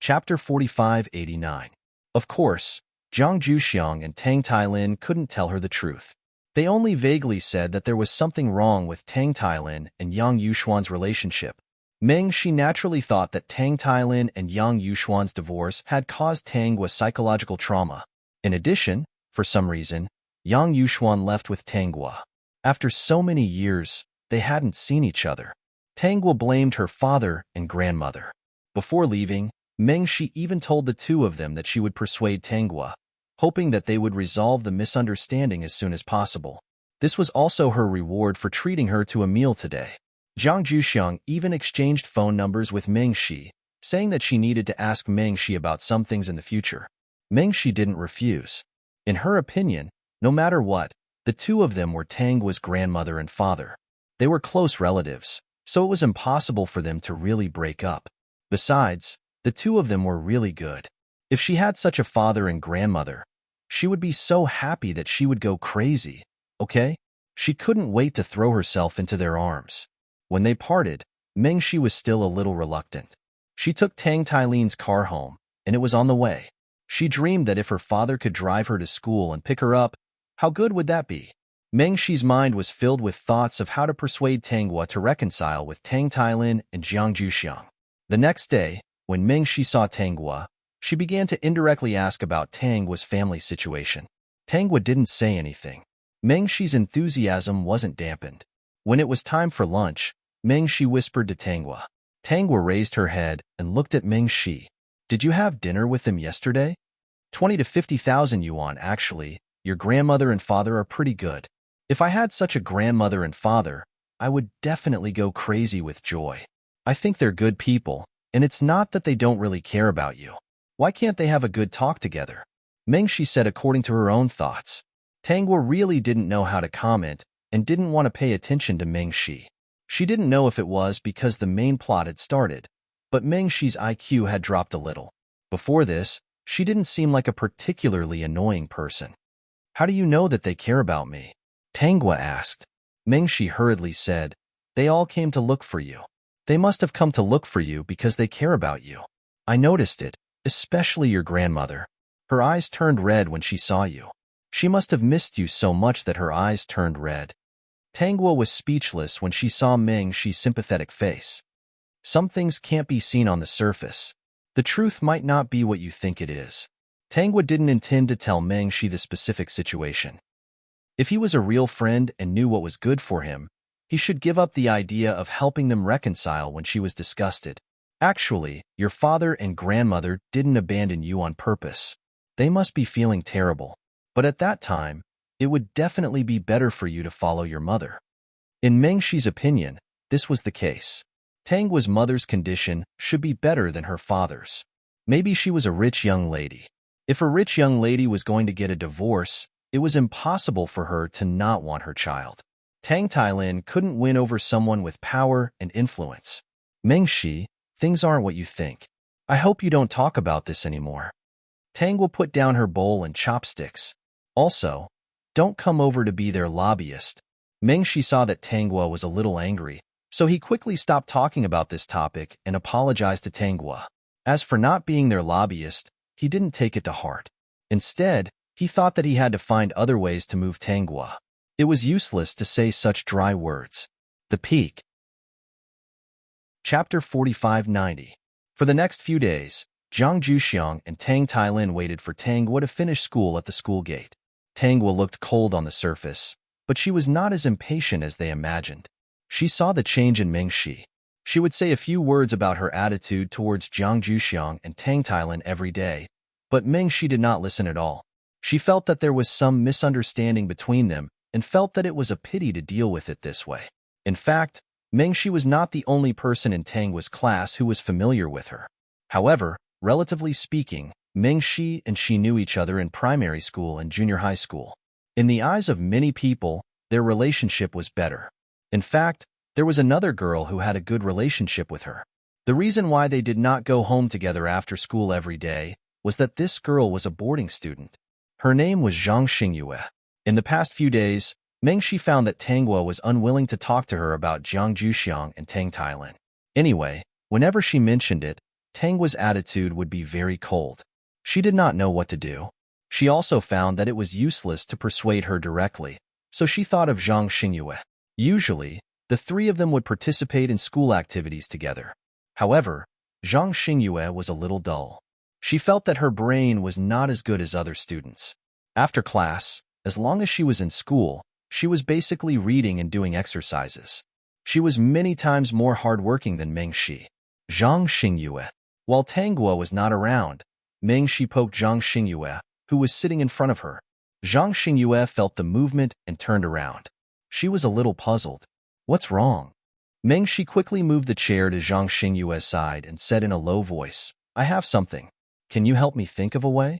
Chapter 4589. Of course, Jiang Juxiang and Tang Tailin couldn't tell her the truth. They only vaguely said that there was something wrong with Tang Tailin and Yang Yuxuan's relationship. She naturally thought that Tang Tailin and Yang Yuxuan's divorce had caused Tanghua psychological trauma. In addition, for some reason, Yang Yuxuan left with Tanghua. After so many years, they hadn't seen each other. Tanghua blamed her father and grandmother. Before leaving, She even told the two of them that she would persuade Tanghua, hoping that they would resolve the misunderstanding as soon as possible. This was also her reward for treating her to a meal today. Jiang Juxiang even exchanged phone numbers with Shi, saying that she needed to ask Shi about some things in the future. Shi didn't refuse. In her opinion, no matter what, the two of them were Tanghua's grandmother and father. They were close relatives, so it was impossible for them to really break up. Besides, the two of them were really good. If she had such a father and grandmother, she would be so happy that she would go crazy, okay? She couldn't wait to throw herself into their arms. When they parted, Shi was still a little reluctant. She took Tang Tailin's car home, and it was on the way. She dreamed that if her father could drive her to school and pick her up, how good would that be? Shi's mind was filled with thoughts of how to persuade Tanghua to reconcile with Tang Tailin and Jiang Juxiang. The next day, when Shi saw Tanghua, she began to indirectly ask about Tanghua's family situation. Tanghua didn't say anything. Shi's enthusiasm wasn't dampened. When it was time for lunch, Shi whispered to Tanghua. Tanghua raised her head and looked at Shi. Did you have dinner with them yesterday? 20 to 50,000 yuan actually. Your grandmother and father are pretty good. If I had such a grandmother and father, I would definitely go crazy with joy. I think they're good people, and it's not that they don't really care about you. Why can't they have a good talk together? Shi said according to her own thoughts. Tanghua really didn't know how to comment and didn't want to pay attention to Shi. She didn't know if it was because the main plot had started, but Shi's IQ had dropped a little. Before this, she didn't seem like a particularly annoying person. How do you know that they care about me? Tanghua asked. Shi hurriedly said, they all came to look for you. They must have come to look for you because they care about you. I noticed it, especially your grandmother. Her eyes turned red when she saw you. She must have missed you so much that her eyes turned red. Tanghua was speechless when she saw Shi's sympathetic face. Some things can't be seen on the surface. The truth might not be what you think it is. Tanghua didn't intend to tell Shi the specific situation. If he was a real friend and knew what was good for him, he should give up the idea of helping them reconcile when she was disgusted. Actually, your father and grandmother didn't abandon you on purpose. They must be feeling terrible. But at that time, it would definitely be better for you to follow your mother. In Shi's opinion, this was the case. Tanghua's mother's condition should be better than her father's. Maybe she was a rich young lady. If a rich young lady was going to get a divorce, it was impossible for her to not want her child. Tang Tailin couldn't win over someone with power and influence. Shi, things aren't what you think. I hope you don't talk about this anymore. Tanghua put down her bowl and chopsticks. Also, don't come over to be their lobbyist. Shi saw that Tanghua was a little angry, so he quickly stopped talking about this topic and apologized to Tanghua. As for not being their lobbyist, he didn't take it to heart. Instead, he thought that he had to find other ways to move Tanghua. It was useless to say such dry words. The Peak. Chapter 4590. For the next few days, Jiang Juxiang and Tang Tailin waited for Tanghua to finish school at the school gate. Tanghua looked cold on the surface, but she was not as impatient as they imagined. She saw the change in Shi. She would say a few words about her attitude towards Jiang Juxiang and Tang Tailin every day, but Shi did not listen at all. She felt that there was some misunderstanding between them and felt that it was a pity to deal with it this way. In fact, Shi was not the only person in Tanghua's class who was familiar with her. However, relatively speaking, Shi and she knew each other in primary school and junior high school. In the eyes of many people, their relationship was better. In fact, there was another girl who had a good relationship with her. The reason why they did not go home together after school every day was that this girl was a boarding student. Her name was Zhang Xingyue. In the past few days, Shi found that Tanghua was unwilling to talk to her about Jiang Juxiang and Tang Tailin. Anyway, whenever she mentioned it, Tangwa's attitude would be very cold. She did not know what to do. She also found that it was useless to persuade her directly, so she thought of Zhang Xingyue. Usually, the three of them would participate in school activities together. However, Zhang Xingyue was a little dull. She felt that her brain was not as good as other students. After class, as long as she was in school, she was basically reading and doing exercises. She was many times more hardworking than Meng Shi. Zhang Xingyue. While Tangwa was not around, Meng Shi poked Zhang Xingyue, who was sitting in front of her. Zhang Xingyue felt the movement and turned around. She was a little puzzled. What's wrong? Meng Shi quickly moved the chair to Zhang Xingyue's side and said in a low voice, I have something. Can you help me think of a way?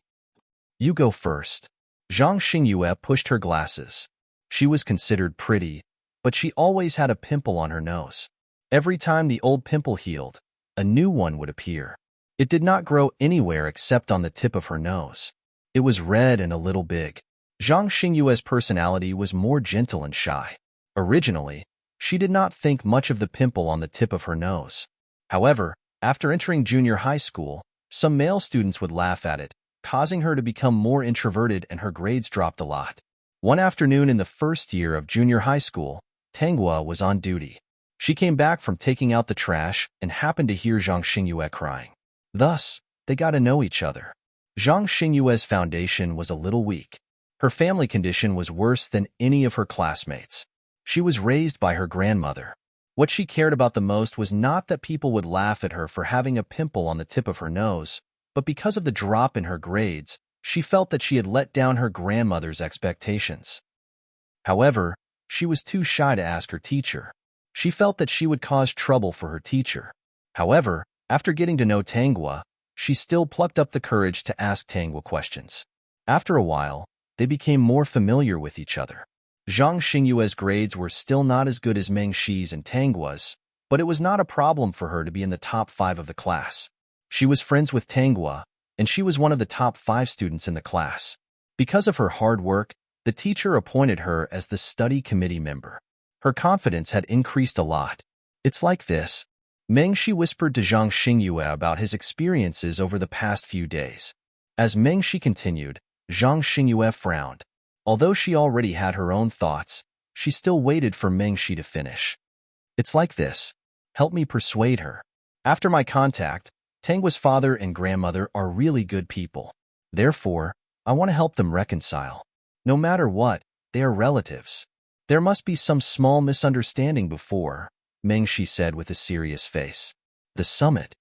You go first. Zhang Xingyue pushed her glasses. She was considered pretty, but she always had a pimple on her nose. Every time the old pimple healed, a new one would appear. It did not grow anywhere except on the tip of her nose. It was red and a little big. Zhang Xingyue's personality was more gentle and shy. Originally, she did not think much of the pimple on the tip of her nose. However, after entering junior high school, some male students would laugh at it, causing her to become more introverted and her grades dropped a lot. One afternoon in the first year of junior high school, Tangwa was on duty. She came back from taking out the trash and happened to hear Zhang Xingyue crying. Thus, they got to know each other. Zhang Xingyue's foundation was a little weak. Her family condition was worse than any of her classmates. She was raised by her grandmother. What she cared about the most was not that people would laugh at her for having a pimple on the tip of her nose, but because of the drop in her grades, she felt that she had let down her grandmother's expectations. However, she was too shy to ask her teacher. She felt that she would cause trouble for her teacher. However, after getting to know Tangwa, she still plucked up the courage to ask Tangwa questions. After a while, they became more familiar with each other. Zhang Xingyue's grades were still not as good as Meng Shi's and Tangwa's, but it was not a problem for her to be in the top 5 of the class. She was friends with Tangwa, and she was one of the top 5 students in the class. Because of her hard work, the teacher appointed her as the study committee member. Her confidence had increased a lot. It's like this. Meng Shi whispered to Zhang Xingyue about his experiences over the past few days. As Meng Shi continued, Zhang Xingyue frowned. Although she already had her own thoughts, she still waited for Meng Shi to finish. It's like this. Help me persuade her. After my contact, Tangwa's father and grandmother are really good people. Therefore, I want to help them reconcile. No matter what, they are relatives. There must be some small misunderstanding before, Meng Shi said with a serious face. The summit.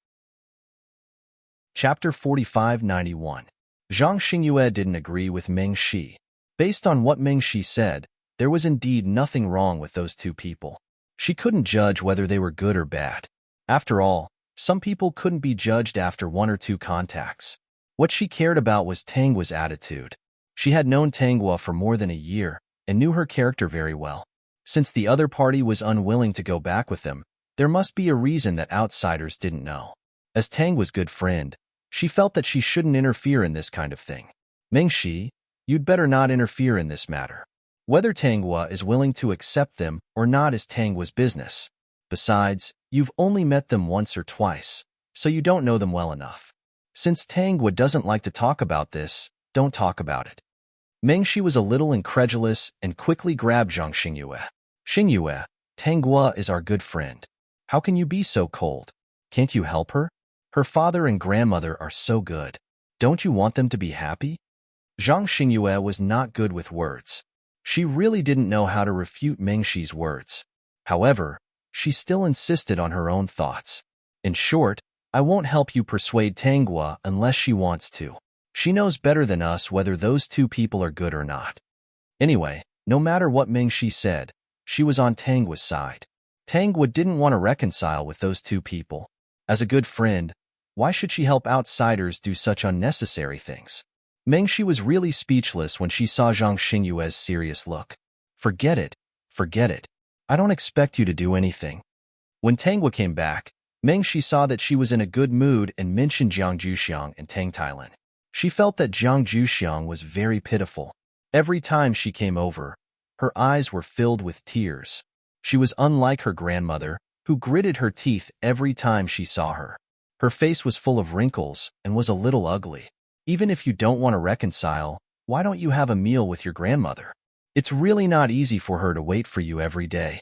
Chapter 4591. Zhang Xingyue didn't agree with Meng Shi. Based on what Meng Shi said, there was indeed nothing wrong with those two people. She couldn't judge whether they were good or bad. After all, some people couldn't be judged after 1 or 2 contacts. What she cared about was Tangwa's attitude. She had known Tangwa for more than a year and knew her character very well. Since the other party was unwilling to go back with them, there must be a reason that outsiders didn't know. As Tangwa's good friend, she felt that she shouldn't interfere in this kind of thing. Meng Shi, you'd better not interfere in this matter. Whether Tangwa is willing to accept them or not is Tangwa's business. Besides, you've only met them once or twice, so you don't know them well enough. Since Tangwa doesn't like to talk about this, don't talk about it. Meng Shi was a little incredulous and quickly grabbed Zhang Xingyue. Xingyue, Tangwa is our good friend. How can you be so cold? Can't you help her? Her father and grandmother are so good. Don't you want them to be happy? Zhang Xingyue was not good with words. She really didn't know how to refute Meng Shi's words. However, she still insisted on her own thoughts. In short, I won't help you persuade Tangwa unless she wants to. She knows better than us whether those two people are good or not. Anyway, no matter what Meng Shi said, she was on Tangwa's side. Tangwa didn't want to reconcile with those two people. As a good friend, why should she help outsiders do such unnecessary things? Meng Shi was really speechless when she saw Zhang Xingyue's serious look. Forget it. Forget it. I don't expect you to do anything. When Tangwa came back, Meng Shi saw that she was in a good mood and mentioned Jiang Juxiang and Tang Tailin. She felt that Jiang Juxiang was very pitiful. Every time she came over, her eyes were filled with tears. She was unlike her grandmother, who gritted her teeth every time she saw her. Her face was full of wrinkles and was a little ugly. Even if you don't want to reconcile, why don't you have a meal with your grandmother? It's really not easy for her to wait for you every day.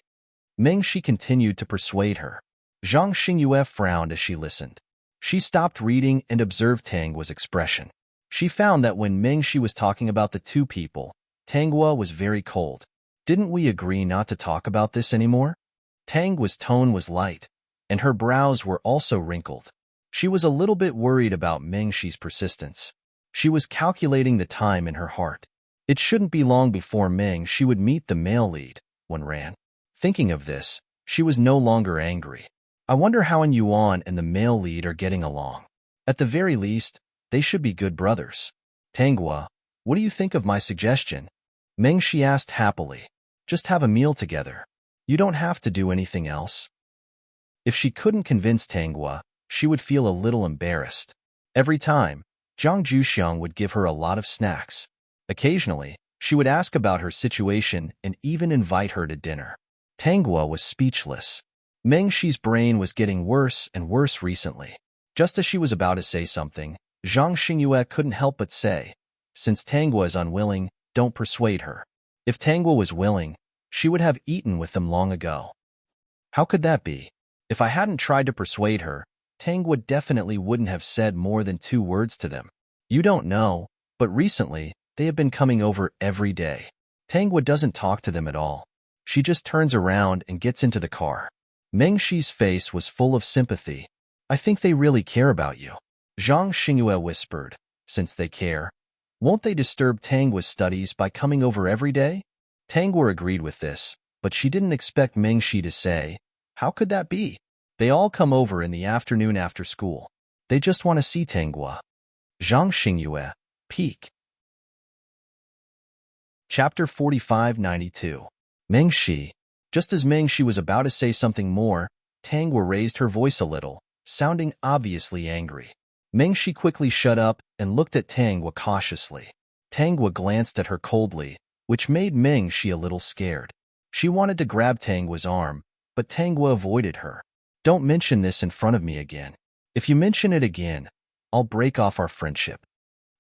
Meng Shi continued to persuade her. Zhang Xingyue frowned as she listened. She stopped reading and observed Tang Guo's expression. She found that when Meng Shi was talking about the two people, Tang Guo was very cold. Didn't we agree not to talk about this anymore? Tang Guo's tone was light, and her brows were also wrinkled. She was a little bit worried about Meng Shi's persistence. She was calculating the time in her heart. It shouldn't be long before Meng Shi would meet the male lead, Wen Ran. Thinking of this, she was no longer angry. I wonder how An Yuan and the male lead are getting along. At the very least, they should be good brothers. Tang Guo, what do you think of my suggestion? Meng Shi asked happily. Just have a meal together. You don't have to do anything else. If she couldn't convince Tang Guo, she would feel a little embarrassed. Every time, Zhang Juxiang would give her a lot of snacks. Occasionally, she would ask about her situation and even invite her to dinner. Tang Guo was speechless. Meng Shi's brain was getting worse and worse recently. Just as she was about to say something, Zhang Xingyue couldn't help but say, since Tang Guo is unwilling, don't persuade her. If Tang Guo was willing, she would have eaten with them long ago. How could that be? If I hadn't tried to persuade her, Tang Guo definitely wouldn't have said more than 2 words to them. You don't know, but recently, they have been coming over every day. Tang Guo doesn't talk to them at all. She just turns around and gets into the car. Meng Shi's face was full of sympathy. I think they really care about you. Zhang Xingyue whispered, since they care, won't they disturb Tang Guo's studies by coming over every day? Tang Guo agreed with this, but she didn't expect Meng Shi to say, how could that be? They all come over in the afternoon after school. They just want to see Tang Guo. Zhang Xingyue, peak. Chapter 4592. Meng Shi. Just as Meng Shi was about to say something more, Tang Guo raised her voice a little, sounding obviously angry. Meng Shi quickly shut up and looked at Tang Guo cautiously. Tang Guo glanced at her coldly, which made Meng Shi a little scared. She wanted to grab Tang Guo's arm, but Tang Guo avoided her. Don't mention this in front of me again. If you mention it again, I'll break off our friendship.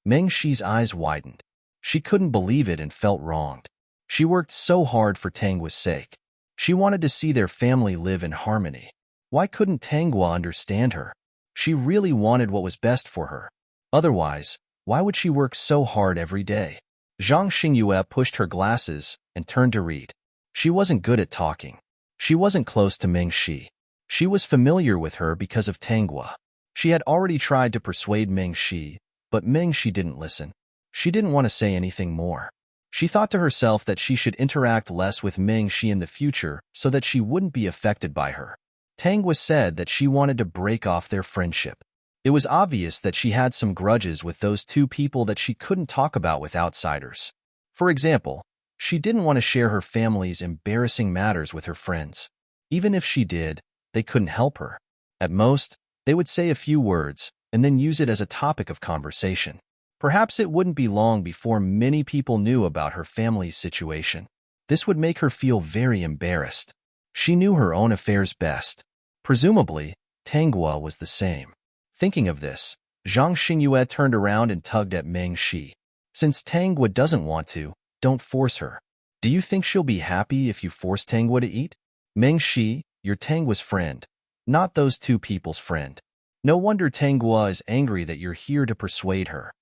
Meng Shi's eyes widened. She couldn't believe it and felt wronged. She worked so hard for Tang Guo's sake. She wanted to see their family live in harmony. Why couldn't Tang Guo understand her? She really wanted what was best for her. Otherwise, why would she work so hard every day? Zhang Xingyue pushed her glasses and turned to read. She wasn't good at talking. She wasn't close to Meng Shi. She was familiar with her because of Tang Guo. She had already tried to persuade Meng Shi, but Meng Shi didn't listen. She didn't want to say anything more. She thought to herself that she should interact less with Meng Shi in the future so that she wouldn't be affected by her. Tang Guo said that she wanted to break off their friendship. It was obvious that she had some grudges with those two people that she couldn't talk about with outsiders. For example, she didn't want to share her family's embarrassing matters with her friends. Even if she did, they couldn't help her. At most, they would say a few words and then use it as a topic of conversation. Perhaps it wouldn't be long before many people knew about her family's situation. This would make her feel very embarrassed. She knew her own affairs best. Presumably, Tang Guo was the same. Thinking of this, Zhang Xingyue turned around and tugged at Meng Shi. Since Tang Guo doesn't want to, don't force her. Do you think she'll be happy if you force Tang Guo to eat? Meng Shi, you're Tang Guo's friend, not those two people's friend. No wonder Tang Guo is angry that you're here to persuade her.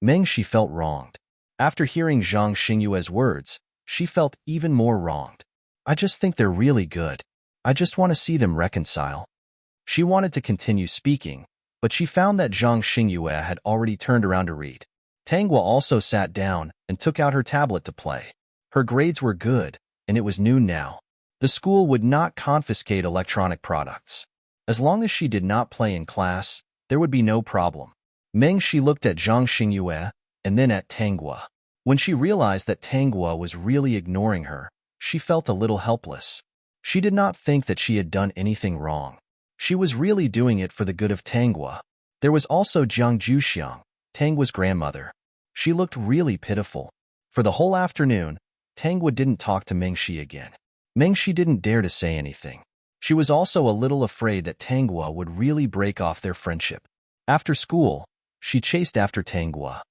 Meng Shi felt wronged. After hearing Zhang Xingyue's words, she felt even more wronged. I just think they're really good. I just want to see them reconcile. She wanted to continue speaking, but she found that Zhang Xingyue had already turned around to read. Tang Guo also sat down and took out her tablet to play. Her grades were good, and it was noon now. The school would not confiscate electronic products. As long as she did not play in class, there would be no problem. Meng Shi looked at Zhang Xingyue and then at Tang Guo. When she realized that Tang Guo was really ignoring her, she felt a little helpless. She did not think that she had done anything wrong. She was really doing it for the good of Tang Guo. There was also Jiang Juxiang, Tang Guo's grandmother. She looked really pitiful. For the whole afternoon, Tang Guo didn't talk to Meng Shi again. Meng Shi didn't dare to say anything. She was also a little afraid that Tanghua would really break off their friendship. After school, she chased after Tanghua.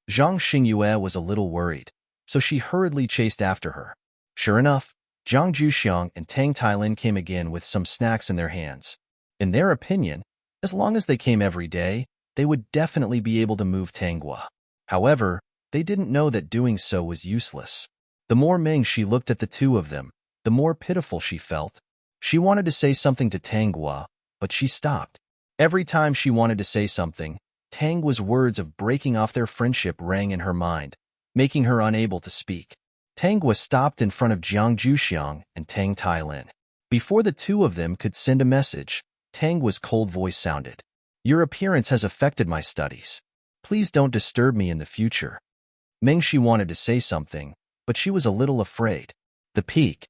Zhang Xingyue was a little worried, so she hurriedly chased after her. Sure enough, Zhang Juxiang and Tang Tailin came again with some snacks in their hands. In their opinion, as long as they came every day, they would definitely be able to move Tanghua. However, they didn't know that doing so was useless. The more Meng Shi looked at the two of them, the more pitiful she felt. She wanted to say something to Tanghua, but she stopped. Every time she wanted to say something, Tanghua's words of breaking off their friendship rang in her mind, making her unable to speak. Tanghua stopped in front of Jiang Juxiang and Tang Tailin. Before the two of them could send a message, Tanghua's cold voice sounded. "Your appearance has affected my studies. Please don't disturb me in the future." Meng Shi wanted to say something, but she was a little afraid. The Peak.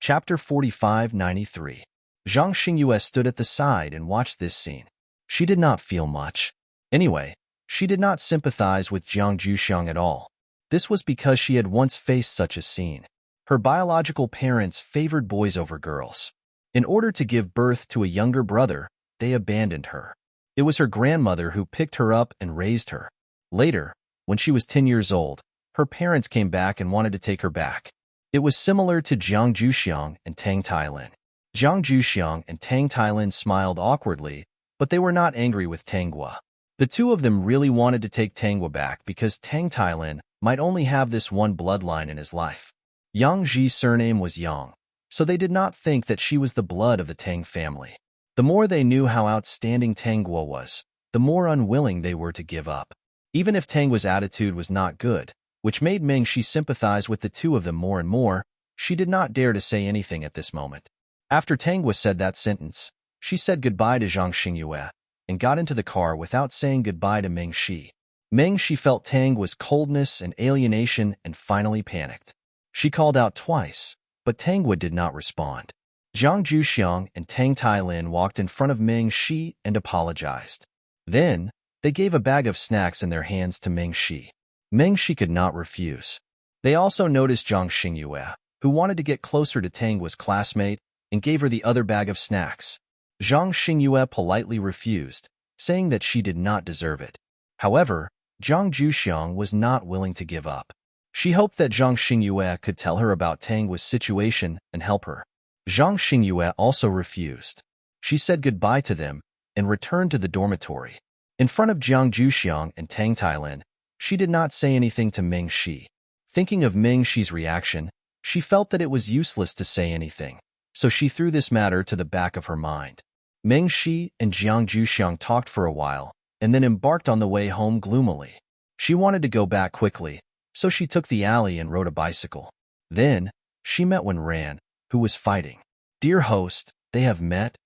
Chapter 45-93. Zhang Xingyue stood at the side and watched this scene. She did not feel much. Anyway, she did not sympathize with Jiang Juxiang at all. This was because she had once faced such a scene. Her biological parents favored boys over girls. In order to give birth to a younger brother, they abandoned her. It was her grandmother who picked her up and raised her. Later, when she was 10 years old, her parents came back and wanted to take her back. It was similar to Jiang Juxiang and Tang Tailin. Jiang Juxiang and Tang Tailin smiled awkwardly, but they were not angry with Tanghua. The two of them really wanted to take Tanghua back because Tang Tailin might only have this one bloodline in his life. Yang Ji's surname was Yang, so they did not think that she was the blood of the Tang family. The more they knew how outstanding Tanghua was, the more unwilling they were to give up. Even if Tanghua's attitude was not good, which made Meng Shi sympathize with the two of them more and more, she did not dare to say anything at this moment. After Tanghua said that sentence, she said goodbye to Zhang Xingyue and got into the car without saying goodbye to Meng Shi. Meng Shi felt Tanghua's coldness and alienation and finally panicked. She called out twice, but Tanghua did not respond. Jiang Juxiang and Tang Tailin walked in front of Meng Shi and apologized. Then, they gave a bag of snacks in their hands to Meng Shi. Meng Shi could not refuse. They also noticed Zhang Xingyue, who wanted to get closer to Tanghua's classmate, and gave her the other bag of snacks. Zhang Xingyue politely refused, saying that she did not deserve it. However, Jiang Juxiang was not willing to give up. She hoped that Zhang Xingyue could tell her about Tanghua's situation and help her. Zhang Xingyue also refused. She said goodbye to them and returned to the dormitory. In front of Jiang Juxiang and Tang Tailin, she did not say anything to Meng Shi. Thinking of Meng Shi's reaction, she felt that it was useless to say anything, so she threw this matter to the back of her mind. Meng Shi and Jiang Juxiang talked for a while, and then embarked on the way home gloomily. She wanted to go back quickly, so she took the alley and rode a bicycle. Then, she met Wenran, who was fighting. "Dear host, they have met?"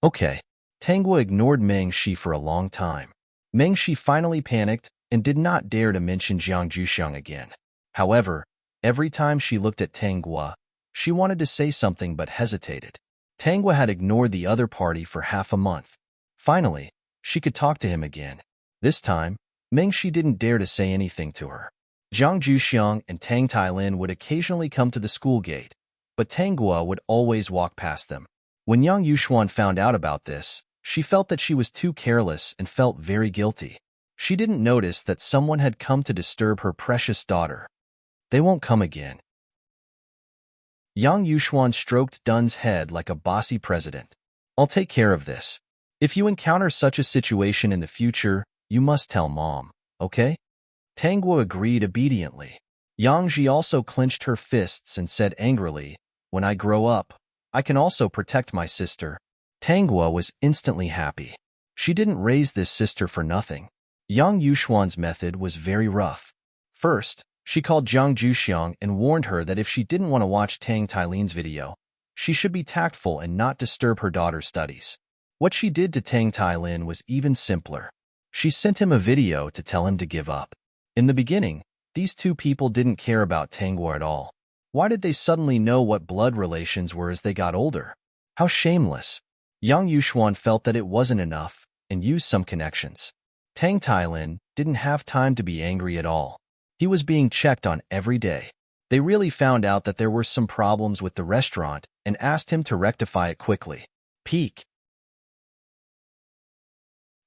"Okay." Tanghua ignored Meng Shi for a long time. Meng Shi finally panicked and did not dare to mention Jiang Juxiang again. However, every time she looked at Tanghua, she wanted to say something but hesitated. Tanghua had ignored the other party for half a month. Finally, she could talk to him again. This time, Meng Shi didn't dare to say anything to her. Jiang Juxiang and Tang Tailin would occasionally come to the school gate, but Tanghua would always walk past them. When Yang Yuxuan found out about this, she felt that she was too careless and felt very guilty. She didn't notice that someone had come to disturb her precious daughter. They won't come again. Yang Yuxuan stroked Dun's head like a bossy president. "I'll take care of this. If you encounter such a situation in the future, you must tell Mom, okay?" Tanghua agreed obediently. Yang Ji also clenched her fists and said angrily, "When I grow up, I can also protect my sister." Tanghua was instantly happy. She didn't raise this sister for nothing. Yang Yuxuan's method was very rough. First, she called Jiang Juxiang and warned her that if she didn't want to watch Tang Tailin's video, she should be tactful and not disturb her daughter's studies. What she did to Tang Tailin was even simpler. She sent him a video to tell him to give up. In the beginning, these two people didn't care about Tanghua at all. Why did they suddenly know what blood relations were as they got older? How shameless. Yang Yuxuan felt that it wasn't enough and used some connections. Tang Tailin didn't have time to be angry at all. He was being checked on every day. They really found out that there were some problems with the restaurant and asked him to rectify it quickly. Peak.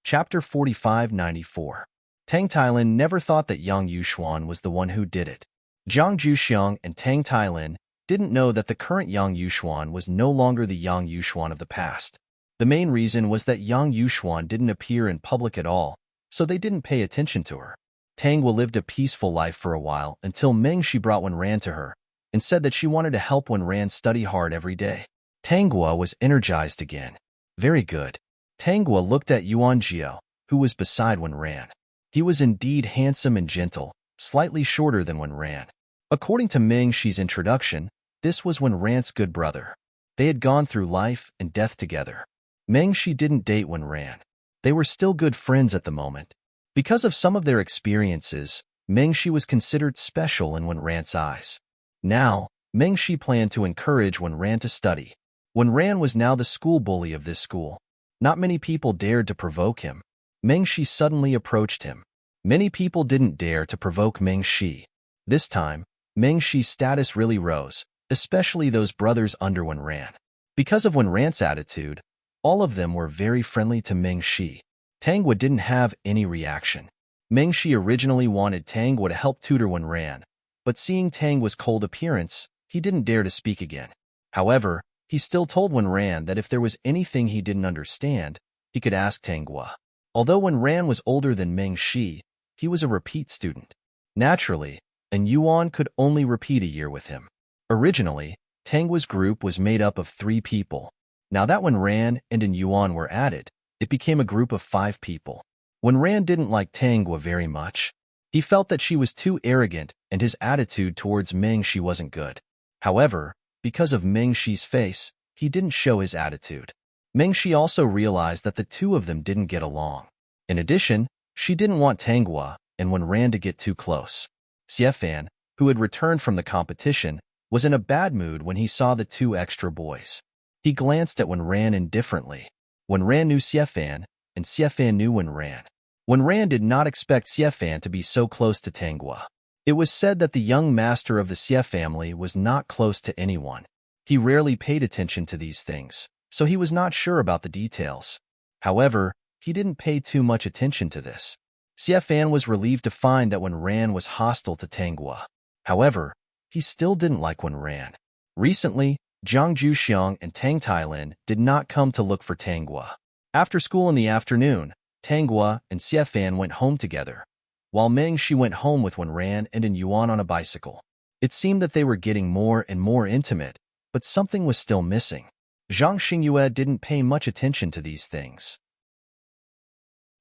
Chapter 4594. Tang Tailin never thought that Yang Yuxuan was the one who did it. Zhang Juxiang and Tang Tailin didn't know that the current Yang Yuxuan was no longer the Yang Yuxuan of the past. The main reason was that Yang Yuxuan didn't appear in public at all, so they didn't pay attention to her. Tangwa lived a peaceful life for a while until Meng Shi brought Wenran to her and said that she wanted to help Wenran study hard every day. Tangwa was energized again. Very good. Tangwa looked at Yuan Jiao, who was beside Wenran. He was indeed handsome and gentle, slightly shorter than Wenran. According to Meng Shi's introduction, this was Wenran's good brother. They had gone through life and death together. Meng Shi didn't date Wenran. They were still good friends at the moment. Because of some of their experiences, Meng Shi was considered special in Wenran's eyes. Now, Meng Shi planned to encourage Wenran to study. Wenran was now the school bully of this school. Not many people dared to provoke him. Meng Shi suddenly approached him. Many people didn't dare to provoke Meng Shi. This time, Meng Shi's status really rose, especially those brothers under Wenran. Because of Wenran's attitude, all of them were very friendly to Meng Shi. Tangwa didn't have any reaction. Meng Shi originally wanted Tangwa to help tutor Wenran, but seeing Tangwa's cold appearance, he didn't dare to speak again. However, he still told Wenran that if there was anything he didn't understand, he could ask Tangwa. Although Wenran was older than Meng Shi, he was a repeat student. Naturally, and Yuan could only repeat a year with him. Originally, Tangwa's group was made up of 3 people. Now that Wenran and Yuan were added, it became a group of 5 people. Wenran didn't like Tangwa very much. He felt that she was too arrogant and his attitude towards Meng Shi wasn't good. However, because of Meng Shi's face, he didn't show his attitude. Meng Shi also realized that the two of them didn't get along. In addition, she didn't want Tangwa and Wenran to get too close. Xiefan, who had returned from the competition, was in a bad mood when he saw the 2 extra boys. He glanced at Wenran indifferently. Wenran knew Xiefan, and Xiefan knew Wenran. Wenran did not expect Xiefan to be so close to Tangwa. It was said that the young master of the Xie family was not close to anyone. He rarely paid attention to these things, so he was not sure about the details. However, he didn't pay too much attention to this. Xiefan was relieved to find that Wenran was hostile to Tangwa. However, he still didn't like Wenran. Recently, Zhang Juxiang and Tang Tailin did not come to look for Tangwa. After school in the afternoon, Tangwa and Xiefan went home together, while Meng Shi went home with Wenran and Yuan on a bicycle. It seemed that they were getting more and more intimate, but something was still missing. Zhang Xingyue didn't pay much attention to these things.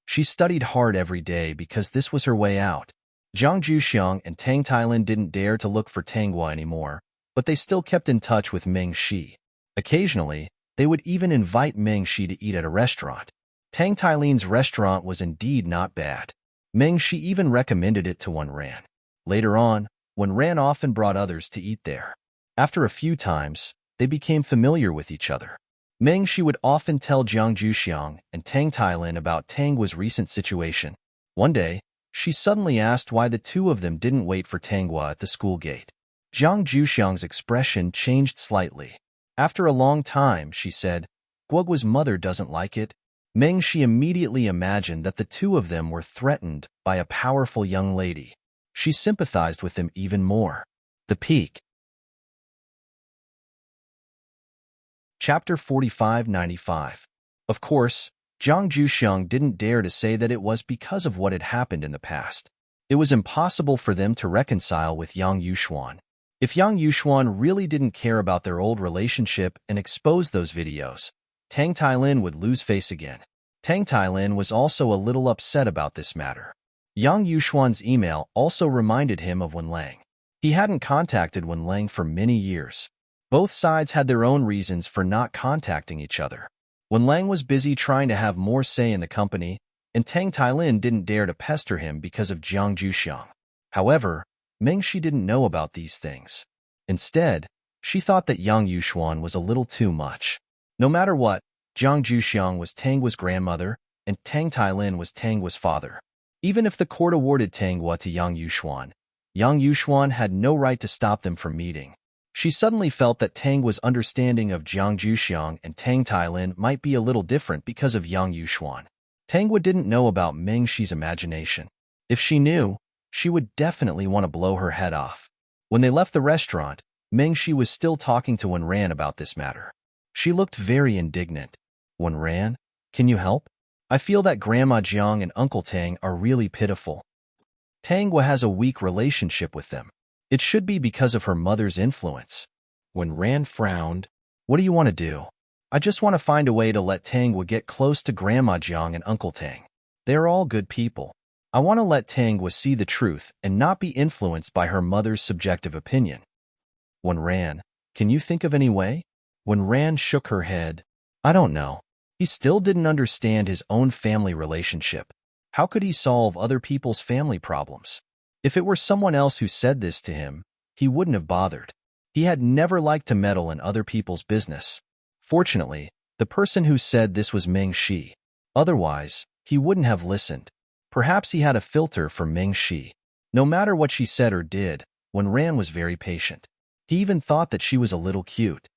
She studied hard every day because this was her way out. Zhang Juxiang and Tang Tailin didn't dare to look for Tangwa anymore, but they still kept in touch with Meng Shi. Occasionally, they would even invite Meng Shi to eat at a restaurant. Tang Tailin's restaurant was indeed not bad. Meng Shi even recommended it to Wenran. Later on, Wenran often brought others to eat there. After a few times, they became familiar with each other. Meng Shi would often tell Zhang Juxiang and Tang Tailin about Tangwa's recent situation. One day, she suddenly asked why the 2 of them didn't wait for Tangwa at the school gate. Zhang Juxiang's expression changed slightly. After a long time, she said, "Guoguo's mother doesn't like it." Meng Shi immediately imagined that the 2 of them were threatened by a powerful young lady. She sympathized with them even more. The Peak. Chapter 4595. Of course, Zhang Juxiang didn't dare to say that it was because of what had happened in the past. It was impossible for them to reconcile with Yang Yuxuan. If Yang Yuxuan really didn't care about their old relationship and exposed those videos, Tang Tailin would lose face again. Tang Tailin was also a little upset about this matter. Yang Yuxuan's email also reminded him of Wenlang. He hadn't contacted Wenlang for many years. Both sides had their own reasons for not contacting each other. Wenlang was busy trying to have more say in the company, and Tang Tailin didn't dare to pester him because of Zhang Juxiang. However, Meng Shi didn't know about these things. Instead, she thought that Yang Yuxuan was a little too much. No matter what, Zhang Juxiang was Tangwa's grandmother, and Tang Tailin was Tangwa's father. Even if the court awarded Tangwa to Yang Yuxuan, Yang Yuxuan had no right to stop them from meeting. She suddenly felt that Tang's understanding of Jiang Juxiang and Tang Tailin might be a little different because of Yang Yuxuan. Tangwa didn't know about Meng Shi's imagination. If she knew, she would definitely want to blow her head off. When they left the restaurant, Meng Shi was still talking to Wenran about this matter. She looked very indignant. Wenran, can you help? I feel that Grandma Jiang and Uncle Tang are really pitiful. Tangwa has a weak relationship with them. It should be because of her mother's influence. Wenran frowned. What do you want to do? I just want to find a way to let Tangwa get close to Grandma Jiang and Uncle Tang. They're all good people. I want to let Tangwa see the truth and not be influenced by her mother's subjective opinion. Wenran, can you think of any way? Wenran shook her head. I don't know. He still didn't understand his own family relationship. How could he solve other people's family problems? If it were someone else who said this to him, he wouldn't have bothered. He had never liked to meddle in other people's business. Fortunately, the person who said this was Meng Shi. Otherwise, he wouldn't have listened. Perhaps he had a filter for Meng Shi. No matter what she said or did, Wenran was very patient. He even thought that she was a little cute.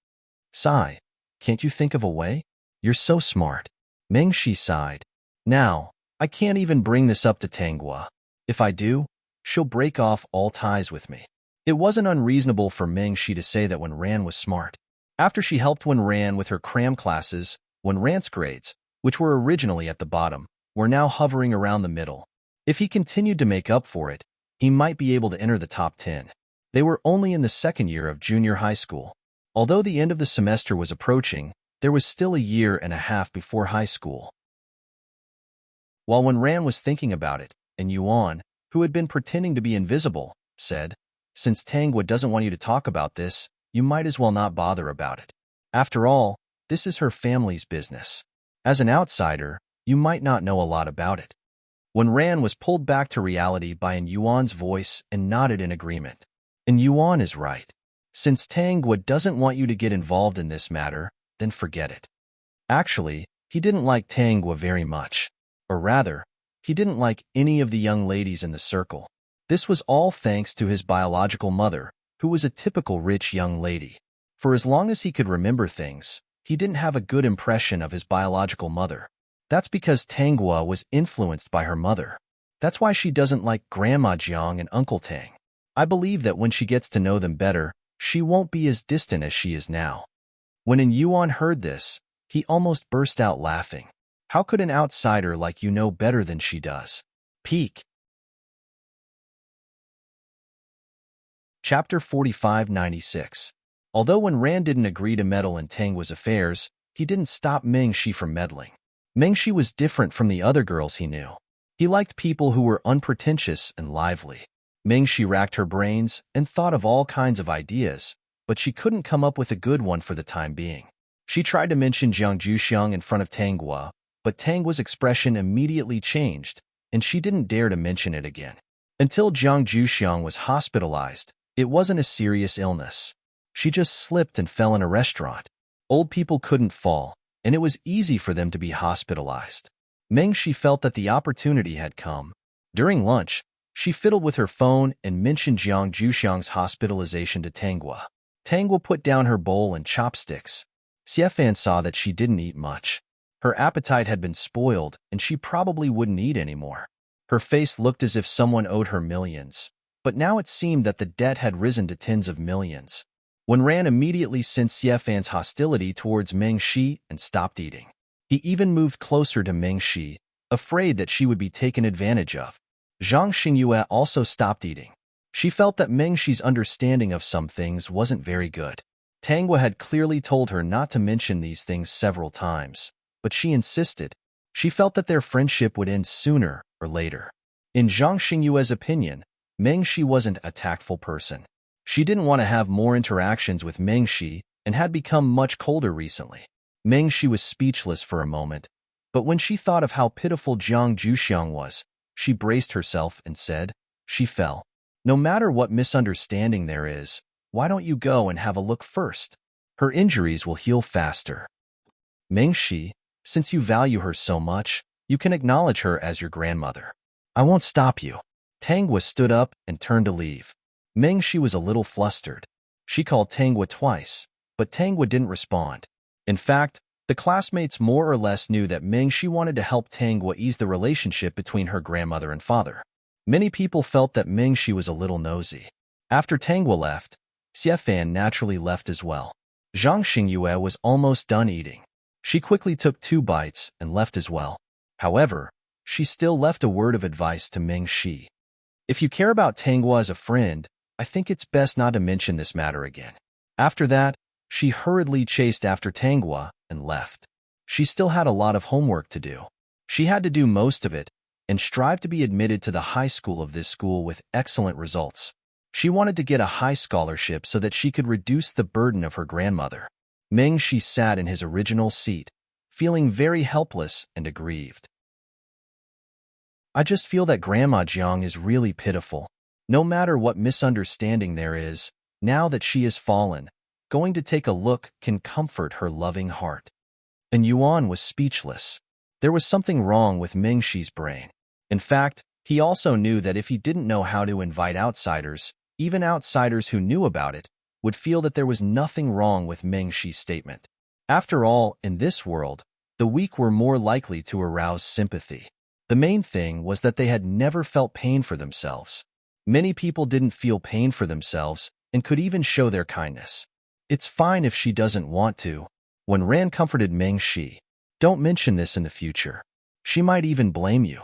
Sigh, can't you think of a way? You're so smart. Meng Shi sighed. Now, I can't even bring this up to Tangwa. If I do, she'll break off all ties with me. It wasn't unreasonable for Meng Shi to say that Wenran was smart. After she helped Wenran with her cram classes, Wenran's grades, which were originally at the bottom, were now hovering around the middle. If he continued to make up for it, he might be able to enter the top 10. They were only in the second year of junior high school. Although the end of the semester was approaching, there was still a year and a half before high school. While Wenran was thinking about it, and Yuan, who had been pretending to be invisible, said, Since Tangwa doesn't want you to talk about this, you might as well not bother about it. After all, this is her family's business. As an outsider, you might not know a lot about it. Wenran was pulled back to reality by Yuan's voice and nodded in agreement. And Yuan is right. Since Tangwa doesn't want you to get involved in this matter, then forget it. Actually, he didn't like Tangwa very much. Or rather, he didn't like any of the young ladies in the circle. This was all thanks to his biological mother, who was a typical rich young lady. For as long as he could remember things, he didn't have a good impression of his biological mother. That's because Tangwa was influenced by her mother. That's why she doesn't like Grandma Jiang and Uncle Tang. I believe that when she gets to know them better, she won't be as distant as she is now. When Yuan heard this, he almost burst out laughing. How could an outsider like you know better than she does? Peek. Chapter 4596. Although Wenran didn't agree to meddle in Tangwa's affairs, he didn't stop Meng Shi from meddling. Meng Shi was different from the other girls he knew. He liked people who were unpretentious and lively. Meng Shi racked her brains and thought of all kinds of ideas, but she couldn't come up with a good one for the time being. She tried to mention Jiang Juxiang in front of Tangwa, but Tangwa's expression immediately changed, and she didn't dare to mention it again. Until Jiang Juxiang was hospitalized, it wasn't a serious illness. She just slipped and fell in a restaurant. Old people couldn't fall, and it was easy for them to be hospitalized. Meng Shi felt that the opportunity had come. During lunch, she fiddled with her phone and mentioned Jiang Juxiang's hospitalization to Tangwa. Tangwa put down her bowl and chopsticks. Xiefan saw that she didn't eat much. Her appetite had been spoiled, and she probably wouldn't eat anymore. Her face looked as if someone owed her millions, but now it seemed that the debt had risen to tens of millions. Wenran immediately sensed Xiafan's hostility towards Meng Shi and stopped eating. He even moved closer to Meng Shi, afraid that she would be taken advantage of. Zhang Xingyue also stopped eating. She felt that Meng Shi's understanding of some things wasn't very good. Tangwa had clearly told her not to mention these things several times, but she insisted. She felt that their friendship would end sooner or later. In Zhang Xingyue's opinion, Meng Shi wasn't a tactful person. She didn't want to have more interactions with Meng Shi and had become much colder recently. Meng Shi was speechless for a moment, but when she thought of how pitiful Jiang Juxiang was, she braced herself and said, She fell. No matter what misunderstanding there is, why don't you go and have a look first? Her injuries will heal faster. Meng Shi, since you value her so much, you can acknowledge her as your grandmother. I won't stop you. Tangwa stood up and turned to leave. Meng Shi was a little flustered. She called Tangwa twice, but Tangwa didn't respond. In fact, the classmates more or less knew that Meng Shi wanted to help Tangwa ease the relationship between her grandmother and father. Many people felt that Meng Shi was a little nosy. After Tangwa left, Xiefan naturally left as well. Zhang Xingyue was almost done eating. She quickly took 2 bites and left as well. However, she still left a word of advice to Meng Shi. If you care about Tangwa as a friend, I think it's best not to mention this matter again. After that, she hurriedly chased after Tangwa and left. She still had a lot of homework to do. She had to do most of it and strive to be admitted to the high school of this school with excellent results. She wanted to get a high scholarship so that she could reduce the burden of her grandmother. Meng Shi sat in his original seat, feeling very helpless and aggrieved. I just feel that Grandma Jiang is really pitiful. No matter what misunderstanding there is, now that she has fallen, going to take a look can comfort her loving heart. And Yuan was speechless. There was something wrong with Meng Shi's brain. In fact, he also knew that if he didn't know how to invite outsiders, even outsiders who knew about it, would feel that there was nothing wrong with Meng Shi's statement. After all, in this world, the weak were more likely to arouse sympathy. The main thing was that they had never felt pain for themselves. Many people didn't feel pain for themselves and could even show their kindness. It's fine if she doesn't want to. When Ran comforted Meng Shi, don't mention this in the future. She might even blame you.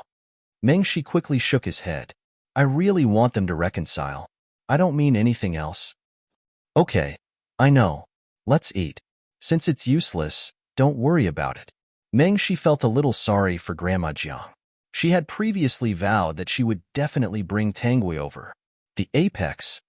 Meng Shi quickly shook his head. I really want them to reconcile. I don't mean anything else. Okay, I know. Let's eat. Since it's useless, don't worry about it. Meng Shi felt a little sorry for Grandma Jiang. She had previously vowed that she would definitely bring Tangui over. The Apex.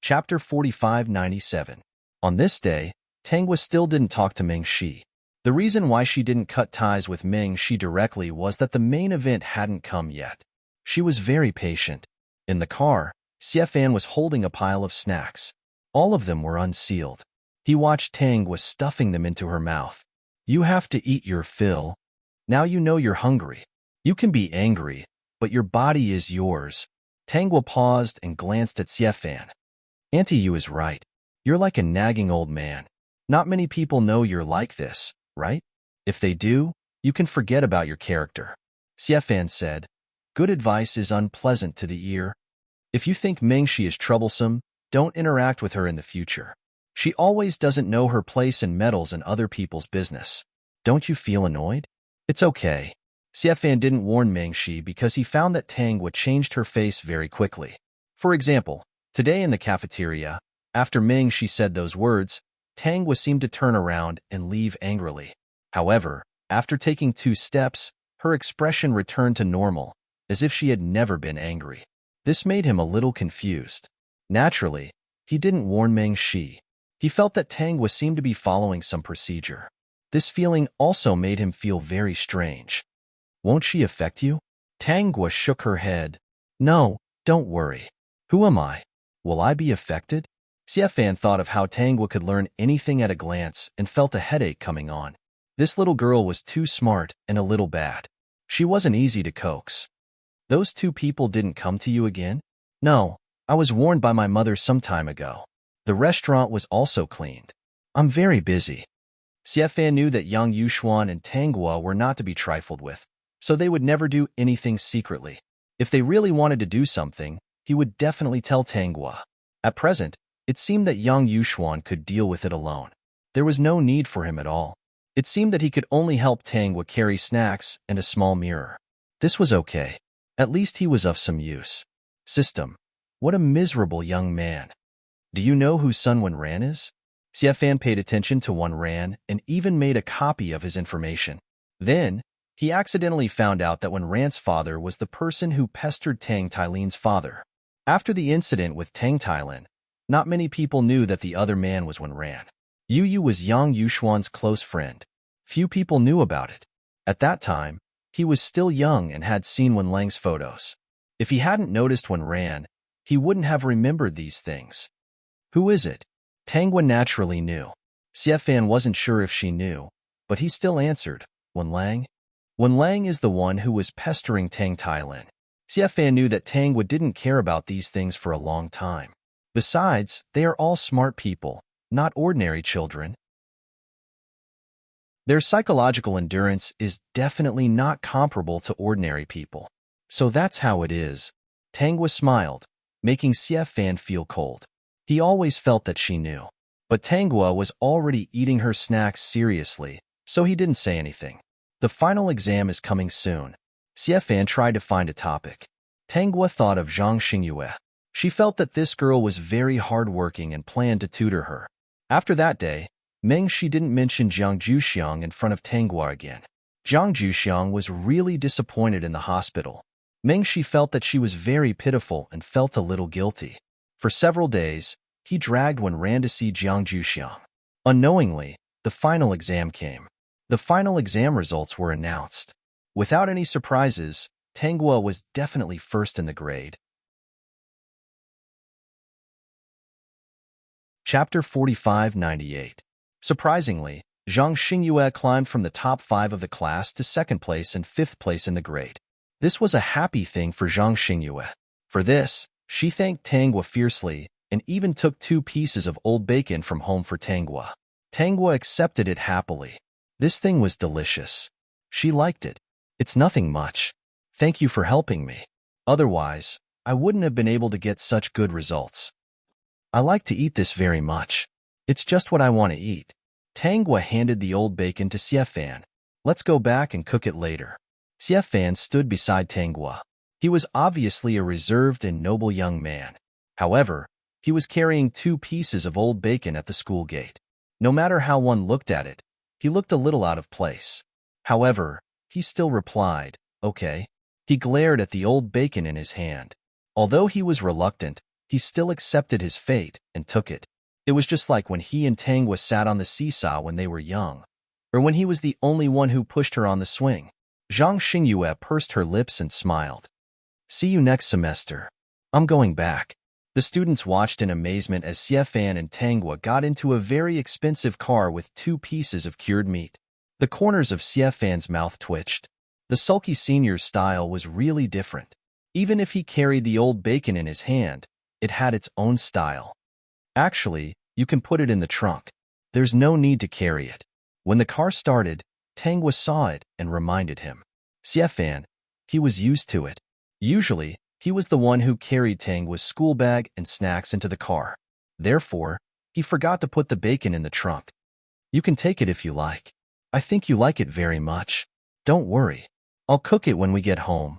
Chapter 4597. On this day, Tangua still didn't talk to Meng Shi. The reason why she didn't cut ties with Meng Shi directly was that the main event hadn't come yet. She was very patient. In the car, Xiefan was holding a pile of snacks. All of them were unsealed. He watched Tangua stuffing them into her mouth. You have to eat your fill. Now you know you're hungry. You can be angry, but your body is yours. Tangua paused and glanced at Xiefan. Auntie Yu is right. You're like a nagging old man. Not many people know you're like this, right? If they do, you can forget about your character. Xiefan said, good advice is unpleasant to the ear. If you think Meng Shi is troublesome, don't interact with her in the future. She always doesn't know her place and meddles in other people's business. Don't you feel annoyed? It's okay. Xiefan didn't warn Meng Shi because he found that Tangua changed her face very quickly. For example, today in the cafeteria, after Meng Shi said those words, Tangua seemed to turn around and leave angrily. However, after taking 2 steps, her expression returned to normal, as if she had never been angry. This made him a little confused. Naturally, he didn't warn Meng Shi. He felt that Tangua seemed to be following some procedure. This feeling also made him feel very strange. Won't she affect you? Tangua shook her head. No, don't worry. Who am I? Will I be affected? Xiefan thought of how Tangua could learn anything at a glance and felt a headache coming on. This little girl was too smart and a little bad. She wasn't easy to coax. Those 2 people didn't come to you again? No, I was warned by my mother some time ago. The restaurant was also cleaned. I'm very busy. Xiefan knew that young Yushuan and Tangua were not to be trifled with, so they would never do anything secretly. If they really wanted to do something, he would definitely tell Tangua. At present, it seemed that young Yushuan could deal with it alone. There was no need for him at all. It seemed that he could only help Tangua carry snacks and a small mirror. This was okay. At least he was of some use. System. What a miserable young man. Do you know who Sun Wenran is? Xiefan paid attention to Wenran and even made a copy of his information. Then, he accidentally found out that Wenran's father was the person who pestered Tang Tailin's father. After the incident with Tang Tailin, not many people knew that the other man was Wenran. Yu Yu was Yang Yushuan's close friend. Few people knew about it. At that time, he was still young and had seen Wenlang's photos. If he hadn't noticed Wenran, he wouldn't have remembered these things. Who is it? Tangua naturally knew. Xiefan wasn't sure if she knew, but he still answered, Wenlang. Wen Lang is the one who was pestering Tang Tailin. Xiefan knew that Tangwa didn't care about these things for a long time. Besides, they are all smart people, not ordinary children. Their psychological endurance is definitely not comparable to ordinary people. So that's how it is. Tangwa smiled, making Xiefan feel cold. He always felt that she knew. But Tangwa was already eating her snacks seriously, so he didn't say anything. The final exam is coming soon. Xiefan tried to find a topic. Tangwa thought of Zhang Xingyue. She felt that this girl was very hardworking and planned to tutor her. After that day, Meng Shi didn't mention Jiang Juxiang in front of Tangwa again. Jiang Juxiang was really disappointed in the hospital. Meng Shi felt that she was very pitiful and felt a little guilty. For several days, he dragged Wen Ran to see Jiang Juxiang. Unknowingly, the final exam came. The final exam results were announced. Without any surprises, Tangwa was definitely first in the grade. Chapter 4598. Surprisingly, Zhang Xingyue climbed from the top 5 of the class to second place and 5th place in the grade. This was a happy thing for Zhang Xingyue. For this, she thanked Tangwa fiercely and even took 2 pieces of old bacon from home for Tangwa. Tangwa accepted it happily. This thing was delicious. She liked it. It's nothing much. Thank you for helping me. Otherwise, I wouldn't have been able to get such good results. I like to eat this very much. It's just what I want to eat. Tangwa handed the old bacon to Xiefan. Let's go back and cook it later. Xiefan stood beside Tangwa. He was obviously a reserved and noble young man. However, he was carrying 2 pieces of old bacon at the school gate. No matter how one looked at it, he looked a little out of place. However, he still replied, okay. He glared at the old bacon in his hand. Although he was reluctant, he still accepted his fate and took it. It was just like when he and Tangwa sat on the seesaw when they were young, or when he was the only one who pushed her on the swing. Zhang Xingyue pursed her lips and smiled. See you next semester. I'm going back. The students watched in amazement as Xiefan and Tangwa got into a very expensive car with 2 pieces of cured meat. The corners of Xiefan's mouth twitched. The sulky senior's style was really different. Even if he carried the old bacon in his hand, it had its own style. Actually, you can put it in the trunk. There's no need to carry it. When the car started, Tangwa saw it and reminded him. Xiefan, he was used to it. Usually, he was the one who carried Tangwa's school bag and snacks into the car. Therefore, he forgot to put the bacon in the trunk. You can take it if you like. I think you like it very much. Don't worry. I'll cook it when we get home.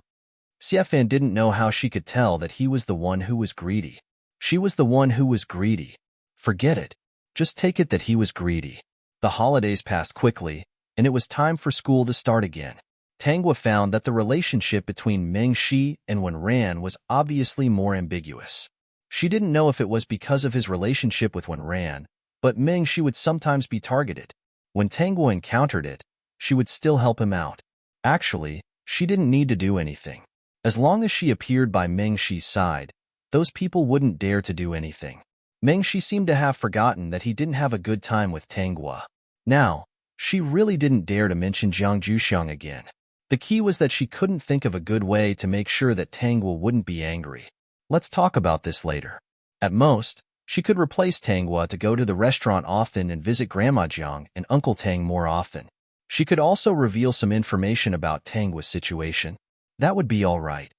Xiefan didn't know how she could tell that he was the one who was greedy. She was the one who was greedy. Forget it. Just take it that he was greedy. The holidays passed quickly, and it was time for school to start again. Tangwa found that the relationship between Meng Shi and Wen Ran was obviously more ambiguous. She didn't know if it was because of his relationship with Wen Ran, but Meng Shi would sometimes be targeted. When Tangwa encountered it, she would still help him out. Actually, she didn't need to do anything. As long as she appeared by Meng Shi's side, those people wouldn't dare to do anything. Meng Shi seemed to have forgotten that he didn't have a good time with Tangwa. Now, she really didn't dare to mention Jiang Juxiang again. The key was that she couldn't think of a good way to make sure that Tangwa wouldn't be angry. Let's talk about this later. At most, she could replace Tangwa to go to the restaurant often and visit Grandma Jiang and Uncle Tang more often. She could also reveal some information about Tangwa's situation. That would be all right.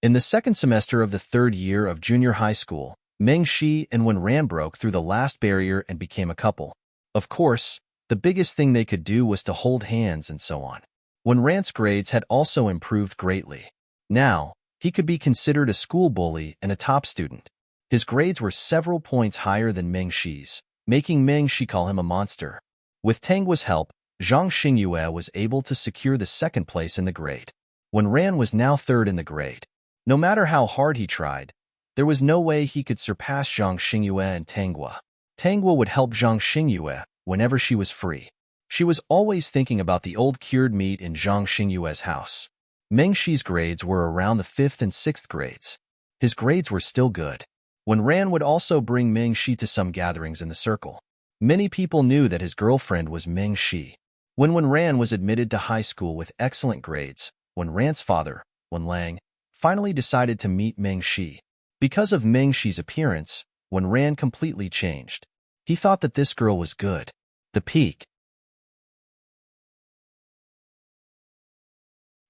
In the second semester of the 3rd year of junior high school, Meng Shi and Wen Ran broke through the last barrier and became a couple. Of course, the biggest thing they could do was to hold hands and so on. Wen Ran's grades had also improved greatly. Now, he could be considered a school bully and a top student. His grades were several points higher than Meng Shi's, making Meng Shi call him a monster. With Tangwa's help, Zhang Xingyue was able to secure the 2nd place in the grade. Wen Ran was now 3rd in the grade. No matter how hard he tried, there was no way he could surpass Zhang Xingyue and Tangwa. Tangwa would help Zhang Xingyue whenever she was free. She was always thinking about the old cured meat in Zhang Xingyue's house. Meng Shi's grades were around the 5th and 6th grades. His grades were still good. Wen Ran would also bring Meng Shi to some gatherings in the circle. Many people knew that his girlfriend was Meng Shi. When Ran was admitted to high school with excellent grades, when Ran's father, Wen Lang, finally decided to meet Meng Shi. Because of Meng Shi's appearance, Wen Ran completely changed. He thought that this girl was good. The peak.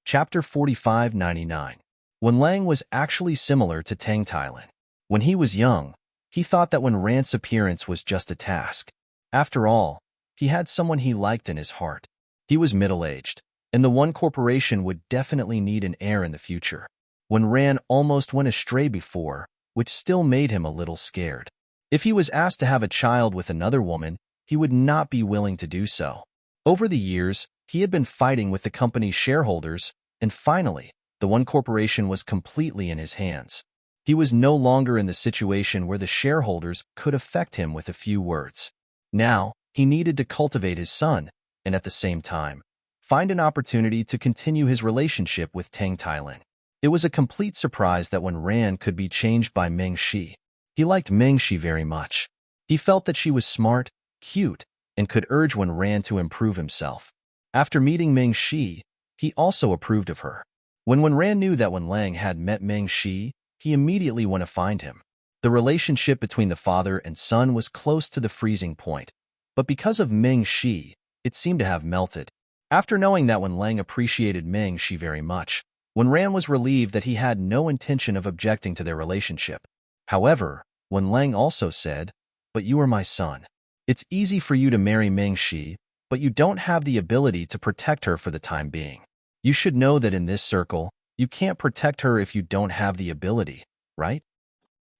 Chapter 4599. Wen Lang was actually similar to Tang Tailin. When he was young, he thought that Wen Ran's appearance was just a task. After all, he had someone he liked in his heart. He was middle-aged, and the one corporation would definitely need an heir in the future. Wen Ran almost went astray before, which still made him a little scared. If he was asked to have a child with another woman, he would not be willing to do so. Over the years, he had been fighting with the company's shareholders, and finally, the one corporation was completely in his hands. He was no longer in the situation where the shareholders could affect him with a few words. Now, he needed to cultivate his son, and at the same time, find an opportunity to continue his relationship with Tang Tailin. It was a complete surprise that Wen Ran could be changed by Meng Shi. He liked Meng Shi very much. He felt that she was smart, cute, and could urge Wen Ran to improve himself. After meeting Meng Shi, he also approved of her. When Wen Ran knew that Wen Lang had met Meng Shi, he immediately went to find him. The relationship between the father and son was close to the freezing point, but because of Meng Shi, it seemed to have melted. After knowing that Wen Lang appreciated Meng Shi very much, Wen Ran was relieved that he had no intention of objecting to their relationship. However, Wen Lang also said, "But you are my son. It's easy for you to marry Meng Shi, but you don't have the ability to protect her for the time being. You should know that in this circle, you can't protect her if you don't have the ability, right?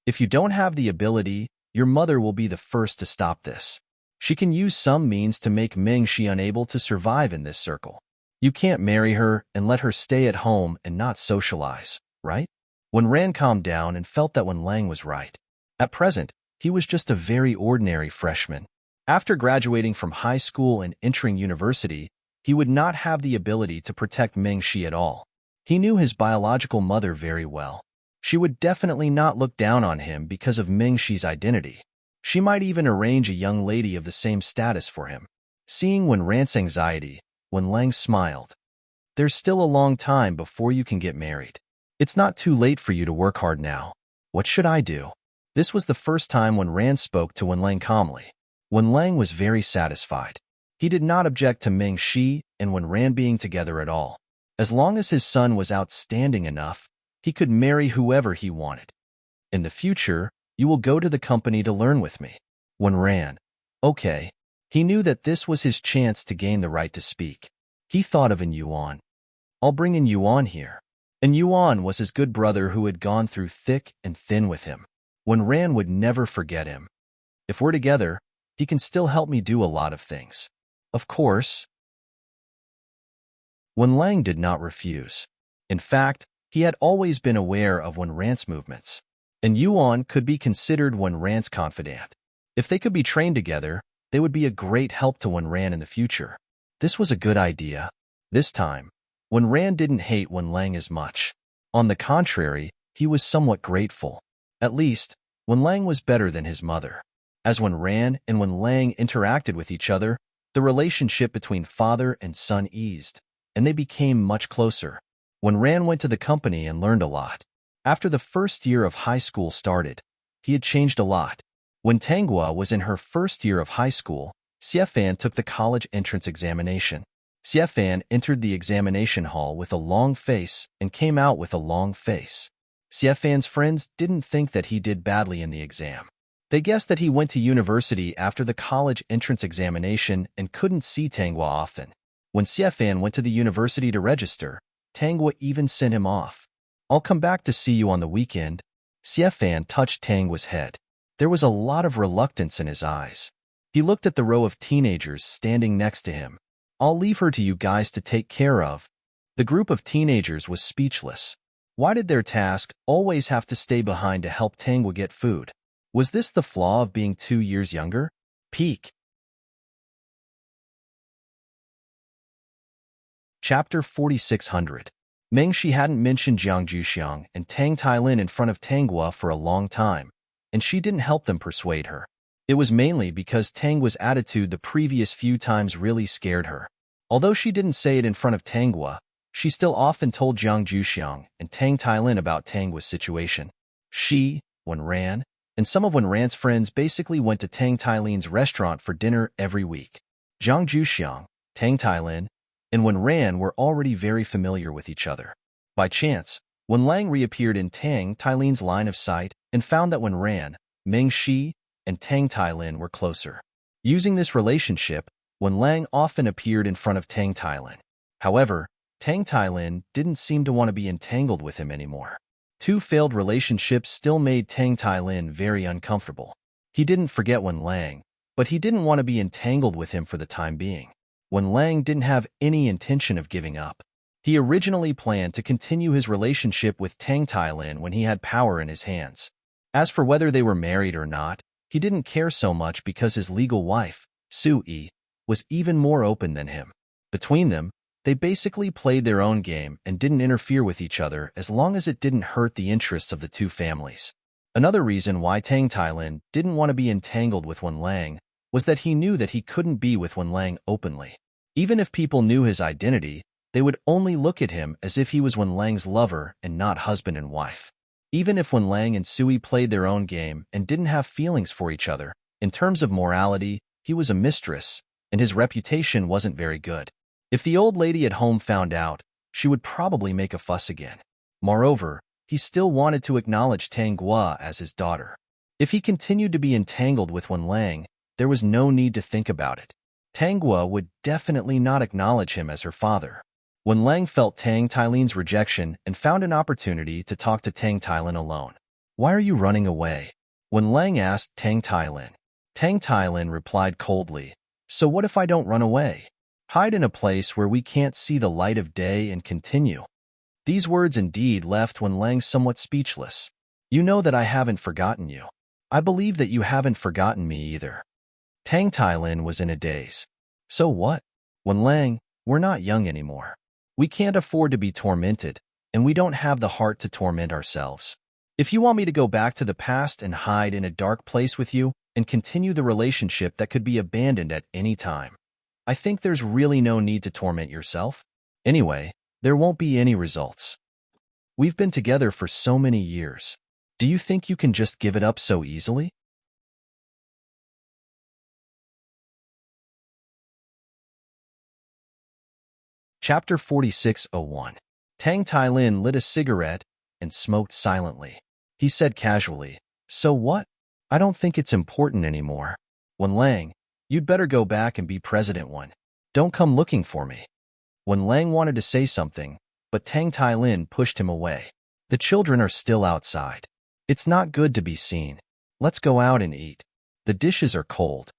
If you don't have the ability, your mother will be the first to stop this. She can use some means to make Meng Shi unable to survive in this circle. You can't marry her and let her stay at home and not socialize, right?" Wen Ran calmed down and felt that Wen Lang was right. At present, he was just a very ordinary freshman. After graduating from high school and entering university, he would not have the ability to protect Meng Shi at all. He knew his biological mother very well. She would definitely not look down on him because of Meng Shi's identity. She might even arrange a young lady of the same status for him. Seeing Wen Ran's anxiety, Wen Lang smiled. "There's still a long time before you can get married. It's not too late for you to work hard now. What should I do?" This was the first time Wen Ran spoke to Wen Lang calmly. Wen Lang was very satisfied. He did not object to Meng Shi and Wen Ran being together at all. As long as his son was outstanding enough, he could marry whoever he wanted. "In the future, you will go to the company to learn with me." Wen Ran. Okay. He knew that this was his chance to gain the right to speak. He thought of Yuan. "I'll bring Yuan here." Yuan was his good brother who had gone through thick and thin with him. Wen Ran would never forget him. "If we're together, he can still help me do a lot of things." Of course. Wen Lang did not refuse. In fact, he had always been aware of Wen Ran's movements. Yuan could be considered Wen Ran's confidant. If they could be trained together, they would be a great help to Wen Ran in the future. This was a good idea. This time, Wen Ran didn't hate Wen Lang as much. On the contrary, he was somewhat grateful. At least, Wen Lang was better than his mother. As Wen Ran and Wen Lang interacted with each other, the relationship between father and son eased, and they became much closer. Wen Ran went to the company and learned a lot. After the first year of high school started, he had changed a lot. When Tanghua was in her first year of high school, Xiefan took the college entrance examination. Xiefan entered the examination hall with a long face and came out with a long face. Xiefan's friends didn't think that he did badly in the exam. They guessed that he went to university after the college entrance examination and couldn't see Tanghua often. When Xiefan went to the university to register, Tanghua even sent him off. "I'll come back to see you on the weekend." Xiefan touched Tanghua's head. There was a lot of reluctance in his eyes. He looked at the row of teenagers standing next to him. "I'll leave her to you guys to take care of." The group of teenagers was speechless. Why did their task always have to stay behind to help Tanghua get food? Was this the flaw of being 2 years younger? Peak. Chapter 4600. Meng Shi hadn't mentioned Jiang Juxiang and Tang Tailin in front of Tanghua for a long time, and she didn't help them persuade her. It was mainly because Tanghua's attitude the previous few times really scared her. Although she didn't say it in front of Tanghua, she still often told Jiang Juxiang and Tang Tailin about Tanghua's situation. She, Wenran, and some of Wenran's friends basically went to Tang Tailin's restaurant for dinner every week. Jiang Juxiang, Tang Tailin, and Wenran were already very familiar with each other. By chance, Wenlang reappeared in Tang Tailin's line of sight and found that Wenran, Meng Shi, and Tang Tailin were closer. Using this relationship, Wenlang often appeared in front of Tang Tailin. However, Tang Tailin didn't seem to want to be entangled with him anymore. Two failed relationships still made Tang Tailin very uncomfortable. He didn't forget Wenlang, but he didn't want to be entangled with him for the time being. Wenlang didn't have any intention of giving up. He originally planned to continue his relationship with Tang Tailin when he had power in his hands. As for whether they were married or not, he didn't care so much because his legal wife, Su Yi, was even more open than him. Between them, they basically played their own game and didn't interfere with each other as long as it didn't hurt the interests of the two families. Another reason why Tang Tailin didn't want to be entangled with Wenlang was that he knew that he couldn't be with Wenlang openly. Even if people knew his identity, they would only look at him as if he was Wenlang's lover and not husband and wife. Even if Wenlang and Sui played their own game and didn't have feelings for each other, in terms of morality, he was a mistress, and his reputation wasn't very good. If the old lady at home found out, she would probably make a fuss again. Moreover, he still wanted to acknowledge Tanghua as his daughter. If he continued to be entangled with Wenlang, there was no need to think about it. Tanghua would definitely not acknowledge him as her father. Wenlang felt Tang Tailin's rejection and found an opportunity to talk to Tang Tailin alone. "Why are you running away?" Wenlang asked Tang Tailin. Tang Tailin replied coldly, "So what if I don't run away? Hide in a place where we can't see the light of day and continue." These words indeed left Wenlang somewhat speechless. "You know that I haven't forgotten you. I believe that you haven't forgotten me either." Tang Tailin was in a daze. "So what? Wenlang, we're not young anymore. We can't afford to be tormented, and we don't have the heart to torment ourselves. If you want me to go back to the past and hide in a dark place with you and continue the relationship that could be abandoned at any time, I think there's really no need to torment yourself. Anyway, there won't be any results. We've been together for so many years. Do you think you can just give it up so easily?" Chapter 4601. Tang Tailin lit a cigarette and smoked silently. He said casually, "So what? I don't think it's important anymore. Wenlang, you'd better go back and be president one. Don't come looking for me." Wenlang wanted to say something, but Tang Tailin pushed him away. "The children are still outside. It's not good to be seen. Let's go out and eat. The dishes are cold."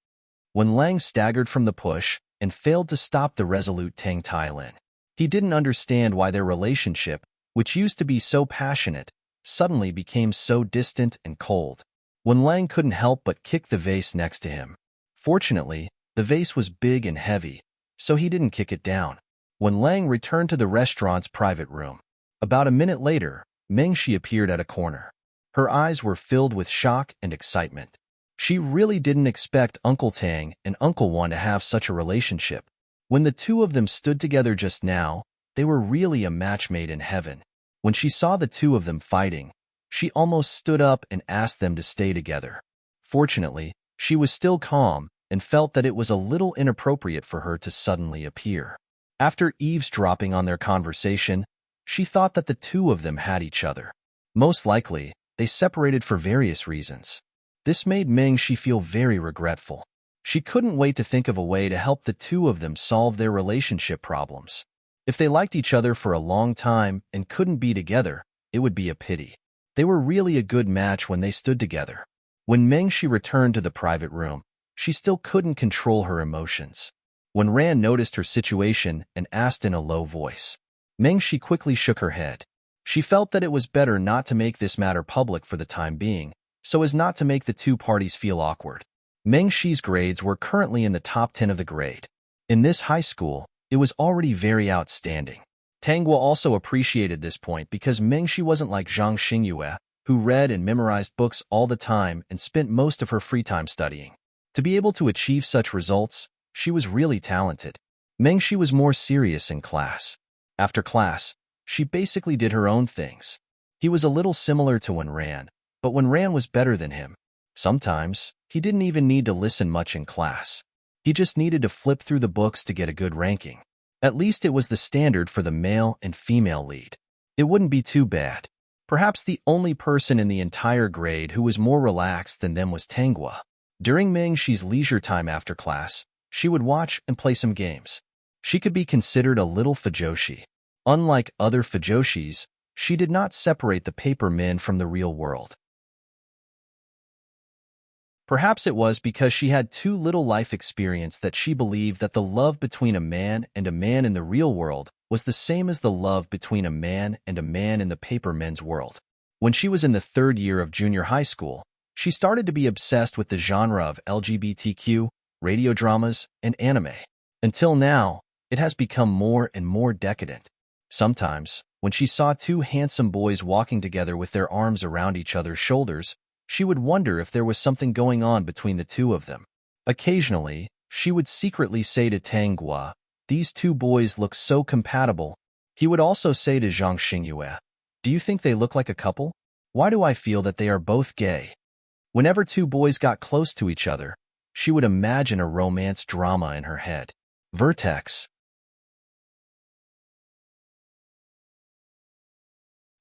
Wenlang staggered from the push and failed to stop the resolute Tang Tailin. He didn't understand why their relationship, which used to be so passionate, suddenly became so distant and cold. Wenlang couldn't help but kick the vase next to him. Fortunately, the vase was big and heavy, so he didn't kick it down. Wenlang returned to the restaurant's private room. About a minute later, Meng Shi appeared at a corner. Her eyes were filled with shock and excitement. She really didn't expect Uncle Tang and Uncle Wan to have such a relationship. When the two of them stood together just now, they were really a match made in heaven. When she saw the two of them fighting, she almost stood up and asked them to stay together. Fortunately, she was still calm and felt that it was a little inappropriate for her to suddenly appear. After eavesdropping on their conversation, she thought that the two of them had each other. Most likely, they separated for various reasons. This made Meng Shi feel very regretful. She couldn't wait to think of a way to help the two of them solve their relationship problems. If they liked each other for a long time and couldn't be together, it would be a pity. They were really a good match when they stood together. When Meng Shi returned to the private room, she still couldn't control her emotions. When Ran noticed her situation and asked in a low voice, Meng Shi quickly shook her head. She felt that it was better not to make this matter public for the time being, so as not to make the two parties feel awkward. Meng Shi's grades were currently in the top 10 of the grade. In this high school, it was already very outstanding. Tanghua also appreciated this point because Meng Shi wasn't like Zhang Xingyue, who read and memorized books all the time and spent most of her free time studying. To be able to achieve such results, she was really talented. Mengshi was more serious in class. After class, she basically did her own things. He was a little similar to Wenran, but Wenran was better than him. Sometimes, he didn't even need to listen much in class. He just needed to flip through the books to get a good ranking. At least it was the standard for the male and female lead. It wouldn't be too bad. Perhaps the only person in the entire grade who was more relaxed than them was Tanghua. During Mengshi's leisure time after class, she would watch and play some games. She could be considered a little fujoshi. Unlike other fujoshis, she did not separate the paper men from the real world. Perhaps it was because she had too little life experience that she believed that the love between a man and a man in the real world was the same as the love between a man and a man in the paper men's world. When she was in the 3rd year of junior high school, she started to be obsessed with the genre of LGBTQ, radio dramas, and anime. Until now, it has become more and more decadent. Sometimes, when she saw two handsome boys walking together with their arms around each other's shoulders, she would wonder if there was something going on between the two of them. Occasionally, she would secretly say to Tanghua, "These two boys look so compatible." He would also say to Zhang Xingyue, "Do you think they look like a couple? Why do I feel that they are both gay?" Whenever two boys got close to each other, she would imagine a romance drama in her head. Vertex.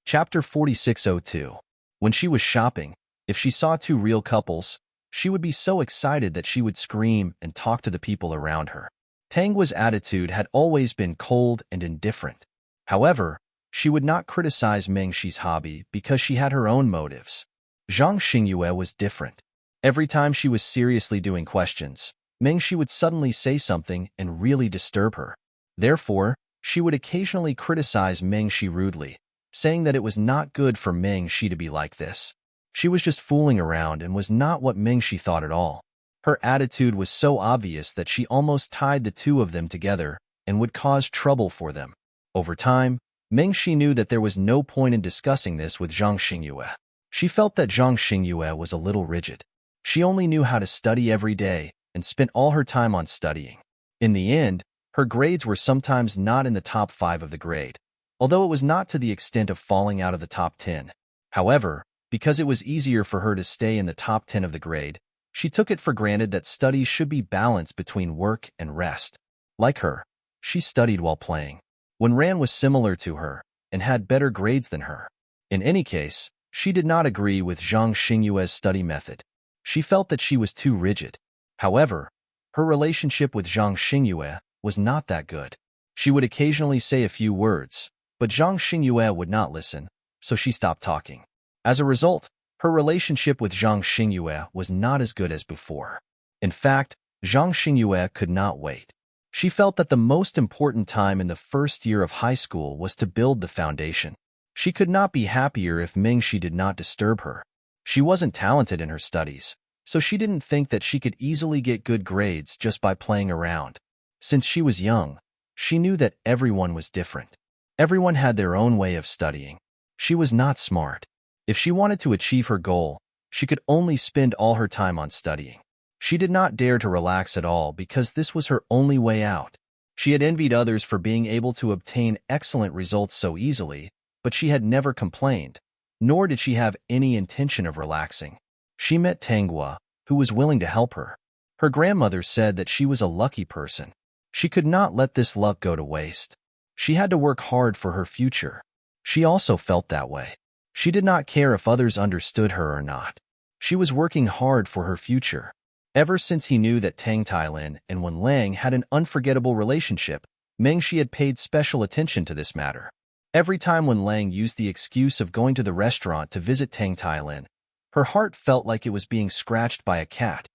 Chapter 4602. When she was shopping, if she saw two real couples, she would be so excited that she would scream and talk to the people around her. Tanghua's attitude had always been cold and indifferent. However, she would not criticize Mengshi's hobby because she had her own motives. Zhang Xingyue was different. Every time she was seriously doing questions, Mengshi would suddenly say something and really disturb her. Therefore, she would occasionally criticize Mengshi rudely, saying that it was not good for Mengshi to be like this. She was just fooling around and was not what Mengshi thought at all. Her attitude was so obvious that she almost tied the two of them together and would cause trouble for them. Over time, Mengshi knew that there was no point in discussing this with Zhang Xingyue. She felt that Zhang Xingyue was a little rigid. She only knew how to study every day and spent all her time on studying. In the end, her grades were sometimes not in the top 5 of the grade, although it was not to the extent of falling out of the top 10. However, because it was easier for her to stay in the top 10 of the grade, she took it for granted that studies should be balanced between work and rest. Like her, she studied while playing. Wenran was similar to her and had better grades than her. In any case, she did not agree with Zhang Xingyue's study method. She felt that she was too rigid. However, her relationship with Zhang Xingyue was not that good. She would occasionally say a few words, but Zhang Xingyue would not listen, so she stopped talking. As a result, her relationship with Zhang Xingyue was not as good as before. In fact, Zhang Xingyue could not wait. She felt that the most important time in the 1st year of high school was to build the foundation. She could not be happier if Mengshi did not disturb her. She wasn't talented in her studies, so she didn't think that she could easily get good grades just by playing around. Since she was young, she knew that everyone was different. Everyone had their own way of studying. She was not smart. If she wanted to achieve her goal, she could only spend all her time on studying. She did not dare to relax at all because this was her only way out. She had envied others for being able to obtain excellent results so easily, but she had never complained, nor did she have any intention of relaxing. She met Tanghua, who was willing to help her. Her grandmother said that she was a lucky person. She could not let this luck go to waste. She had to work hard for her future. She also felt that way. She did not care if others understood her or not. She was working hard for her future. Ever since he knew that Tang Tailin and Wen Lang had an unforgettable relationship, Mengshi had paid special attention to this matter. Every time Wen Lang used the excuse of going to the restaurant to visit Tang Tailin, her heart felt like it was being scratched by a cat.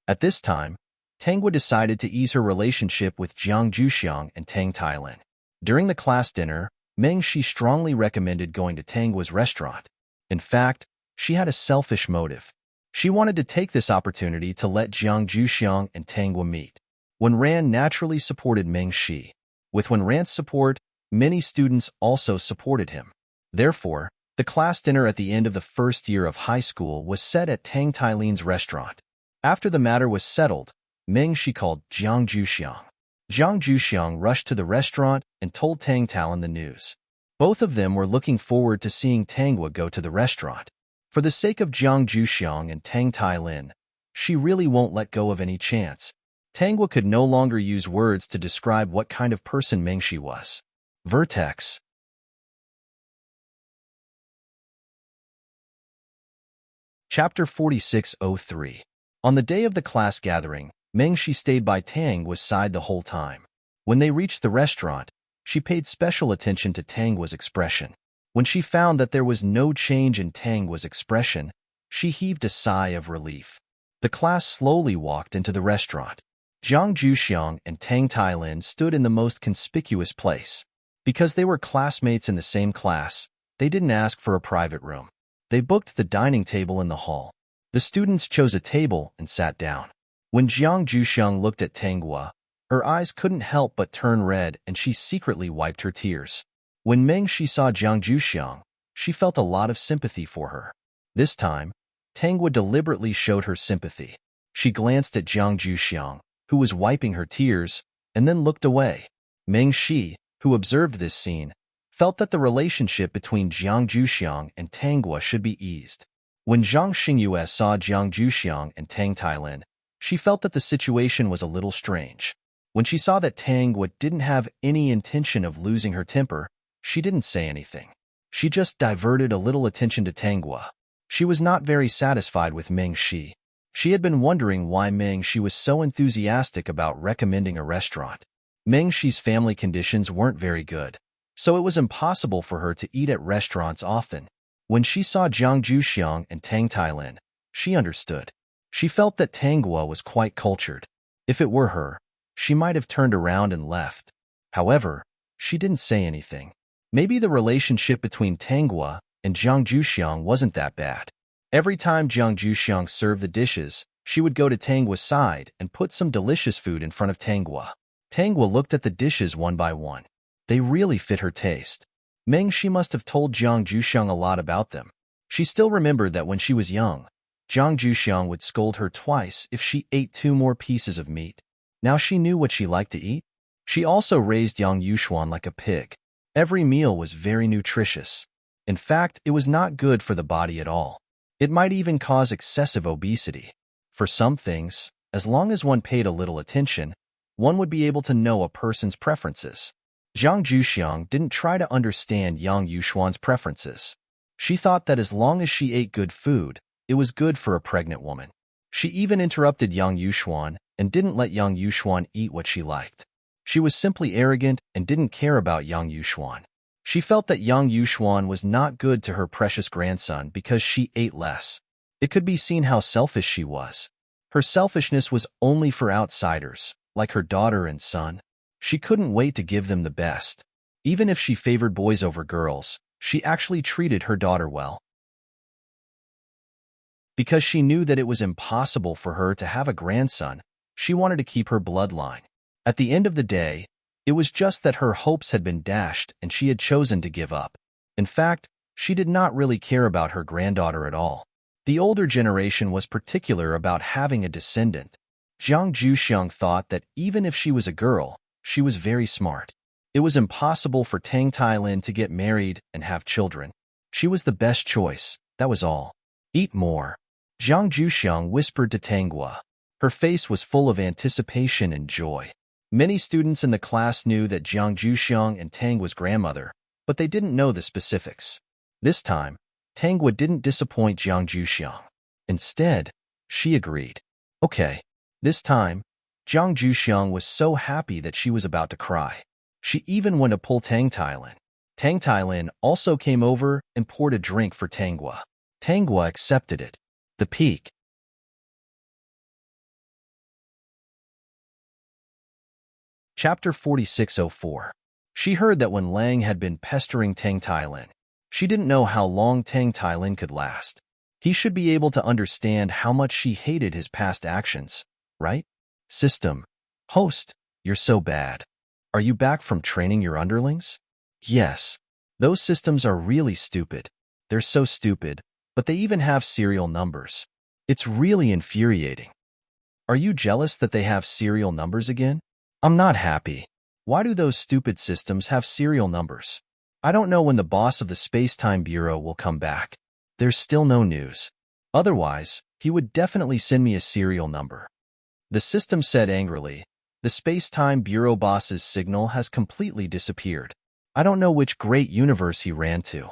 At this time, Tanghua decided to ease her relationship with Jiang Juxiang and Tang Tailin. During the class dinner, Mengshi strongly recommended going to Tanghua's restaurant. In fact, she had a selfish motive. She wanted to take this opportunity to let Jiang Juxiang and Tanghua meet. Wenran naturally supported Mengshi. With Wenran's support, many students also supported him. Therefore, the class dinner at the end of the 1st year of high school was set at Tang Tailin's restaurant. After the matter was settled, Meng Shi called Jiang Juxiang. Jiang Juxiang rushed to the restaurant and told Tang Talon the news. Both of them were looking forward to seeing Tangwa go to the restaurant. For the sake of Jiang Juxiang and Tang Tailin, she really won't let go of any chance. Tangwa could no longer use words to describe what kind of person Meng Shi was. Vertex. Chapter 4603. On the day of the class gathering, Meng Shi stayed by Tangwa's side the whole time. When they reached the restaurant, she paid special attention to Tangwa's expression. When she found that there was no change in Tangwa's expression, she heaved a sigh of relief. The class slowly walked into the restaurant. Jiang Juxiang and Tang Tailin stood in the most conspicuous place. Because they were classmates in the same class, they didn't ask for a private room. They booked the dining table in the hall. The students chose a table and sat down. When Jiang Juxiang looked at Tangwa, her eyes couldn't help but turn red and she secretly wiped her tears. When Meng Shi saw Jiang Juxiang, she felt a lot of sympathy for her. This time, Tangwa deliberately showed her sympathy. She glanced at Jiang Juxiang, who was wiping her tears, and then looked away. Meng Shi, who observed this scene, felt that the relationship between Jiang Juxiang and Tangwa should be eased. When Zhang Xingyue saw Jiang Juxiang and Tang Tailin, she felt that the situation was a little strange. When she saw that Tangwa didn't have any intention of losing her temper, she didn't say anything. She just diverted a little attention to Tangwa. She was not very satisfied with Meng Shi. She had been wondering why Meng Shi was so enthusiastic about recommending a restaurant. Meng Shi's family conditions weren't very good, so it was impossible for her to eat at restaurants often. When she saw Jiang Juxiang and Tang Tailin, she understood. She felt that Tangwa was quite cultured. If it were her, she might have turned around and left. However, she didn't say anything. Maybe the relationship between Tangwa and Jiang Juxiang wasn't that bad. Every time Jiang Juxiang served the dishes, she would go to Tangwa's side and put some delicious food in front of Tangwa. Tangwa looked at the dishes one by one. They really fit her taste. Meng Shi must have told Jiang Juxiang a lot about them. She still remembered that when she was young, Jiang Juxiang would scold her twice if she ate 2 more pieces of meat. Now she knew what she liked to eat. She also raised Yang Yuxuan like a pig. Every meal was very nutritious. In fact, it was not good for the body at all. It might even cause excessive obesity. For some things, as long as one paid a little attention, one would be able to know a person's preferences. Jiang Juxiang didn't try to understand Yang Yuxuan's preferences. She thought that as long as she ate good food, it was good for a pregnant woman. She even interrupted Yang Yuxuan and didn't let Yang Yuxuan eat what she liked. She was simply arrogant and didn't care about Yang Yuxuan. She felt that Yang Yuxuan was not good to her precious grandson because she ate less. It could be seen how selfish she was. Her selfishness was only for outsiders, like her daughter and son. She couldn't wait to give them the best. Even if she favored boys over girls, she actually treated her daughter well. Because she knew that it was impossible for her to have a grandson, she wanted to keep her bloodline. At the end of the day, it was just that her hopes had been dashed and she had chosen to give up. In fact, she did not really care about her granddaughter at all. The older generation was particular about having a descendant. Jiang Juxiang thought that even if she was a girl, she was very smart. It was impossible for Tang Tailin to get married and have children. She was the best choice, that was all. Eat more. Jiang Juxiang whispered to Tangwa. Her face was full of anticipation and joy. Many students in the class knew that Jiang Juxiang and Tangwa's grandmother, but they didn't know the specifics. This time, Tangwa didn't disappoint Jiang Juxiang. Instead, she agreed. Okay. This time, Jiang Juxiang was so happy that she was about to cry. She even went to pull Tang Tailin. Tang Tailin also came over and poured a drink for Tangwa. Tangwa accepted it. The peak. Chapter 4604. She heard that when Lang had been pestering Tang Tailin, she didn't know how long Tang Tailin could last. He should be able to understand how much she hated his past actions, right? System. Host, you're so bad. Are you back from training your underlings? Yes. Those systems are really stupid. They're so stupid, but they even have serial numbers. It's really infuriating. Are you jealous that they have serial numbers again? I'm not happy. Why do those stupid systems have serial numbers? I don't know when the boss of the Space-Time Bureau will come back. There's still no news. Otherwise, he would definitely send me a serial number. The system said angrily. The Space-Time Bureau boss's signal has completely disappeared. I don't know which great universe he ran to.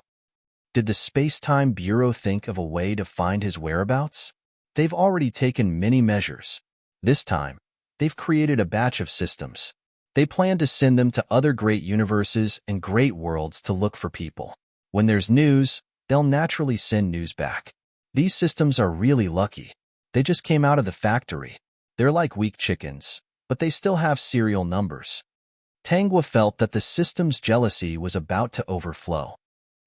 Did the Space-Time Bureau think of a way to find his whereabouts? They've already taken many measures. This time, they've created a batch of systems. They plan to send them to other great universes and great worlds to look for people. When there's news, they'll naturally send news back. These systems are really lucky. They just came out of the factory. They're like weak chickens, but they still have serial numbers. Tangwa felt that the system's jealousy was about to overflow.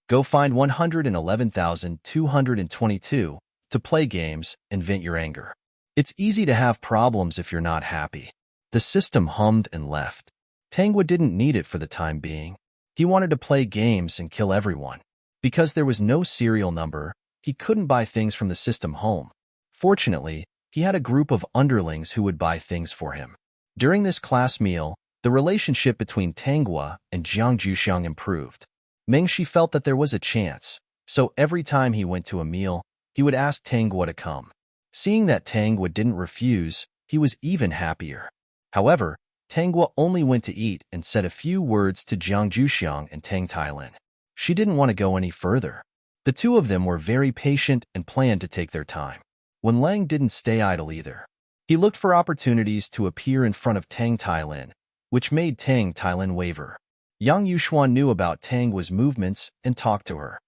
Go find 111,222 to play games and vent your anger. It's easy to have problems if you're not happy. The system hummed and left. Tangwa didn't need it for the time being. He wanted to play games and kill everyone. Because there was no serial number, he couldn't buy things from the system home. Fortunately, he had a group of underlings who would buy things for him. During this class meal, the relationship between Tangwa and Jiang Juxiang improved. Mengshi felt that there was a chance, so every time he went to a meal, he would ask Tangwa to come. Seeing that Tangwa didn't refuse, he was even happier. However, Tangwa only went to eat and said a few words to Jiang Juxiang and Tang Tailin. She didn't want to go any further. The two of them were very patient and planned to take their time. Wen Lang didn't stay idle either. He looked for opportunities to appear in front of Tang Tailin, which made Tang Tailin waver. Yang Yuxuan knew about Tangwa's movements and talked to her.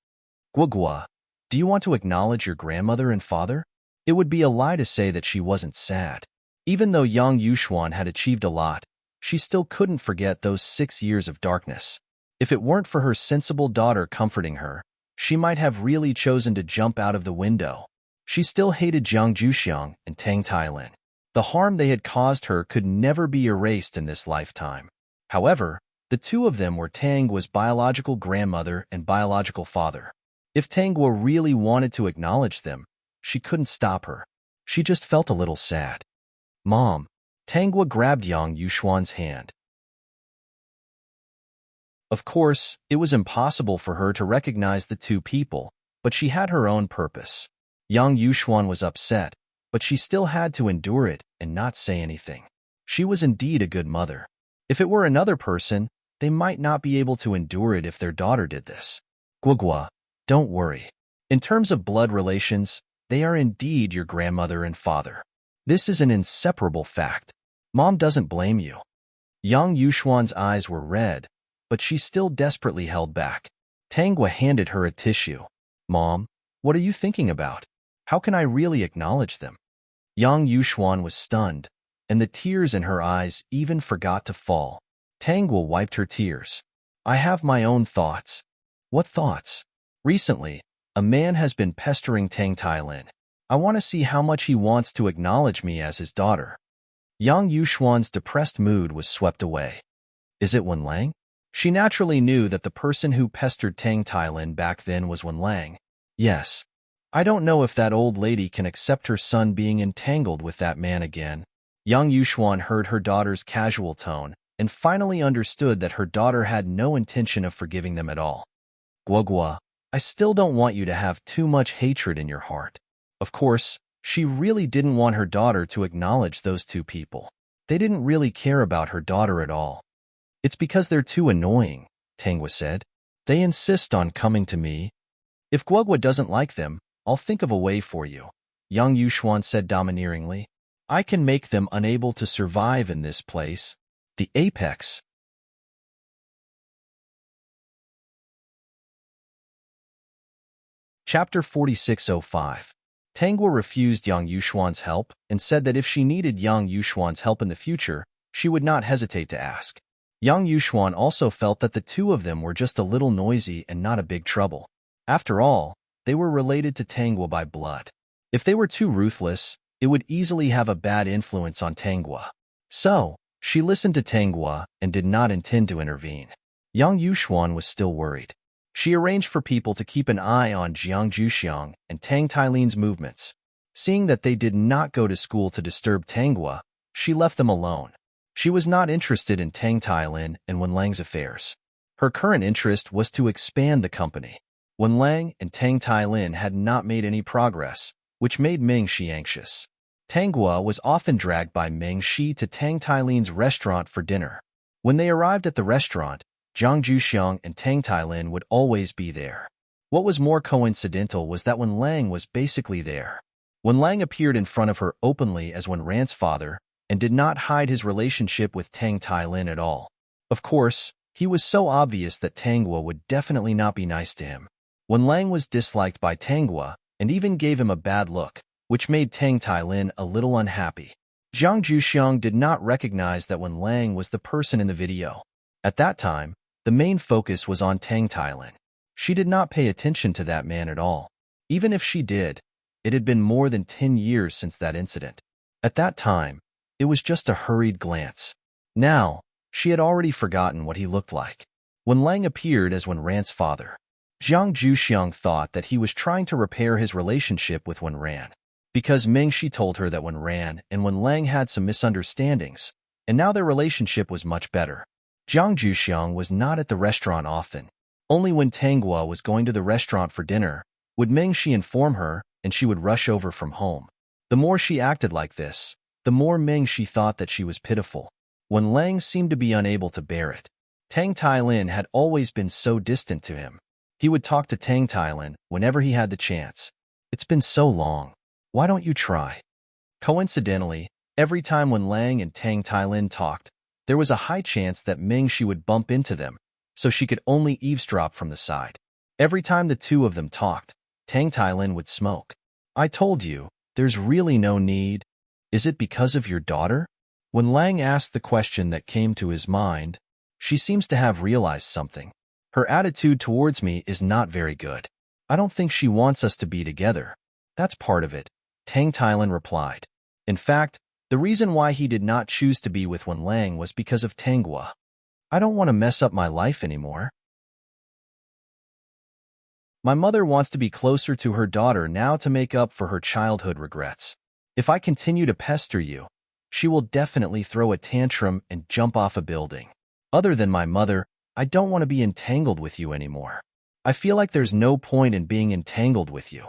Guogua, do you want to acknowledge your grandmother and father? It would be a lie to say that she wasn't sad. Even though Yang Yuxuan had achieved a lot, she still couldn't forget those 6 years of darkness. If it weren't for her sensible daughter comforting her, she might have really chosen to jump out of the window. She still hated Jiang Juxiang and Tang Tailin. The harm they had caused her could never be erased in this lifetime. However, the two of them were Tangwa's biological grandmother and biological father. If Tangwa really wanted to acknowledge them, she couldn't stop her. She just felt a little sad. Mom, Tangwa grabbed Yang Yuxuan's hand. Of course, it was impossible for her to recognize the two people, but she had her own purpose. Yang Yuxuan was upset, but she still had to endure it and not say anything. She was indeed a good mother. If it were another person, they might not be able to endure it if their daughter did this. Guogua, don't worry. In terms of blood relations, they are indeed your grandmother and father. This is an inseparable fact. Mom doesn't blame you. Yang Yuxuan's eyes were red, but she still desperately held back. Tangwa handed her a tissue. Mom, what are you thinking about? How can I really acknowledge them? Yang Yuxuan was stunned, and the tears in her eyes even forgot to fall. Tangwa wiped her tears. I have my own thoughts. What thoughts? Recently, a man has been pestering Tang Tailin. I want to see how much he wants to acknowledge me as his daughter. Yang Yuxuan's depressed mood was swept away. Is it Wen Lang? She naturally knew that the person who pestered Tang Tailin back then was Wen Lang. Yes. I don't know if that old lady can accept her son being entangled with that man again. Yang Yuxuan heard her daughter's casual tone and finally understood that her daughter had no intention of forgiving them at all. Guogua, I still don't want you to have too much hatred in your heart. Of course, she really didn't want her daughter to acknowledge those two people. They didn't really care about her daughter at all. It's because they're too annoying, Tangwa said. They insist on coming to me. If Guogua doesn't like them, I'll think of a way for you, Yang Yuxuan said domineeringly. I can make them unable to survive in this place. The apex. Chapter 4605. Tangwa refused Yang Yuxuan's help and said that if she needed Yang Yuxuan's help in the future, she would not hesitate to ask. Yang Yuxuan also felt that the two of them were just a little noisy and not a big trouble. After all, they were related to Tangwa by blood. If they were too ruthless, it would easily have a bad influence on Tangwa. So, she listened to Tangwa and did not intend to intervene. Yang Yuxuan was still worried. She arranged for people to keep an eye on Jiang Juxiang and Tang Tailin's movements. Seeing that they did not go to school to disturb Tanghua, she left them alone. She was not interested in Tang Tailin and Wenlang's affairs. Her current interest was to expand the company. Wenlang and Tang Tailin had not made any progress, which made Mingxi anxious. Tanghua was often dragged by Mingxi to Tang Tailin's restaurant for dinner. When they arrived at the restaurant, Zhang Juxiang and Tang Tailin would always be there. What was more coincidental was that Wenlang was basically there. Wenlang appeared in front of her openly as Wenran's father and did not hide his relationship with Tang Tailin at all. Of course, he was so obvious that Tanghua would definitely not be nice to him. Wenlang was disliked by Tanghua and even gave him a bad look, which made Tang Tailin a little unhappy. Zhang Juxiang did not recognize that Wenlang was the person in the video. At that time, the main focus was on Tang Tailin. She did not pay attention to that man at all. Even if she did, it had been more than 10 years since that incident. At that time, it was just a hurried glance. Now, she had already forgotten what he looked like. Wenlang appeared as Wenran's father. Zhang Juxiang thought that he was trying to repair his relationship with Wenran, because Mingxi told her that Wenran and Wenlang had some misunderstandings, and now their relationship was much better. Zhang Juxiang was not at the restaurant often. Only when Tanghua was going to the restaurant for dinner would Mingxi inform her, and she would rush over from home. The more she acted like this, the more Mingxi thought that she was pitiful. Wenlang seemed to be unable to bear it. Tang Tailin had always been so distant to him. He would talk to Tang Tailin whenever he had the chance. It's been so long. Why don't you try? Coincidentally, every time Wenlang and Tang Tailin talked, there was a high chance that Mingxi would bump into them, so she could only eavesdrop from the side. Every time the two of them talked, Tang Tailin would smoke. I told you, there's really no need. Is it because of your daughter? When Lang asked the question that came to his mind, she seems to have realized something. Her attitude towards me is not very good. I don't think she wants us to be together. That's part of it, Tang Tailin replied. In fact, the reason why he did not choose to be with Wenlang was because of Tanghua. I don't want to mess up my life anymore. My mother wants to be closer to her daughter now to make up for her childhood regrets. If I continue to pester you, she will definitely throw a tantrum and jump off a building. Other than my mother, I don't want to be entangled with you anymore. I feel like there's no point in being entangled with you.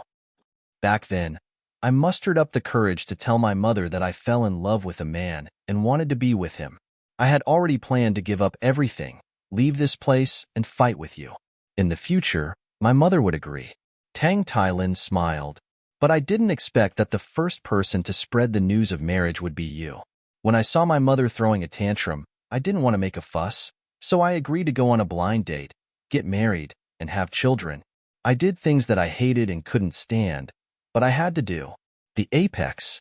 Back then, I mustered up the courage to tell my mother that I fell in love with a man and wanted to be with him. I had already planned to give up everything, leave this place, and fight with you. In the future, my mother would agree. Tang Tailin smiled. But I didn't expect that the first person to spread the news of marriage would be you. When I saw my mother throwing a tantrum, I didn't want to make a fuss, so I agreed to go on a blind date, get married, and have children. I did things that I hated and couldn't stand, but I had to do. The apex.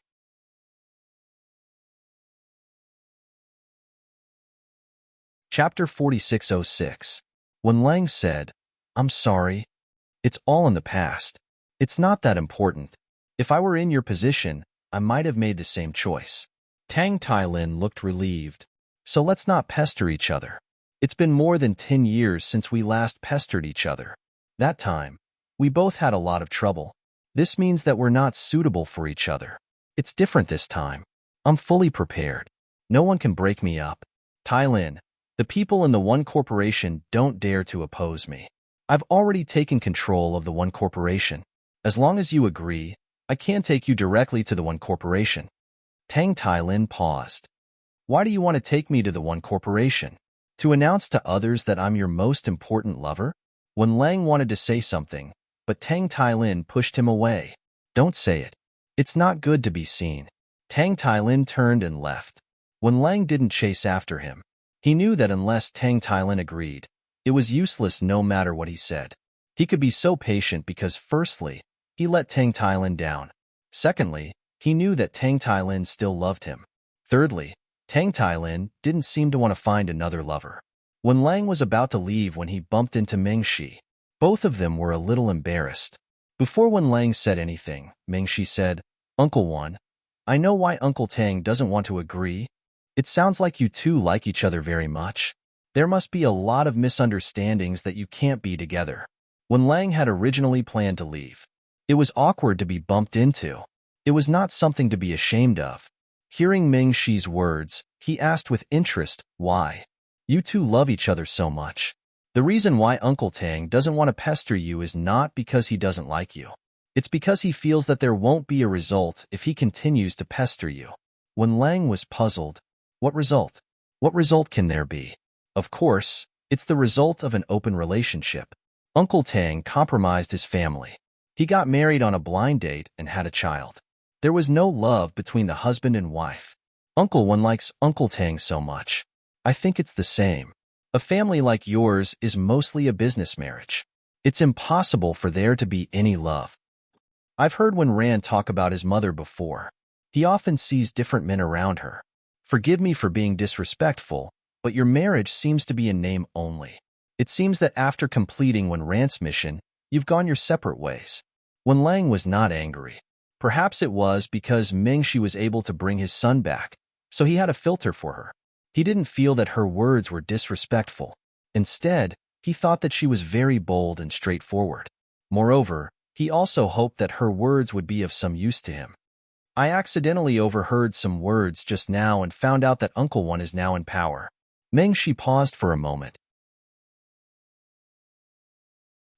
Chapter 4606. When Lang said, "I'm sorry. It's all in the past. It's not that important. If I were in your position, I might have made the same choice." Tang Tailin looked relieved. So let's not pester each other. It's been more than 10 years since we last pestered each other. That time, we both had a lot of trouble. This means that we're not suitable for each other. It's different this time. I'm fully prepared. No one can break me up. Tailin, the people in the One Corporation don't dare to oppose me. I've already taken control of the One Corporation. As long as you agree, I can take you directly to the One Corporation. Tang Tailin paused. Why do you want to take me to the One Corporation? To announce to others that I'm your most important lover? When Lang wanted to say something, but Tang Tailin pushed him away. Don't say it. It's not good to be seen. Tang Tailin turned and left. When Lang didn't chase after him, he knew that unless Tang Tailin agreed, it was useless no matter what he said. He could be so patient because firstly, he let Tang Tailin down. Secondly, he knew that Tang Tailin still loved him. Thirdly, Tang Tailin didn't seem to want to find another lover. When Lang was about to leave when he bumped into Mingxi, both of them were a little embarrassed. Before Wen Lang said anything, Mingxi said, "Uncle Wan, I know why Uncle Tang doesn't want to agree. It sounds like you two like each other very much. There must be a lot of misunderstandings that you can't be together." Wen Lang had originally planned to leave. It was awkward to be bumped into. It was not something to be ashamed of. Hearing Ming Shi's words, he asked with interest, why? You two love each other so much. The reason why Uncle Tang doesn't want to pester you is not because he doesn't like you. It's because he feels that there won't be a result if he continues to pester you. When Lang was puzzled, what result? What result can there be? Of course, it's the result of an open relationship. Uncle Tang compromised his family. He got married on a blind date and had a child. There was no love between the husband and wife. Uncle Wan likes Uncle Tang so much. I think it's the same. A family like yours is mostly a business marriage. It's impossible for there to be any love. I've heard Wan Ran talk about his mother before. He often sees different men around her. Forgive me for being disrespectful, but your marriage seems to be in name only. It seems that after completing Wan Ran's mission, you've gone your separate ways. Wan Lang was not angry. Perhaps it was because Ming Shi was able to bring his son back, so he had a filter for her. He didn't feel that her words were disrespectful. Instead, he thought that she was very bold and straightforward. Moreover, he also hoped that her words would be of some use to him. I accidentally overheard some words just now and found out that Uncle Wan is now in power. Ming Shi paused for a moment.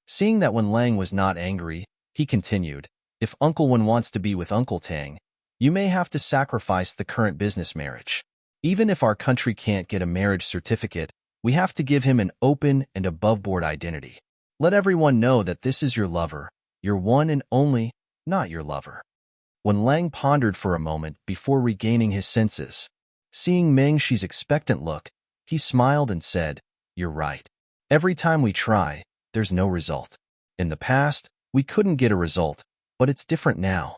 Seeing that Wan Lang was not angry, he continued, if Uncle Wan wants to be with Uncle Tang, you may have to sacrifice the current business marriage. Even if our country can't get a marriage certificate, we have to give him an open and above-board identity. Let everyone know that this is your lover, your one and only, not your lover. Wan Lang pondered for a moment before regaining his senses. Seeing Ming Shi's expectant look, he smiled and said, you're right. Every time we try, there's no result. In the past, we couldn't get a result, but it's different now.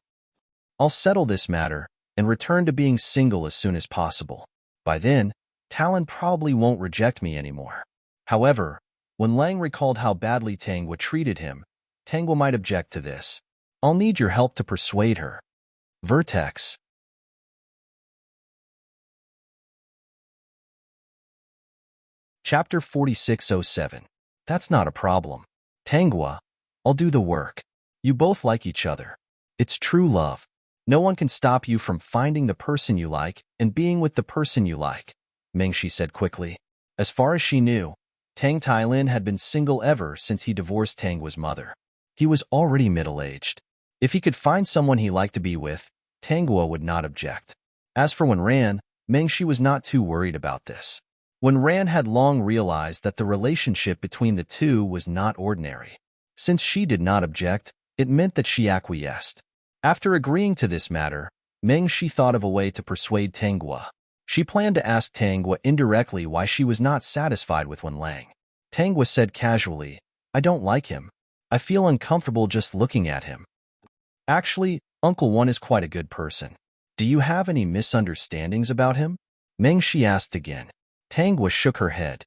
I'll settle this matter and return to being single as soon as possible. By then, Talon probably won't reject me anymore. However, when Lang recalled how badly Tangwa treated him, Tangwa might object to this. I'll need your help to persuade her. Vertex. Chapter 4607. That's not a problem. Tangwa, I'll do the work. You both like each other. It's true love. No one can stop you from finding the person you like and being with the person you like, Ming Shi said quickly. As far as she knew, Tang Tailin had been single ever since he divorced Tangwa's mother. He was already middle-aged. If he could find someone he liked to be with, Tangwa would not object. As for Wan Ran, Ming Shi was not too worried about this. Wan Ran had long realized that the relationship between the two was not ordinary. Since she did not object, it meant that she acquiesced. After agreeing to this matter, Ming Shi thought of a way to persuade Tangwa. She planned to ask Tangwa indirectly why she was not satisfied with Wan Lang. Tangwa said casually, I don't like him. I feel uncomfortable just looking at him. Actually, Uncle Wan is quite a good person. Do you have any misunderstandings about him? Ming Shi asked again. Tangwa shook her head.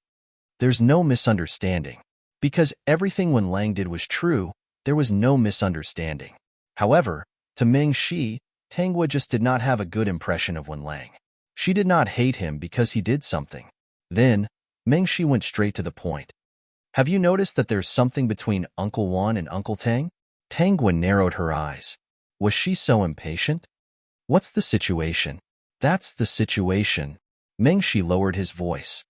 There's no misunderstanding. Because everything Wan Lang did was true, there was no misunderstanding. However, to Ming Shi, Tangwa just did not have a good impression of Wan Lang. She did not hate him because he did something. Then, Ming Shi went straight to the point. Have you noticed that there's something between Uncle Wan and Uncle Tang? Tangwa narrowed her eyes. Was she so impatient? What's the situation? That's the situation. Ming Shi lowered his voice.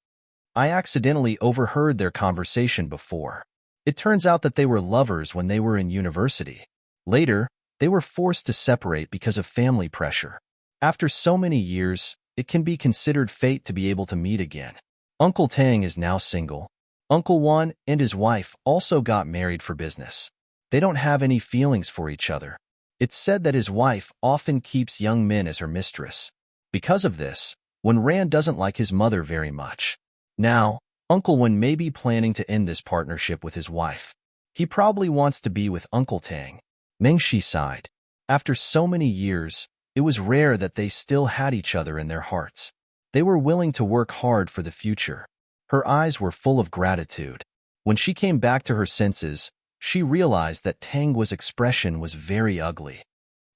I accidentally overheard their conversation before. It turns out that they were lovers when they were in university. Later, they were forced to separate because of family pressure. After so many years, it can be considered fate to be able to meet again. Uncle Tang is now single. Uncle Wan and his wife also got married for business. They don't have any feelings for each other. It's said that his wife often keeps young men as her mistress. Because of this, Wan Ran doesn't like his mother very much. Now, Uncle Wan may be planning to end this partnership with his wife. He probably wants to be with Uncle Tang. Ming Shi sighed. After so many years, it was rare that they still had each other in their hearts. They were willing to work hard for the future. Her eyes were full of gratitude. When she came back to her senses, she realized that Tangwa's expression was very ugly.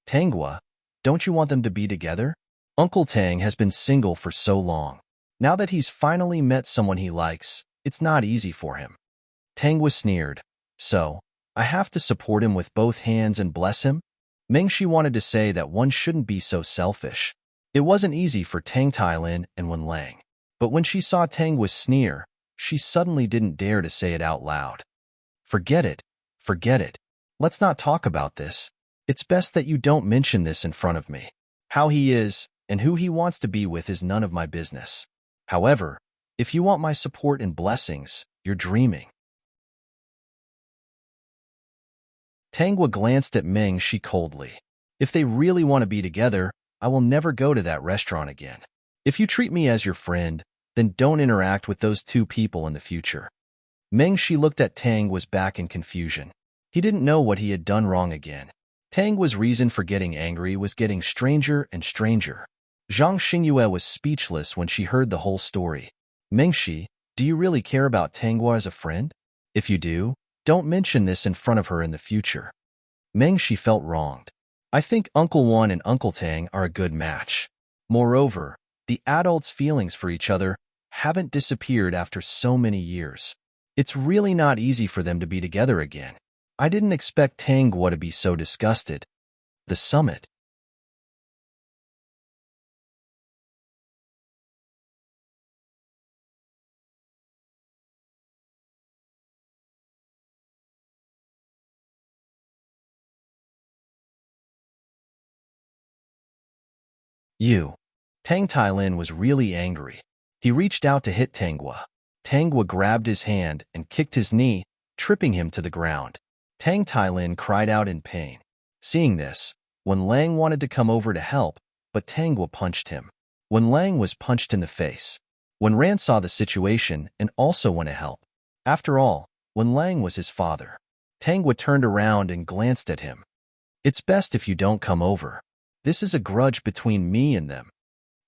Tangwa, don't you want them to be together? Uncle Tang has been single for so long. Now that he's finally met someone he likes, it's not easy for him. Tangwa sneered. So, I have to support him with both hands and bless him? Mingxi wanted to say that one shouldn't be so selfish. It wasn't easy for Tang Tailin and Wen Lang. But when she saw Tangwa's sneer, she suddenly didn't dare to say it out loud. Forget it. Forget it. Let's not talk about this. It's best that you don't mention this in front of me. How he is and who he wants to be with is none of my business. However, if you want my support and blessings, you're dreaming. Tangwa glanced at Mingxi coldly. If they really want to be together, I will never go to that restaurant again. If you treat me as your friend, then don't interact with those two people in the future. Mingxi looked at Tangwa's back in confusion. He didn't know what he had done wrong again. Tangwa's reason for getting angry was getting stranger and stranger. Zhang Xingyue was speechless when she heard the whole story. Mingxi, do you really care about Tangwa as a friend? If you do, don't mention this in front of her in the future. Mingxi felt wronged. I think Uncle Wan and Uncle Tang are a good match. Moreover, the adults' feelings for each other haven't disappeared after so many years. It's really not easy for them to be together again. I didn't expect Tangwa to be so disgusted. The summit. Tang Tailin was really angry. He reached out to hit Tangwa. Tangwa grabbed his hand and kicked his knee, tripping him to the ground. Tang Tailin cried out in pain. Seeing this, Wen Lang wanted to come over to help, but Tangwa punched him. Wen Lang was punched in the face. Wen Ran saw the situation and also went to help. After all, Wen Lang was his father. Tangwa turned around and glanced at him. It's best if you don't come over. This is a grudge between me and them.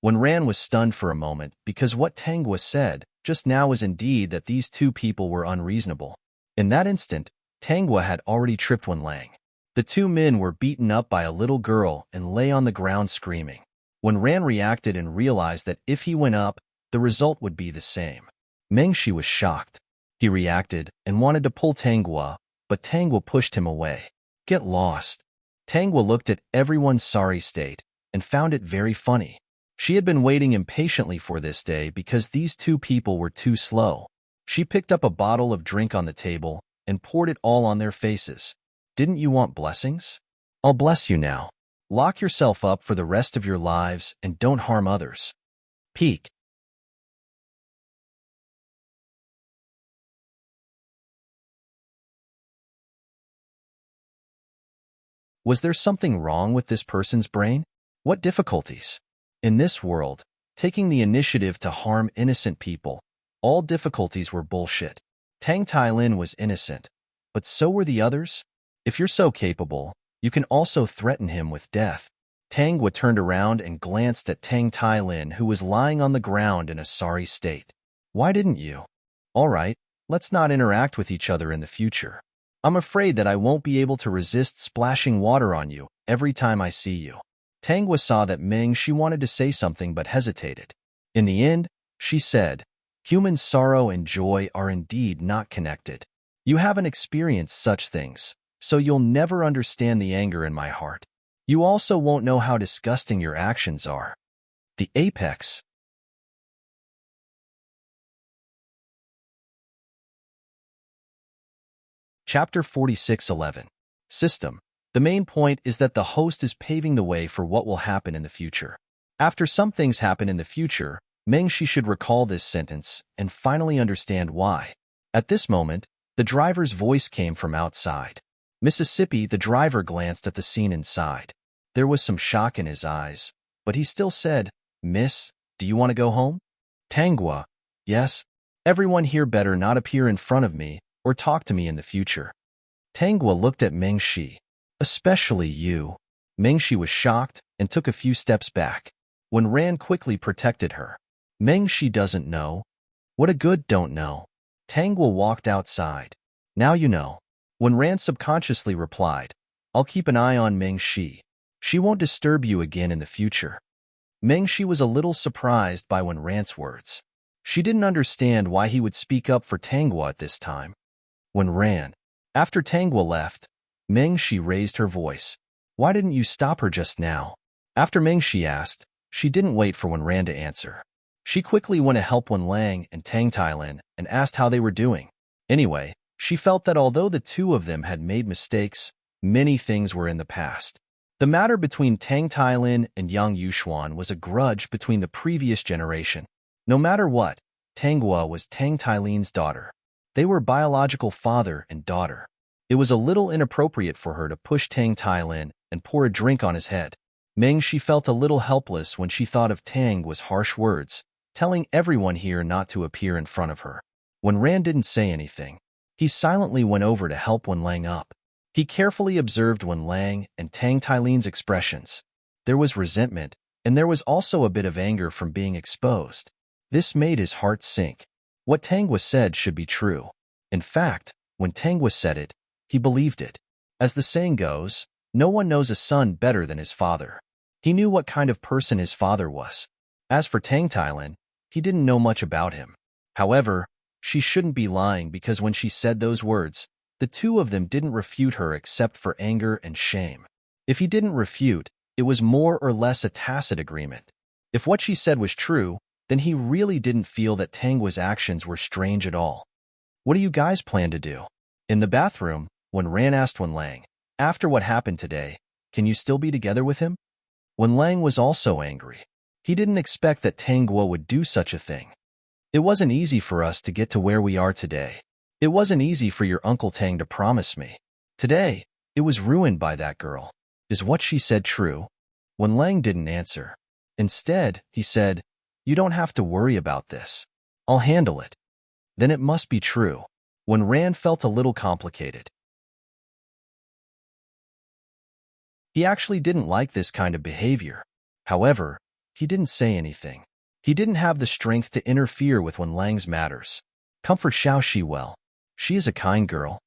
Wen Ran was stunned for a moment because what Tangwa said just now was indeed that these two people were unreasonable. In that instant, Tangwa had already tripped Wen Lang. The two men were beaten up by a little girl and lay on the ground screaming. Wen Ran reacted and realized that if he went up, the result would be the same. Mingxi was shocked. He reacted and wanted to pull Tangwa, but Tangwa pushed him away. Get lost. Tangwa looked at everyone's sorry state and found it very funny. She had been waiting impatiently for this day because these two people were too slow. She picked up a bottle of drink on the table and poured it all on their faces. Didn't you want blessings? I'll bless you now. Lock yourself up for the rest of your lives and don't harm others. Peak. Was there something wrong with this person's brain? What difficulties? In this world, taking the initiative to harm innocent people, all difficulties were bullshit. Tang Tailin was innocent, but so were the others. If you're so capable, you can also threaten him with death. Tangwa turned around and glanced at Tang Tailin, who was lying on the ground in a sorry state. Why didn't you? All right, let's not interact with each other in the future. I'm afraid that I won't be able to resist splashing water on you every time I see you. Tangwa saw that Mingxi wanted to say something but hesitated. In the end, she said, human sorrow and joy are indeed not connected. You haven't experienced such things, so you'll never understand the anger in my heart. You also won't know how disgusting your actions are. The apex. Chapter 46:11. System. The main point is that the host is paving the way for what will happen in the future. After some things happen in the future, Mingxi should recall this sentence and finally understand why. At this moment, the driver's voice came from outside. Mississippi, the driver glanced at the scene inside. There was some shock in his eyes, but he still said, Miss, do you want to go home? Tangwa, yes. Everyone here better not appear in front of me or talk to me in the future. Tangwa looked at Mingxi. Especially you. Mingxi was shocked and took a few steps back. Wen Ran quickly protected her. Mingxi doesn't know. What a good don't know. Tangwa walked outside. Now you know. Wen Ran subconsciously replied, I'll keep an eye on Mingxi. She won't disturb you again in the future. Mingxi was a little surprised by Wen Ran's words. She didn't understand why he would speak up for Tangwa at this time. Wen Ran. After Tangwa left, Mingxi raised her voice. Why didn't you stop her just now? After Mingxi asked, she didn't wait for Wenran to answer. She quickly went to help Wenlang and Tang Tailin and asked how they were doing. Anyway, she felt that although the two of them had made mistakes, many things were in the past. The matter between Tang Tailin and Yang Yuxuan was a grudge between the previous generation. No matter what, Tanghua was Tang Tailin's daughter. They were biological father and daughter. It was a little inappropriate for her to push Tang Tailin and pour a drink on his head. She felt a little helpless when she thought of Tanghua's harsh words, telling everyone here not to appear in front of her. When Ran didn't say anything, he silently went over to help Wenlang up. He carefully observed Wenlang and Tang Tailin's expressions. There was resentment, and there was also a bit of anger from being exposed. This made his heart sink. What Tanghua said should be true. In fact, when Tanghua said it, he believed it. As the saying goes, no one knows a son better than his father. He knew what kind of person his father was. As for Tang Tailin, he didn't know much about him. However, she shouldn't be lying because when she said those words, the two of them didn't refute her except for anger and shame. If he didn't refute, it was more or less a tacit agreement. If what she said was true, then he really didn't feel that Tanghua's actions were strange at all. What do you guys plan to do? In the bathroom, when Ran asked Wenlang, after what happened today, can you still be together with him? Wenlang was also angry. He didn't expect that Tanghua would do such a thing. It wasn't easy for us to get to where we are today. It wasn't easy for your Uncle Tang to promise me. Today, it was ruined by that girl. Is what she said true? Wenlang didn't answer. Instead, he said, you don't have to worry about this. I'll handle it. Then it must be true. When Ran felt a little complicated. He actually didn't like this kind of behavior. However, he didn't say anything. He didn't have the strength to interfere with Wenlang's matters. Comfort Xiaoxi well. She is a kind girl.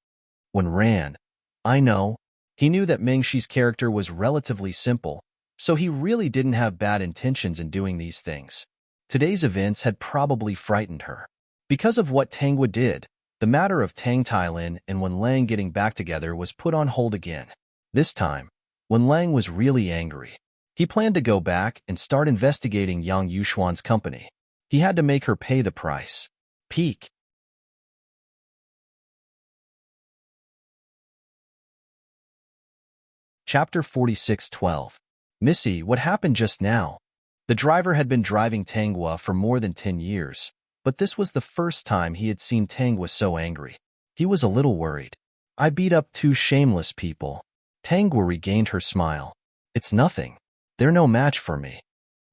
When Ran, I know, he knew that Mingxi's character was relatively simple, so he really didn't have bad intentions in doing these things. Today's events had probably frightened her. Because of what Tanghua did, the matter of Tang Tailin and Wenlang getting back together was put on hold again. This time, Wenlang was really angry. He planned to go back and start investigating Yang Yuxuan's company. He had to make her pay the price. Peak. Chapter 46:12. Missy, what happened just now? The driver had been driving Tanghua for more than 10 years, but this was the first time he had seen Tanghua so angry. He was a little worried. I beat up two shameless people. Tanghua regained her smile. It's nothing. They're no match for me.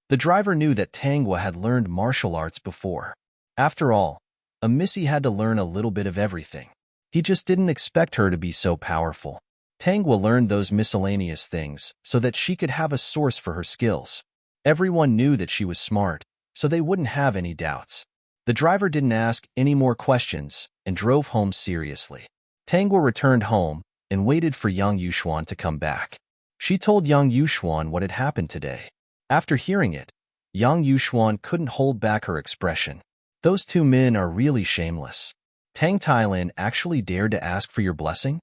The driver knew that Tanghua had learned martial arts before. After all, a Missy had to learn a little bit of everything. He just didn't expect her to be so powerful. Tanghua learned those miscellaneous things so that she could have a source for her skills. Everyone knew that she was smart, so they wouldn't have any doubts. The driver didn't ask any more questions and drove home seriously. Tanghua returned home and waited for Yang Yuxuan to come back. She told Yang Yuxuan what had happened today. After hearing it, Yang Yuxuan couldn't hold back her expression. Those two men are really shameless. Tang Tailin actually dared to ask for your blessing?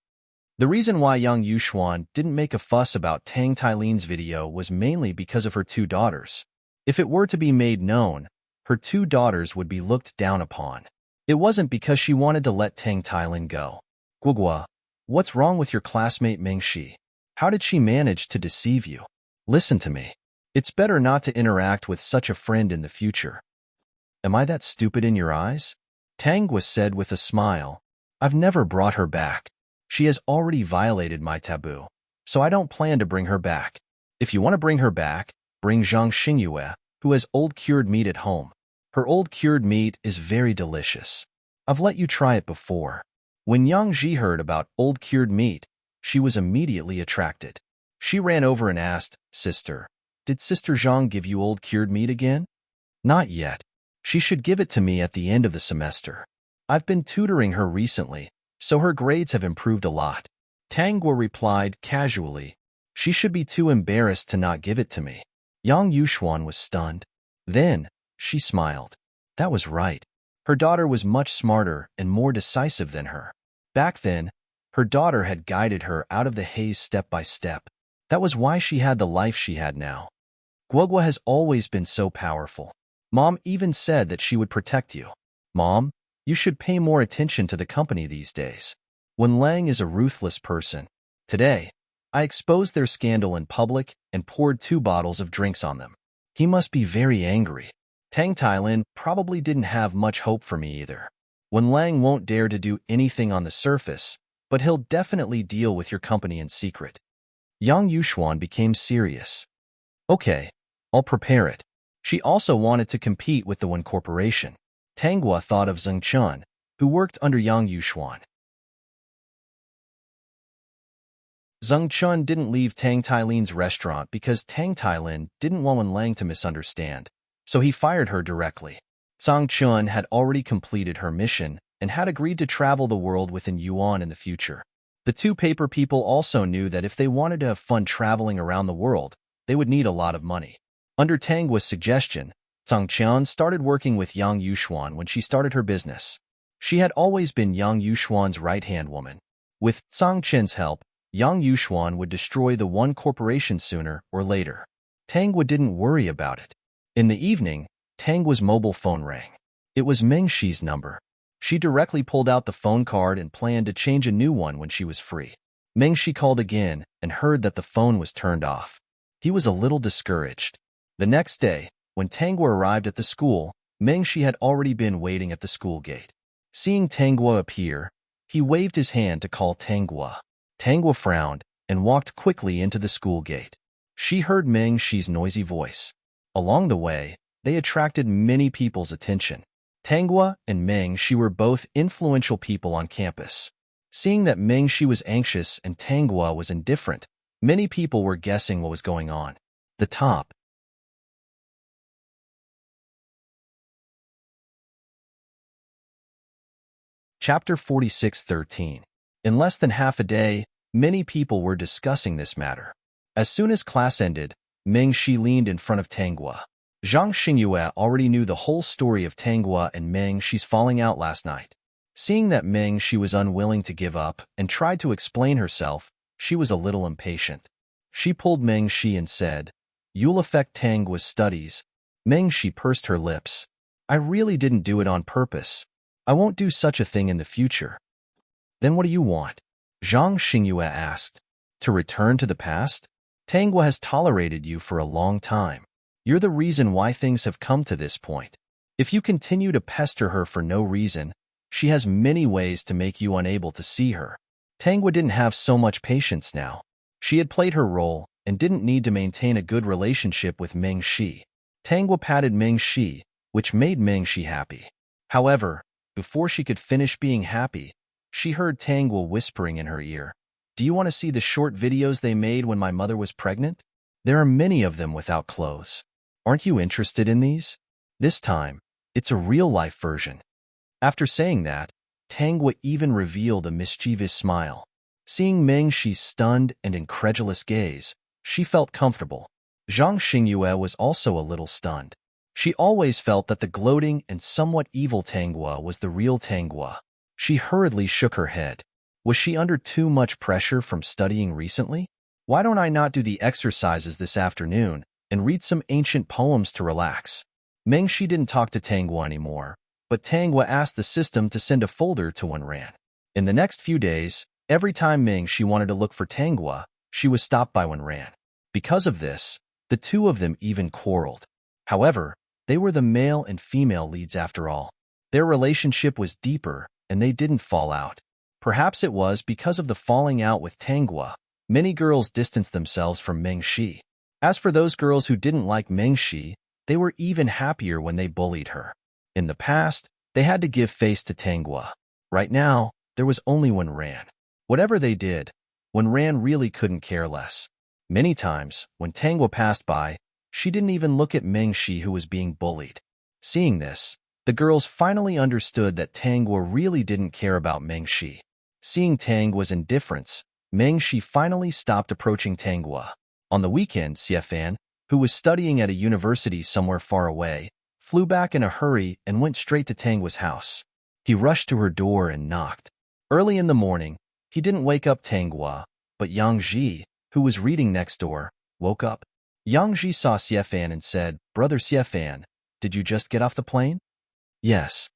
The reason why Yang Yuxuan didn't make a fuss about Tang Tailin's video was mainly because of her two daughters. If it were to be made known, her two daughters would be looked down upon. It wasn't because she wanted to let Tang Tailin go. Guogua, what's wrong with your classmate Mingxi? How did she manage to deceive you? Listen to me. It's better not to interact with such a friend in the future. Am I that stupid in your eyes? Tanghua said with a smile. I've never brought her back. She has already violated my taboo, so I don't plan to bring her back. If you want to bring her back, bring Zhang Xingyue, who has old cured meat at home. Her old cured meat is very delicious. I've let you try it before. When Yang Ji heard about old cured meat, she was immediately attracted. She ran over and asked, Sister, did Sister Zhang give you old cured meat again? Not yet. She should give it to me at the end of the semester. I've been tutoring her recently, so her grades have improved a lot. Tanghua replied casually. She should be too embarrassed to not give it to me. Yang Yuxuan was stunned. Then, she smiled. That was right. Her daughter was much smarter and more decisive than her. Back then, her daughter had guided her out of the haze step by step. That was why she had the life she had now. Guogua has always been so powerful. Mom even said that she would protect you. Mom, you should pay more attention to the company these days. When Lang is a ruthless person. Today, I exposed their scandal in public and poured 2 bottles of drinks on them. He must be very angry. Tang Tailin probably didn't have much hope for me either. When Lang won't dare to do anything on the surface, but he'll definitely deal with your company in secret. Yang Yuxuan became serious. Okay, I'll prepare it. She also wanted to compete with the One Corporation. Tanghua thought of Zheng Chun, who worked under Yang Yuxuan. Zheng Chun didn't leave Tang Tailin's restaurant because Tang Tailin didn't want Wen Lang to misunderstand, so he fired her directly. Zheng Chun had already completed her mission and had agreed to travel the world within Yuan in the future. The 2 paper people also knew that if they wanted to have fun traveling around the world, they would need a lot of money. Under Tanghua's suggestion, Zheng Chun started working with Yang Yuxuan when she started her business. She had always been Yang Yuxuan's right-hand woman. With Zheng Chun's help, Yang Yuxuan would destroy the One Corporation sooner or later. Tanghua didn't worry about it. In the evening, Tanghua's mobile phone rang. It was Meng Shi's number. She directly pulled out the phone card and planned to change a new one when she was free. Meng Shi called again and heard that the phone was turned off. He was a little discouraged. The next day, when Tanghua arrived at the school, Meng Shi had already been waiting at the school gate. Seeing Tanghua appear, he waved his hand to call Tanghua. Tanghua frowned and walked quickly into the school gate. She heard Meng Shi's noisy voice. Along the way, they attracted many people's attention. Tanghua and Meng Shi were both influential people on campus. Seeing that Meng Shi was anxious and Tanghua was indifferent, many people were guessing what was going on. The top. Chapter 46:13. In less than half a day, many people were discussing this matter. As soon as class ended, Meng Shi leaned in front of Tanghua. Zhang Xingyue already knew the whole story of Tanghua and Meng Shi's falling out last night. Seeing that Meng Shi was unwilling to give up and tried to explain herself, she was a little impatient. She pulled Meng Shi and said, "You'll affect Tanghua's studies." Meng Shi pursed her lips. "I really didn't do it on purpose. I won't do such a thing in the future." "Then what do you want?" Zhang Xingyue asked. "To return to the past? Tanghua has tolerated you for a long time. You're the reason why things have come to this point. If you continue to pester her for no reason, she has many ways to make you unable to see her." Tanghua didn't have so much patience now. She had played her role and didn't need to maintain a good relationship with Meng Shi. Tanghua patted Meng Shi, which made Meng Shi happy. However, before she could finish being happy, she heard Tanghua whispering in her ear, "Do you want to see the short videos they made when my mother was pregnant? There are many of them without clothes. Aren't you interested in these? This time, it's a real-life version." After saying that, Tanghua even revealed a mischievous smile. Seeing Meng Shi's stunned and incredulous gaze, she felt comfortable. Zhang Xingyue was also a little stunned. She always felt that the gloating and somewhat evil Tanghua was the real Tanghua. She hurriedly shook her head. Was she under too much pressure from studying recently? Why don't I not do the exercises this afternoon and read some ancient poems to relax? Meng Shi didn't talk to Tanghua anymore, but Tanghua asked the system to send a folder to Wenran. In the next few days, every time Meng Shi wanted to look for Tanghua, she was stopped by Wenran. Because of this, the 2 of them even quarreled. However, they were the male and female leads after all. Their relationship was deeper, and they didn't fall out. Perhaps it was because of the falling out with Tanghua. Many girls distanced themselves from Meng Shi. As for those girls who didn't like Meng Shi, they were even happier when they bullied her. In the past, they had to give face to Tanghua. Right now, there was only Wenran. Whatever they did, Wenran really couldn't care less. Many times, when Tanghua passed by, she didn't even look at Meng Shi who was being bullied. Seeing this, the girls finally understood that Tanghua really didn't care about Meng Shi. Seeing Tanghua's indifference, Meng Shi finally stopped approaching Tanghua. On the weekend, Xiefan, who was studying at a university somewhere far away, flew back in a hurry and went straight to Tanghua's house. He rushed to her door and knocked. Early in the morning, he didn't wake up Tanghua, but Yang Ji, who was reading next door, woke up. Yang Ji saw Xiefan and said, "Brother Xiefan, did you just get off the plane?" "Yes."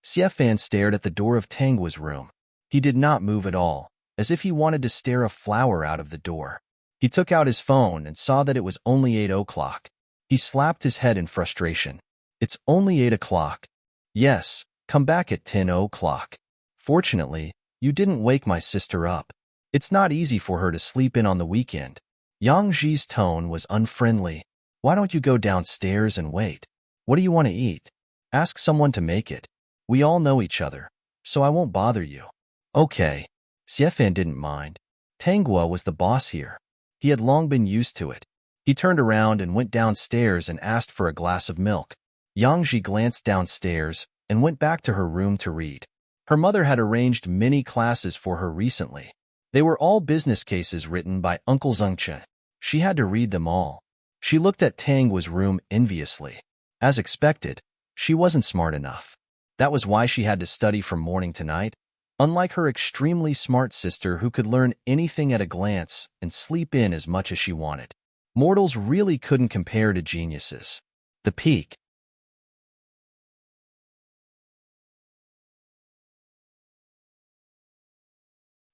Xiefan stared at the door of Tanggua's room. He did not move at all, as if he wanted to stare a flower out of the door. He took out his phone and saw that it was only 8 o'clock. He slapped his head in frustration. "It's only 8 o'clock. Yes, come back at 10 o'clock. Fortunately, you didn't wake my sister up. It's not easy for her to sleep in on the weekend." Yang Ji's tone was unfriendly. "Why don't you go downstairs and wait? What do you want to eat? Ask someone to make it. We all know each other, so I won't bother you." "Okay." Xiefan didn't mind. Tanggua was the boss here. He had long been used to it. He turned around and went downstairs and asked for a glass of milk. Yang Ji glanced downstairs and went back to her room to read. Her mother had arranged many classes for her recently. They were all business cases written by Uncle Zhengchen. She had to read them all. She looked at Tanggua's room enviously. As expected, she wasn't smart enough. That was why she had to study from morning to night, unlike her extremely smart sister who could learn anything at a glance and sleep in as much as she wanted. Mortals really couldn't compare to geniuses. The peak.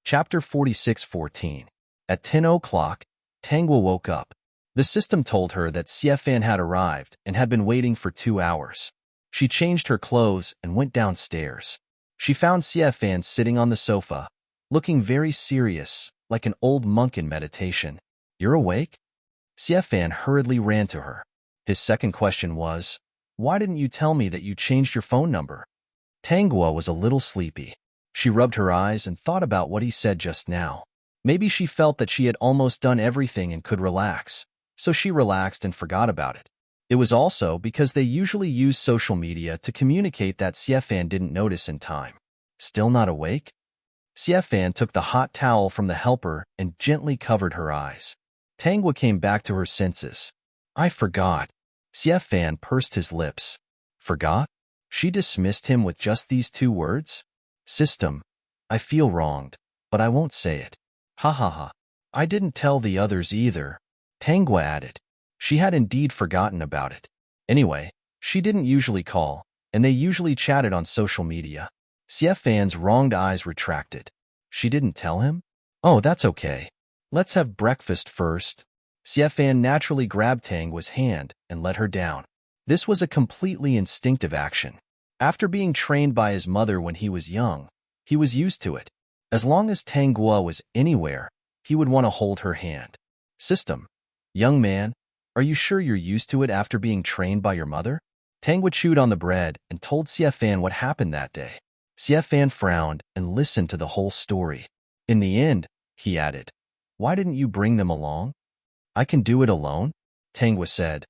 Chapter 46:14. At 10 o'clock, Tanggua woke up. The system told her that Xiefan had arrived and had been waiting for 2 hours. She changed her clothes and went downstairs. She found Xiefan sitting on the sofa, looking very serious, like an old monk in meditation. "You're awake?" Xiefan hurriedly ran to her. His second question was, "Why didn't you tell me that you changed your phone number?" Tanggua was a little sleepy. She rubbed her eyes and thought about what he said just now. Maybe she felt that she had almost done everything and could relax, so she relaxed and forgot about it. It was also because they usually use social media to communicate that Xiefan didn't notice in time. Still not awake? Xiefan took the hot towel from the helper and gently covered her eyes. Tanggua came back to her senses. "I forgot." Xiefan pursed his lips. "Forgot?" She dismissed him with just these 2 words. "System, I feel wronged, but I won't say it." "Ha ha ha. I didn't tell the others either," Tanggua added. She had indeed forgotten about it. Anyway, she didn't usually call, and they usually chatted on social media. Xiefan's wronged eyes retracted. She didn't tell him? "Oh, that's okay. Let's have breakfast first." Xiefan naturally grabbed Tanggua's hand and let her down. This was a completely instinctive action. After being trained by his mother when he was young, he was used to it. As long as Tanggua was anywhere, he would want to hold her hand. "System, young man, are you sure you're used to it after being trained by your mother?" Tanggua chewed on the bread and told Xiefan what happened that day. Xiefan frowned and listened to the whole story. "In the end," he added, "why didn't you bring them along?" "I can do it alone," Tanggua said.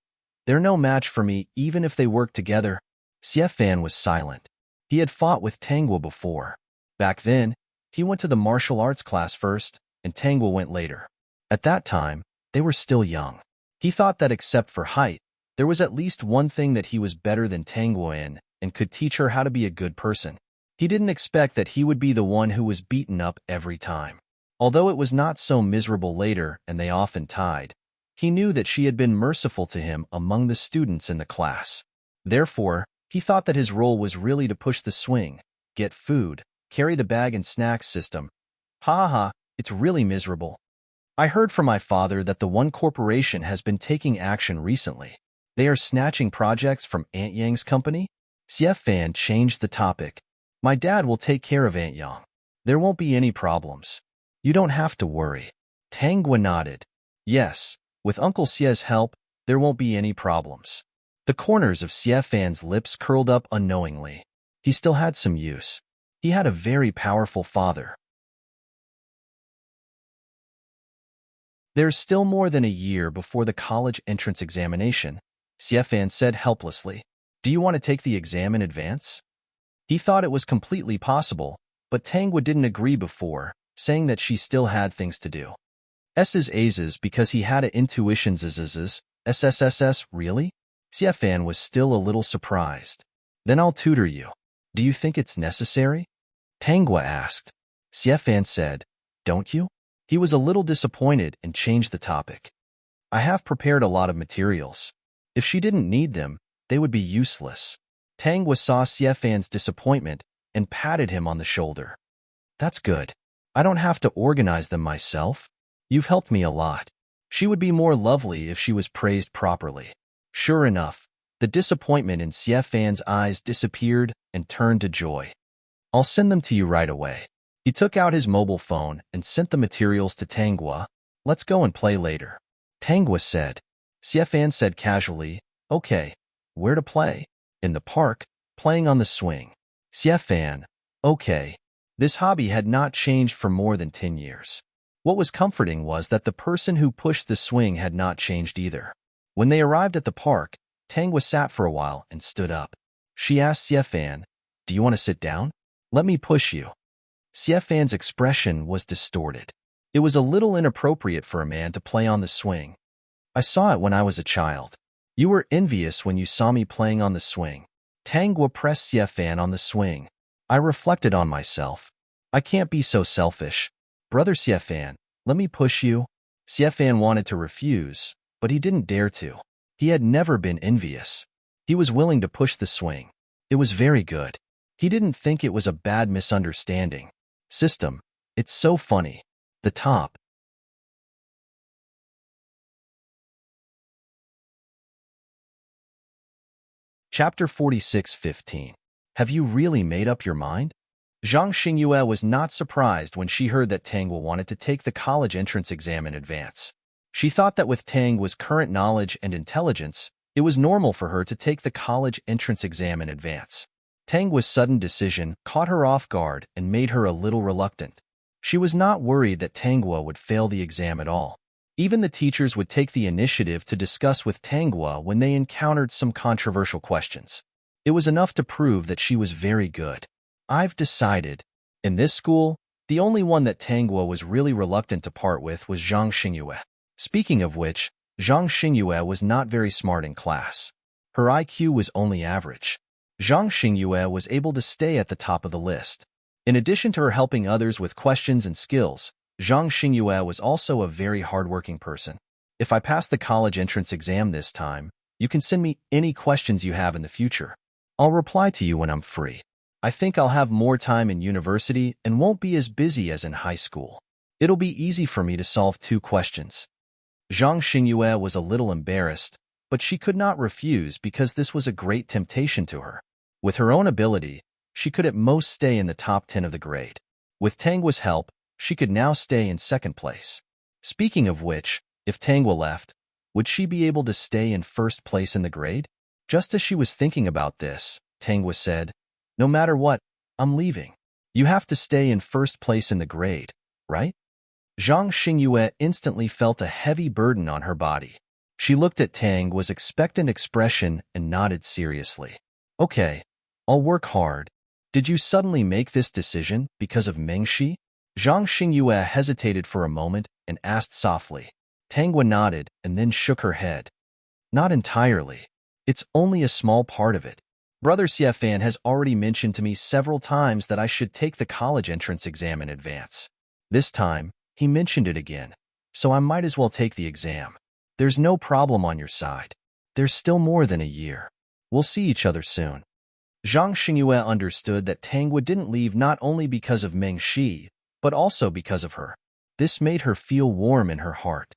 "They're no match for me even if they work together." Xiefan was silent. He had fought with Tanggua before. Back then, he went to the martial arts class first, and Tanggua went later. At that time, they were still young. He thought that except for height, there was at least one thing that he was better than Tanggua in and could teach her how to be a good person. He didn't expect that he would be the one who was beaten up every time. Although it was not so miserable later and they often tied, he knew that she had been merciful to him among the students in the class. Therefore, he thought that his role was really to push the swing, get food, carry the bag and snacks system. "Ha ha, it's really miserable. I heard from my father that the one corporation has been taking action recently. They are snatching projects from Aunt Yang's company." Xiefan changed the topic. "My dad will take care of Aunt Yang. There won't be any problems. You don't have to worry." Tanggua nodded. "Yes, with Uncle Xie's help, there won't be any problems." The corners of Xiefan's lips curled up unknowingly. He still had some use. He had a very powerful father. "There's still more than a year before the college entrance examination," Xiefan said helplessly. "Do you want to take the exam in advance?" He thought it was completely possible, but Tanggua didn't agree before, saying that she still had things to do. S's A's because he had a intuition zzz, SSSS, really? Xiefan was still a little surprised. "Then I'll tutor you. Do you think it's necessary?" Tanggua asked. Xiefan said, "Don't you?" He was a little disappointed and changed the topic. "I have prepared a lot of materials. If she didn't need them, they would be useless." Tangwa saw Xiefan's disappointment and patted him on the shoulder. "That's good. I don't have to organize them myself. You've helped me a lot. She would be more lovely if she was praised properly." Sure enough, the disappointment in Xiefan's eyes disappeared and turned to joy. "I'll send them to you right away." He took out his mobile phone and sent the materials to Tangwa. "Let's go and play later." Tangwa said. Xiefan said casually, "Okay, where to play?" "In the park, playing on the swing." Xiefan, "Okay." This hobby had not changed for more than 10 years. What was comforting was that the person who pushed the swing had not changed either. When they arrived at the park, Tangwa sat for a while and stood up. She asked Xiefan, "Do you want to sit down? Let me push you." Xiefan's expression was distorted. It was a little inappropriate for a man to play on the swing. "I saw it when I was a child. You were envious when you saw me playing on the swing." Tangwa pressed Xiefan on the swing. "I reflected on myself. I can't be so selfish. Brother Xiefan, let me push you." Xiefan wanted to refuse, but he didn't dare to. He had never been envious. He was willing to push the swing. It was very good. He didn't think it was a bad misunderstanding. System, it's so funny. The top. Chapter 46:15. Have you really made up your mind? Zhang Xingyue was not surprised when she heard that Tangwa wanted to take the college entrance exam in advance. She thought that with Tangwa's current knowledge and intelligence, it was normal for her to take the college entrance exam in advance. Tangwa's sudden decision caught her off guard and made her a little reluctant. She was not worried that Tangwa would fail the exam at all. Even the teachers would take the initiative to discuss with Tangwa when they encountered some controversial questions. It was enough to prove that she was very good. "I've decided." In this school, the only one that Tangwa was really reluctant to part with was Zhang Xingyue. Speaking of which, Zhang Xingyue was not very smart in class. Her IQ was only average. Zhang Xingyue was able to stay at the top of the list. In addition to her helping others with questions and skills, Zhang Xingyue was also a very hardworking person. "If I pass the college entrance exam this time, you can send me any questions you have in the future. I'll reply to you when I'm free. I think I'll have more time in university and won't be as busy as in high school. It'll be easy for me to solve 2 questions." Zhang Xingyue was a little embarrassed, but she could not refuse because this was a great temptation to her. With her own ability, she could at most stay in the top 10 of the grade. With Tangwa's help, she could now stay in second place. Speaking of which, if Tangwa left, would she be able to stay in first place in the grade? Just as she was thinking about this, Tangwa said, "No matter what, I'm leaving. You have to stay in first place in the grade, right?" Zhang Xingyue instantly felt a heavy burden on her body. She looked at Tangwa's expectant expression and nodded seriously. "Okay, I'll work hard." "Did you suddenly make this decision because of Mengxi?" Zhang Xingyue hesitated for a moment and asked softly. Tangwa nodded and then shook her head. "Not entirely. It's only a small part of it. Brother Xiefan has already mentioned to me several times that I should take the college entrance exam in advance. This time, he mentioned it again, so I might as well take the exam. There's no problem on your side. There's still more than a year. We'll see each other soon." Zhang Xingyue understood that Tangwa didn't leave not only because of Mengxi, but also because of her. This made her feel warm in her heart.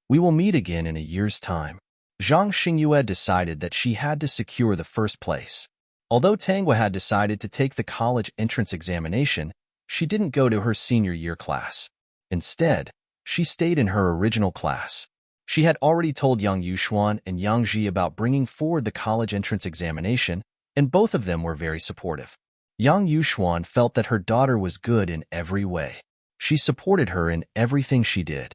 "We will meet again in a year's time." Zhang Xingyue decided that she had to secure the first place. Although Tangwa had decided to take the college entrance examination, she didn't go to her senior year class. Instead, she stayed in her original class. She had already told Yang Yuxuan and Yang Ji about bringing forward the college entrance examination, and both of them were very supportive. Yang Yuxuan felt that her daughter was good in every way. She supported her in everything she did.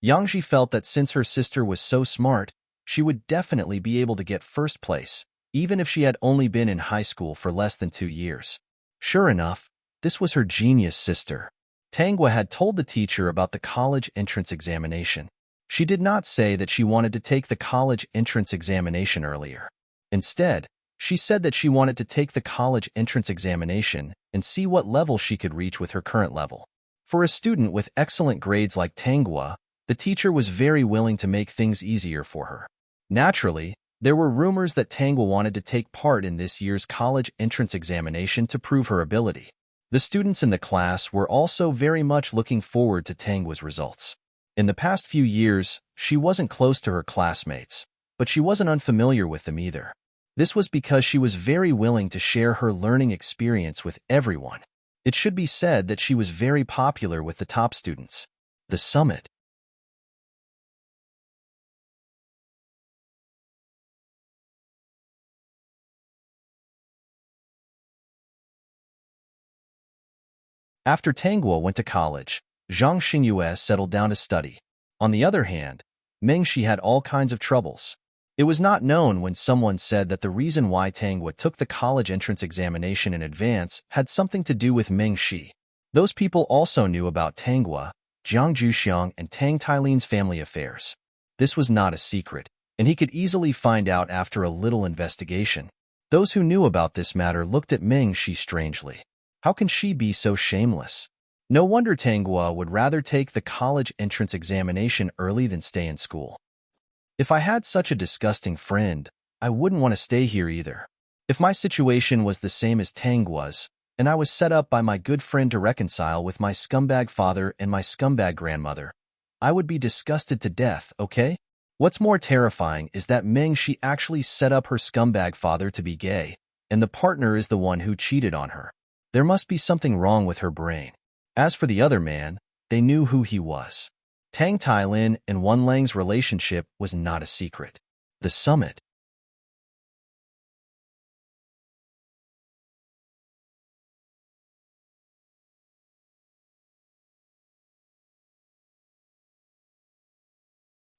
Yang Ji felt that since her sister was so smart, she would definitely be able to get first place, even if she had only been in high school for less than 2 years. Sure enough, this was her genius sister. Tangwa had told the teacher about the college entrance examination. She did not say that she wanted to take the college entrance examination earlier. Instead, She said that she wanted to take the college entrance examination and see what level she could reach with her current level. For a student with excellent grades like Tanghua, the teacher was very willing to make things easier for her. Naturally, there were rumors that Tanghua wanted to take part in this year's college entrance examination to prove her ability. The students in the class were also very much looking forward to Tanghua's results. In the past few years, she wasn't close to her classmates, but she wasn't unfamiliar with them either. This was because she was very willing to share her learning experience with everyone. It should be said that she was very popular with the top students. The summit. After Tanghua went to college, Zhang Xingyue settled down to study. On the other hand, Meng Shi had all kinds of troubles. It was not known when someone said that the reason why Tanghua took the college entrance examination in advance had something to do with Meng Shi. Those people also knew about Tanghua, Jiang Zhuxiang, and Tang Tailin's family affairs. This was not a secret, and he could easily find out after a little investigation. Those who knew about this matter looked at Meng Shi strangely. How can she be so shameless? No wonder Tanghua would rather take the college entrance examination early than stay in school. If I had such a disgusting friend, I wouldn't want to stay here either. If my situation was the same as Tanghua's, and I was set up by my good friend to reconcile with my scumbag father and my scumbag grandmother, I would be disgusted to death, okay? What's more terrifying is that Meng Shi actually set up her scumbag father to be gay, and the partner is the one who cheated on her. There must be something wrong with her brain. As for the other man, they knew who he was. Tang Tailin and Wan Lang's relationship was not a secret. The summit.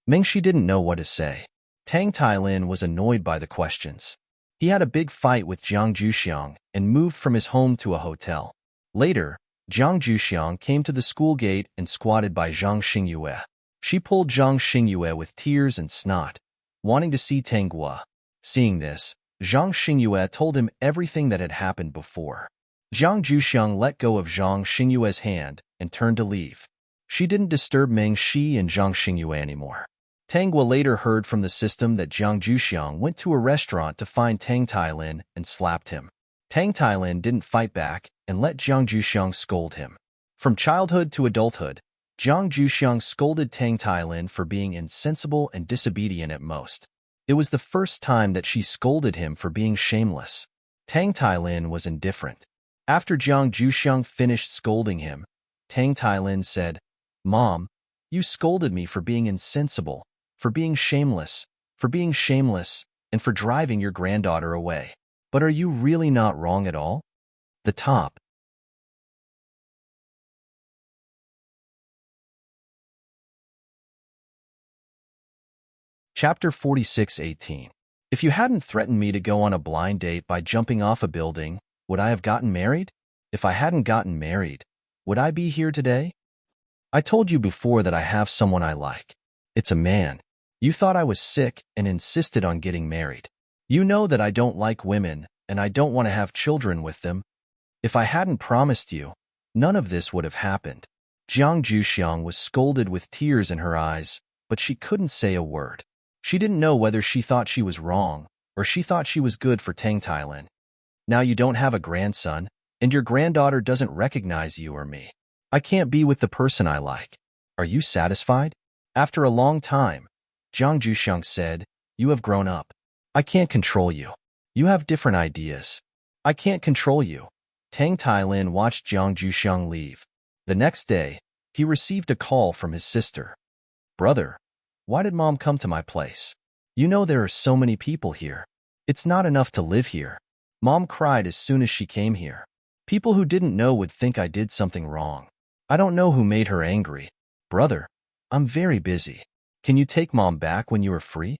Meng Shi didn't know what to say. Tang Tailin was annoyed by the questions. He had a big fight with Jiang Zhuxiang and moved from his home to a hotel. Later, Jiang Zhuxiang came to the school gate and squatted by Zhang Xingyue. She pulled Zhang Xingyue with tears and snot, wanting to see Tanghua. Seeing this, Zhang Xingyue told him everything that had happened before. Jiang Zhuxiang let go of Zhang Xingyue's hand and turned to leave. She didn't disturb Meng Shi and Zhang Xingyue anymore. Tanghua later heard from the system that Jiang Zhuxiang went to a restaurant to find Tang Tailin and slapped him. Tang Tailin didn't fight back and let Jiang Zhuxiang scold him. From childhood to adulthood, Jiang Zhuxiang scolded Tang Tailin for being insensible and disobedient at most. It was the first time that she scolded him for being shameless. Tang Tailin was indifferent. After Jiang Zhuxiang finished scolding him, Tang Tailin said, "Mom, you scolded me for being insensible, for being shameless, and for driving your granddaughter away. But are you really not wrong at all?" The top. Chapter 46:18. If you hadn't threatened me to go on a blind date by jumping off a building, would I have gotten married? If I hadn't gotten married, would I be here today? I told you before that I have someone I like. It's a man. You thought I was sick and insisted on getting married. You know that I don't like women, and I don't want to have children with them. If I hadn't promised you, none of this would have happened. Jiang Zhuxiang was scolded with tears in her eyes, but she couldn't say a word. She didn't know whether she thought she was wrong or she thought she was good for Tang Tailin. Now you don't have a grandson, and your granddaughter doesn't recognize you or me. I can't be with the person I like. Are you satisfied? After a long time, Jiang Zhuxiang said, "You have grown up. I can't control you. You have different ideas. I can't control you." Tang Tailin watched Jiang Zhuxiang leave. The next day, he received a call from his sister. "Brother, why did Mom come to my place? You know there are so many people here. It's not enough to live here." Mom cried as soon as she came here. "People who didn't know would think I did something wrong. I don't know who made her angry. Brother, I'm very busy. Can you take Mom back when you are free?"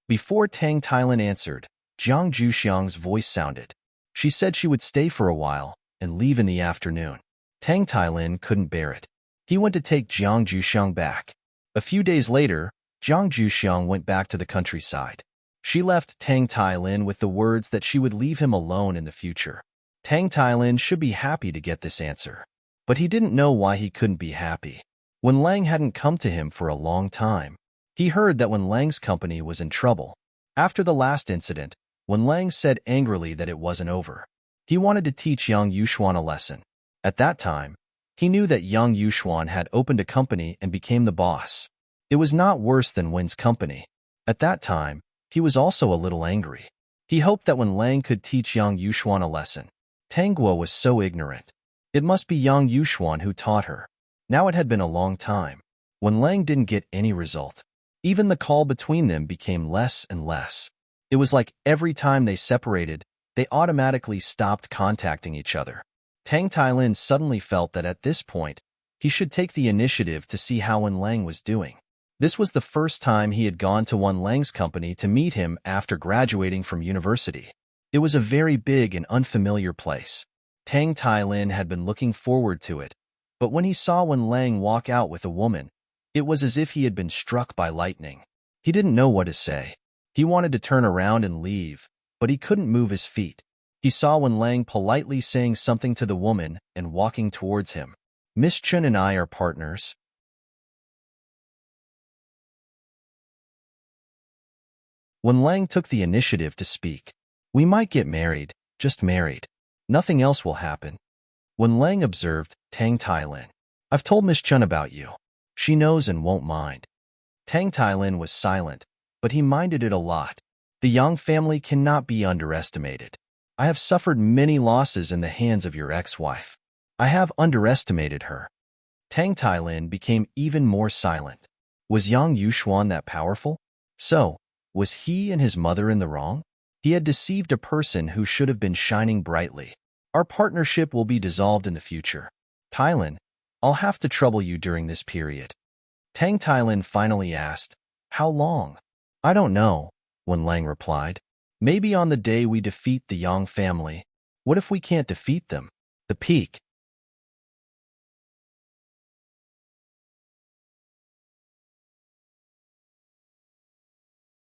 Before Tang Tailin answered, Jiang Zhuxiang's voice sounded. She said she would stay for a while and leave in the afternoon. Tang Tailin couldn't bear it. He went to take Jiang Zhuxiang back. A few days later, Jiang Zhuxiang went back to the countryside. She left Tang Tailin with the words that she would leave him alone in the future. Tang Tailin should be happy to get this answer, but he didn't know why he couldn't be happy. When Lang hadn't come to him for a long time, he heard that when Lang's company was in trouble. After the last incident, when Lang said angrily that it wasn't over, he wanted to teach Yang Yuxuan a lesson. At that time, he knew that Yang Yuxuan had opened a company and became the boss. It was not worse than Wen's company. At that time, he was also a little angry. He hoped that when Lang could teach Yang Yuxuan a lesson. Tang Guo was so ignorant. It must be Yang Yuxuan who taught her. Now it had been a long time. When Lang didn't get any result, even the call between them became less and less. It was like every time they separated, they automatically stopped contacting each other. Tang Tailin suddenly felt that at this point, he should take the initiative to see how Wen Lang was doing. This was the first time he had gone to Wen Lang's company to meet him after graduating from university. It was a very big and unfamiliar place. Tang Tailin had been looking forward to it, but when he saw Wen Lang walk out with a woman, it was as if he had been struck by lightning. He didn't know what to say. He wanted to turn around and leave, but he couldn't move his feet. He saw Wen Lang politely saying something to the woman and walking towards him. Miss Chen and I are partners. Wen Lang took the initiative to speak. We might get married, just married. Nothing else will happen. Wen Lang observed Tang Tailin. I've told Miss Chen about you. She knows and won't mind. Tang Tailin was silent, but he minded it a lot. The Yang family cannot be underestimated. I have suffered many losses in the hands of your ex-wife. I have underestimated her. Tang Tailin became even more silent. Was Yang Yuxuan that powerful? So, was he and his mother in the wrong? He had deceived a person who should have been shining brightly. Our partnership will be dissolved in the future. Tailin, I'll have to trouble you during this period. Tang Tailin finally asked, How long? I don't know, Wen Lang replied. Maybe on the day we defeat the Yang family. What if we can't defeat them? The peak.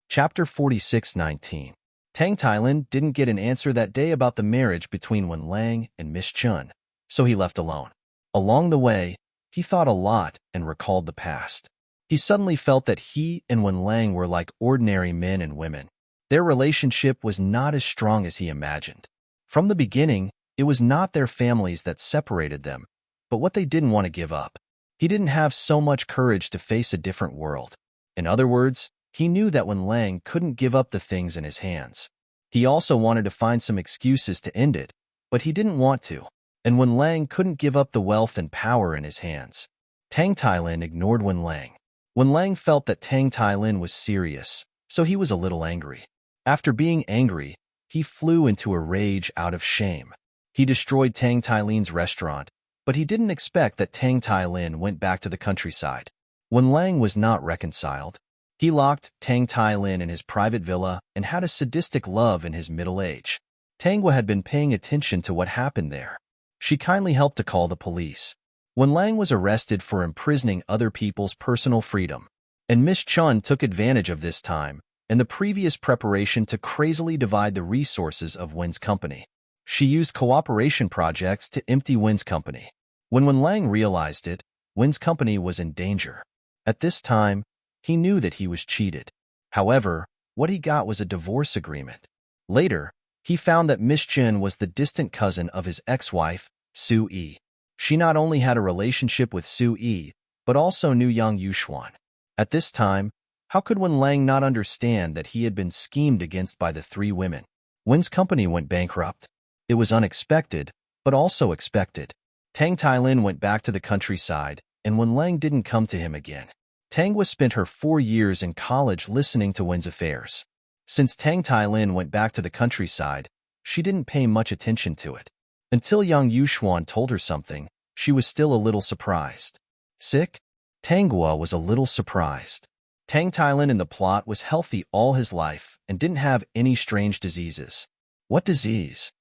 Chapter 46:19. Tang Tailin didn't get an answer that day about the marriage between Wen Lang and Miss Chen, so he left alone. Along the way, he thought a lot and recalled the past. He suddenly felt that he and Wen Lang were like ordinary men and women. Their relationship was not as strong as he imagined. From the beginning, it was not their families that separated them, but what they didn't want to give up. He didn't have so much courage to face a different world. In other words, he knew that Wen Lang couldn't give up the things in his hands. He also wanted to find some excuses to end it, but he didn't want to. And Wen Lang couldn't give up the wealth and power in his hands. Tang Tailin ignored Wen Lang. Wen Lang felt that Tang Tailin was serious, so he was a little angry. After being angry, he flew into a rage out of shame. He destroyed Tang Tailin's restaurant, but he didn't expect that Tang Tailin went back to the countryside. Wen Lang was not reconciled. He locked Tang Tailin in his private villa and had a sadistic love in his middle age. Tangwa had been paying attention to what happened there. She kindly helped to call the police. Wen Lang was arrested for imprisoning other people's personal freedom, and Miss Chun took advantage of this time and the previous preparation to crazily divide the resources of Wen's company. She used cooperation projects to empty Wen's company. When Wen Lang realized it, Wen's company was in danger. At this time, he knew that he was cheated. However, what he got was a divorce agreement. Later, he found that Miss Chen was the distant cousin of his ex-wife, Su Yi. She not only had a relationship with Su Yi, but also knew Yang Yuxuan. At this time, how could Wen Lang not understand that he had been schemed against by the three women? Wen's company went bankrupt. It was unexpected, but also expected. Tang Tailin went back to the countryside, and Wen Lang didn't come to him again. Tangwa spent her 4 years in college listening to Wen's affairs. Since Tang Tailin went back to the countryside, she didn't pay much attention to it. Until Yang Yuxuan told her something, she was still a little surprised. Sick? Tangwa was a little surprised. Tang Tailin in the plot was healthy all his life and didn't have any strange diseases. What disease?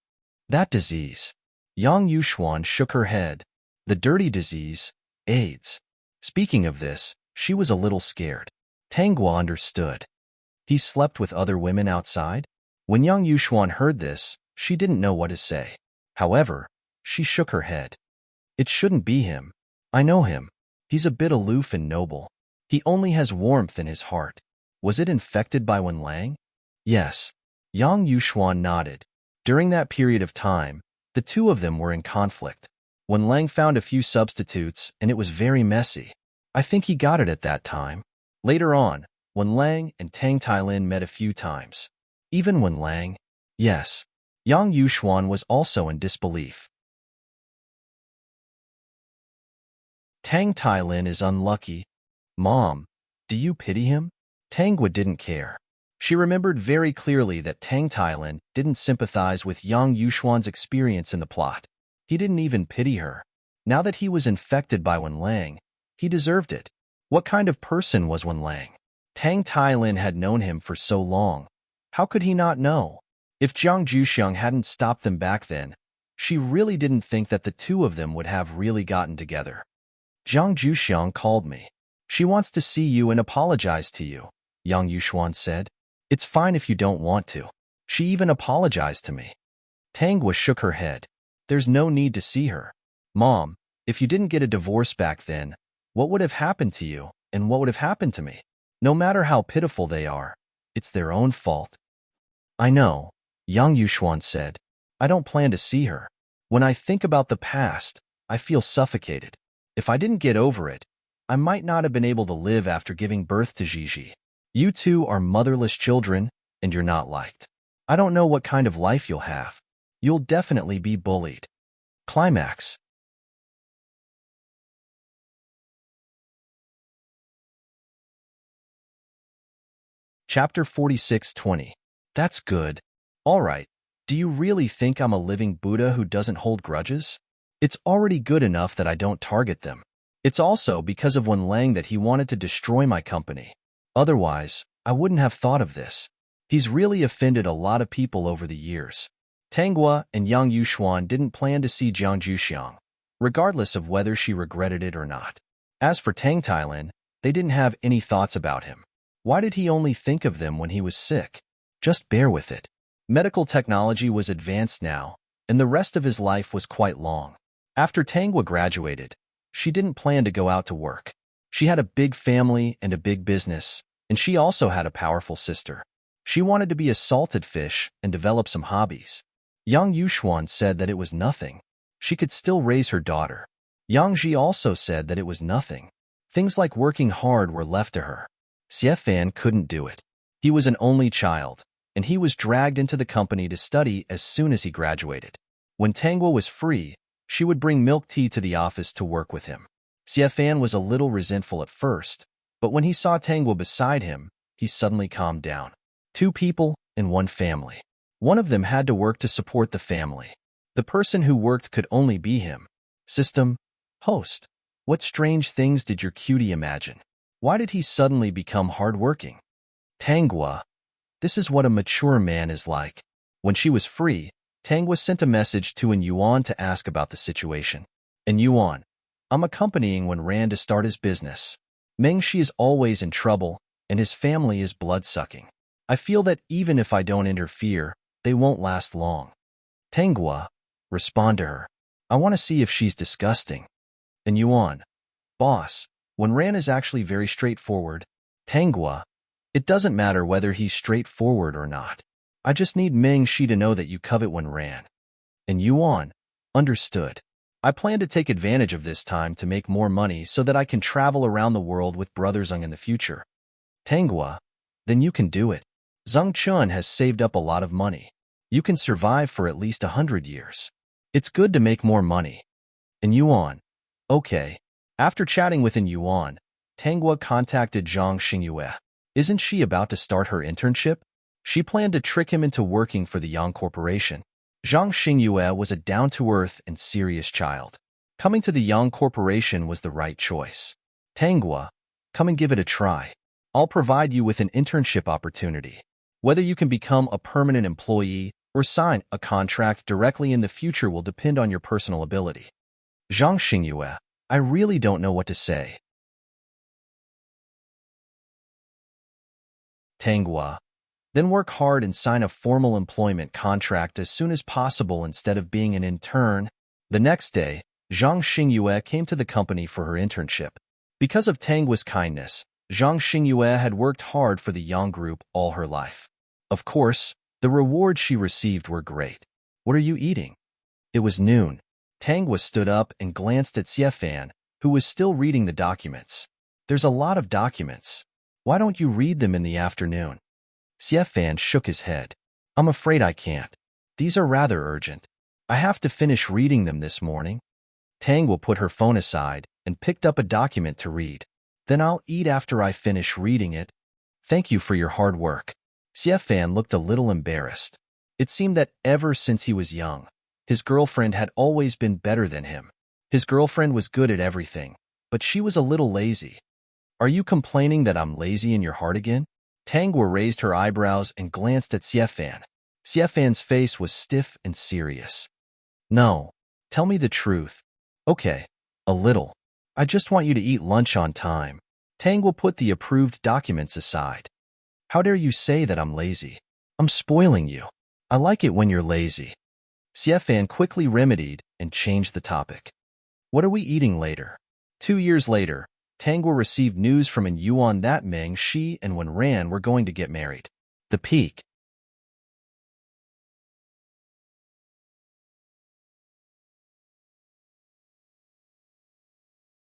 That disease. Yang Yuxuan shook her head. The dirty disease, AIDS. Speaking of this, she was a little scared. Tangwa understood. He slept with other women outside? When young Yuxuan heard this, she didn't know what to say. However, she shook her head. It shouldn't be him. I know him. He's a bit aloof and noble. He only has warmth in his heart. Was it infected by Wen Lang? Yes. Yang Yuxuan nodded. During that period of time, the two of them were in conflict. Wen Lang found a few substitutes, and it was very messy. I think he got it at that time. Later on, Wen Lang and Tang Tailin met a few times. Even Wen Lang? Yes. Yang Yuxuan was also in disbelief. Tang Tailin is unlucky. Mom, do you pity him? Tangwa didn't care. She remembered very clearly that Tang Tailin didn't sympathize with Yang Yuxuan's experience in the plot. He didn't even pity her. Now that he was infected by Wen Lang, he deserved it. What kind of person was Wen Lang? Tang Tailin had known him for so long. How could he not know? If Jiang Juxiang hadn't stopped them back then, she really didn't think that the two of them would have really gotten together. Jiang Juxiang called me. She wants to see you and apologize to you, Yang Yuxuan said. It's fine if you don't want to. She even apologized to me. Tangwa shook her head. There's no need to see her. Mom, if you didn't get a divorce back then, what would have happened to you and what would have happened to me? No matter how pitiful they are, it's their own fault. I know, Yang Yuxuan said. I don't plan to see her. When I think about the past, I feel suffocated. If I didn't get over it, I might not have been able to live after giving birth to Gigi. You two are motherless children, and you're not liked. I don't know what kind of life you'll have. You'll definitely be bullied. Climax. Chapter 46:20. That's good. All right. Do you really think I'm a living Buddha who doesn't hold grudges? It's already good enough that I don't target them. It's also because of Wen Lang that he wanted to destroy my company. Otherwise, I wouldn't have thought of this. He's really offended a lot of people over the years. Tangwa and Yang Yuxuan didn't plan to see Jiang Juxiang, regardless of whether she regretted it or not. As for Tang Tailin, they didn't have any thoughts about him. Why did he only think of them when he was sick? Just bear with it. Medical technology was advanced now, and the rest of his life was quite long. After Tangwa graduated, she didn't plan to go out to work. She had a big family and a big business, and she also had a powerful sister. She wanted to be a salted fish and develop some hobbies. Yang Yuxuan said that it was nothing. She could still raise her daughter. Yang Ji also said that it was nothing. Things like working hard were left to her. Xie Fan couldn't do it. He was an only child, and he was dragged into the company to study as soon as he graduated. When Tangwa was free, she would bring milk tea to the office to work with him. Xie Fan was a little resentful at first, but when he saw Tangwa beside him, he suddenly calmed down. Two people and one family. One of them had to work to support the family. The person who worked could only be him. System. Host. What strange things did your cutie imagine? Why did he suddenly become hardworking? Tangwa. This is what a mature man is like. When she was free, Tangwa sent a message to Yuan to ask about the situation. Yuan, I'm accompanying Wen Ran to start his business. Mengshi is always in trouble, and his family is blood-sucking. I feel that even if I don't interfere, they won't last long. Tangwa, respond to her. I want to see if she's disgusting. Yuan, boss, Wen Ran is actually very straightforward. Tangwa, it doesn't matter whether he's straightforward or not. I just need Mengshi to know that you covet Wen Ran. Yuan, understood. I plan to take advantage of this time to make more money so that I can travel around the world with Brother Zeng in the future. Tangwa, then you can do it. Zeng Chun has saved up a lot of money. You can survive for at least 100 years. It's good to make more money. Yuan, okay. After chatting with Yuan, Tangwa contacted Zhang Xingyue. Isn't she about to start her internship? She planned to trick him into working for the Yang Corporation. Zhang Xingyue was a down-to-earth and serious child. Coming to the Yang Corporation was the right choice. Tangwa, come and give it a try. I'll provide you with an internship opportunity. Whether you can become a permanent employee or sign a contract directly in the future will depend on your personal ability. Zhang Xingyue, I really don't know what to say. Tanghua. Then work hard and sign a formal employment contract as soon as possible instead of being an intern. The next day, Zhang Xingyue came to the company for her internship. Because of Tanghua's kindness, Zhang Xingyue had worked hard for the Yang Group all her life. Of course, the rewards she received were great. What are you eating? It was noon. Tanghua stood up and glanced at Xiefan, who was still reading the documents. There's a lot of documents. Why don't you read them in the afternoon? Xiefan shook his head. I'm afraid I can't. These are rather urgent. I have to finish reading them this morning. Tanghua put her phone aside and picked up a document to read. Then I'll eat after I finish reading it. Thank you for your hard work. Xiefan looked a little embarrassed. It seemed that ever since he was young, his girlfriend had always been better than him. His girlfriend was good at everything, but she was a little lazy. Are you complaining that I'm lazy in your heart again? Tanghua raised her eyebrows and glanced at Xiefan. Xiefan's face was stiff and serious. No, tell me the truth. Okay, a little. I just want you to eat lunch on time. Tanghua put the approved documents aside. How dare you say that I'm lazy? I'm spoiling you. I like it when you're lazy. Xiefan quickly remedied and changed the topic. What are we eating later? 2 years later, Tanghua received news from an Yuan that Meng Shi and Wen Ran were going to get married. The peak.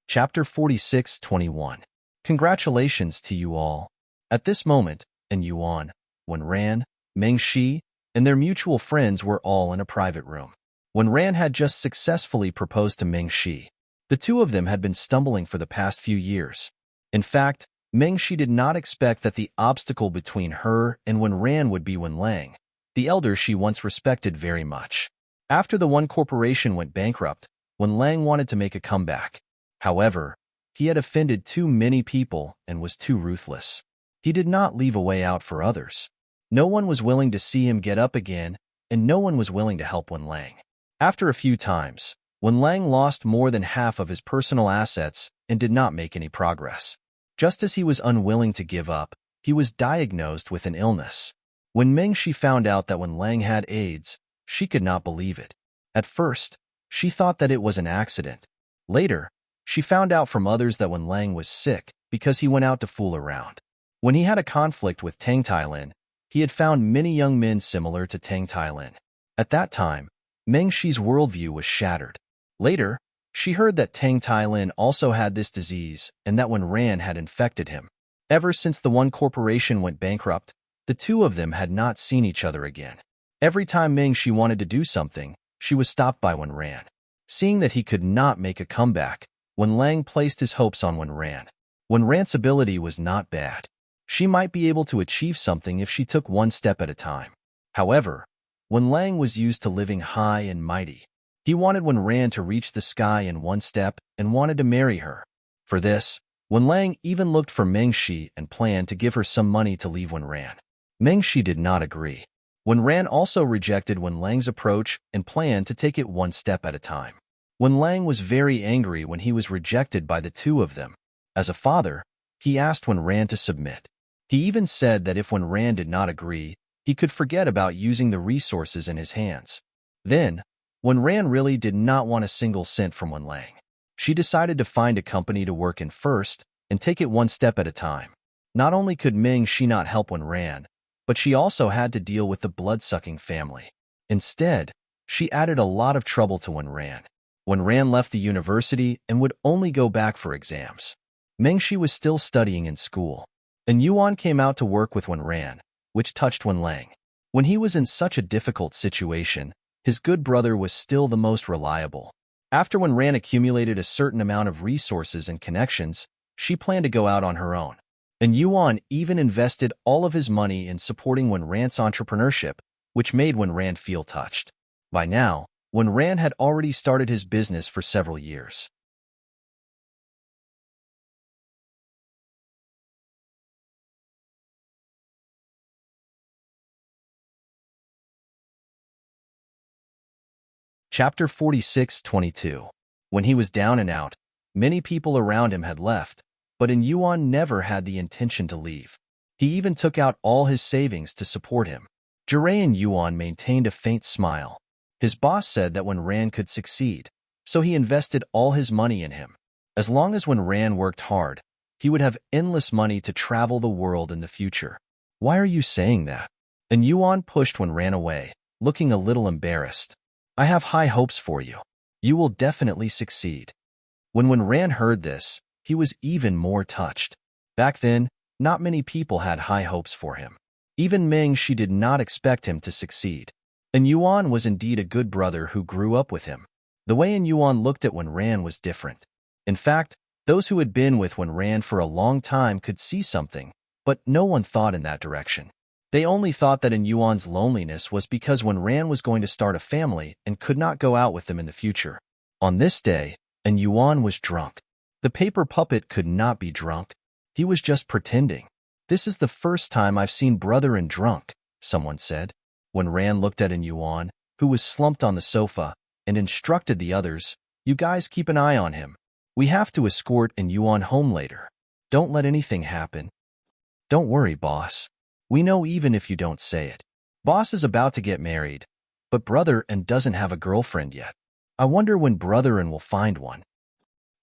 Chapter 46-21. Congratulations to you all. At this moment, in Yuan, Wen Ran, Meng Shi, and their mutual friends were all in a private room. Wen Ran had just successfully proposed to Meng Shi. The two of them had been stumbling for the past few years. In fact, Meng Shi did not expect that the obstacle between her and Wen Ran would be Wen Lang, the elder she once respected very much. After the one corporation went bankrupt, Wen Lang wanted to make a comeback. However, he had offended too many people and was too ruthless. He did not leave a way out for others. No one was willing to see him get up again, and no one was willing to help Wen Lang. After a few times, Wen Lang lost more than half of his personal assets and did not make any progress. Just as he was unwilling to give up, he was diagnosed with an illness. When Meng Shi found out that Wen Lang had AIDS, she could not believe it. At first, she thought that it was an accident. Later, she found out from others that Wen Lang was sick because he went out to fool around. When he had a conflict with Tang Tailin, he had found many young men similar to Tang Tailin. At that time, Meng Shi's worldview was shattered. Later, she heard that Tang Tailin also had this disease and that Wen Ran had infected him. Ever since the one corporation went bankrupt, the two of them had not seen each other again. Every time Meng Shi wanted to do something, she was stopped by Wen Ran. Seeing that he could not make a comeback, Wen Lang placed his hopes on Wen Ran. Wen Ran's ability was not bad. She might be able to achieve something if she took one step at a time. However, Wen Lang was used to living high and mighty. He wanted Wen Ran to reach the sky in one step and wanted to marry her. For this, Wen Lang even looked for Meng Shi and planned to give her some money to leave Wen Ran. Meng Shi did not agree. Wen Ran also rejected Wen Lang's approach and planned to take it one step at a time. Wen Lang was very angry when he was rejected by the two of them. As a father, he asked Wen Ran to submit. He even said that if Wen Ran did not agree, he could forget about using the resources in his hands. Then, Wen Ran really did not want a single cent from Wen Lang. She decided to find a company to work in first and take it one step at a time. Not only could Meng Shi not help Wen Ran, but she also had to deal with the blood-sucking family. Instead, she added a lot of trouble to Wen Ran. Wen Ran left the university and would only go back for exams. Meng Shi was still studying in school. And Yuan came out to work with Wen Ran, which touched Wen Lang. When he was in such a difficult situation, his good brother was still the most reliable. After Wen Ran accumulated a certain amount of resources and connections, she planned to go out on her own. And Yuan even invested all of his money in supporting Wen Ran's entrepreneurship, which made Wen Ran feel touched. By now, Wen Ran had already started his business for several years. Chapter 46-22. When he was down and out, many people around him had left, but Yuan never had the intention to leave. He even took out all his savings to support him. Jiray and Yuan maintained a faint smile. His boss said that when Ran could succeed, so he invested all his money in him. As long as when Ran worked hard, he would have endless money to travel the world in the future. Why are you saying that? And Yuan pushed when Ran away, looking a little embarrassed. I have high hopes for you. You will definitely succeed. When Ran heard this, he was even more touched. Back then, not many people had high hopes for him. Even Meng Shi did not expect him to succeed. And Yuan was indeed a good brother who grew up with him. The way Yuan looked at when Ran was different. In fact, those who had been with when Ran for a long time could see something, but no one thought in that direction. They only thought that Yuan's loneliness was because when Ran was going to start a family and could not go out with them in the future. On this day, Yuan was drunk. The paper puppet could not be drunk. He was just pretending. This is the first time I've seen brother drunk, someone said. When Ran looked at Yuan, who was slumped on the sofa, and instructed the others, you guys keep an eye on him. We have to escort Yuan home later. Don't let anything happen. Don't worry, boss. We know even if you don't say it. Boss is about to get married, but brother doesn't have a girlfriend yet. I wonder when brother will find one.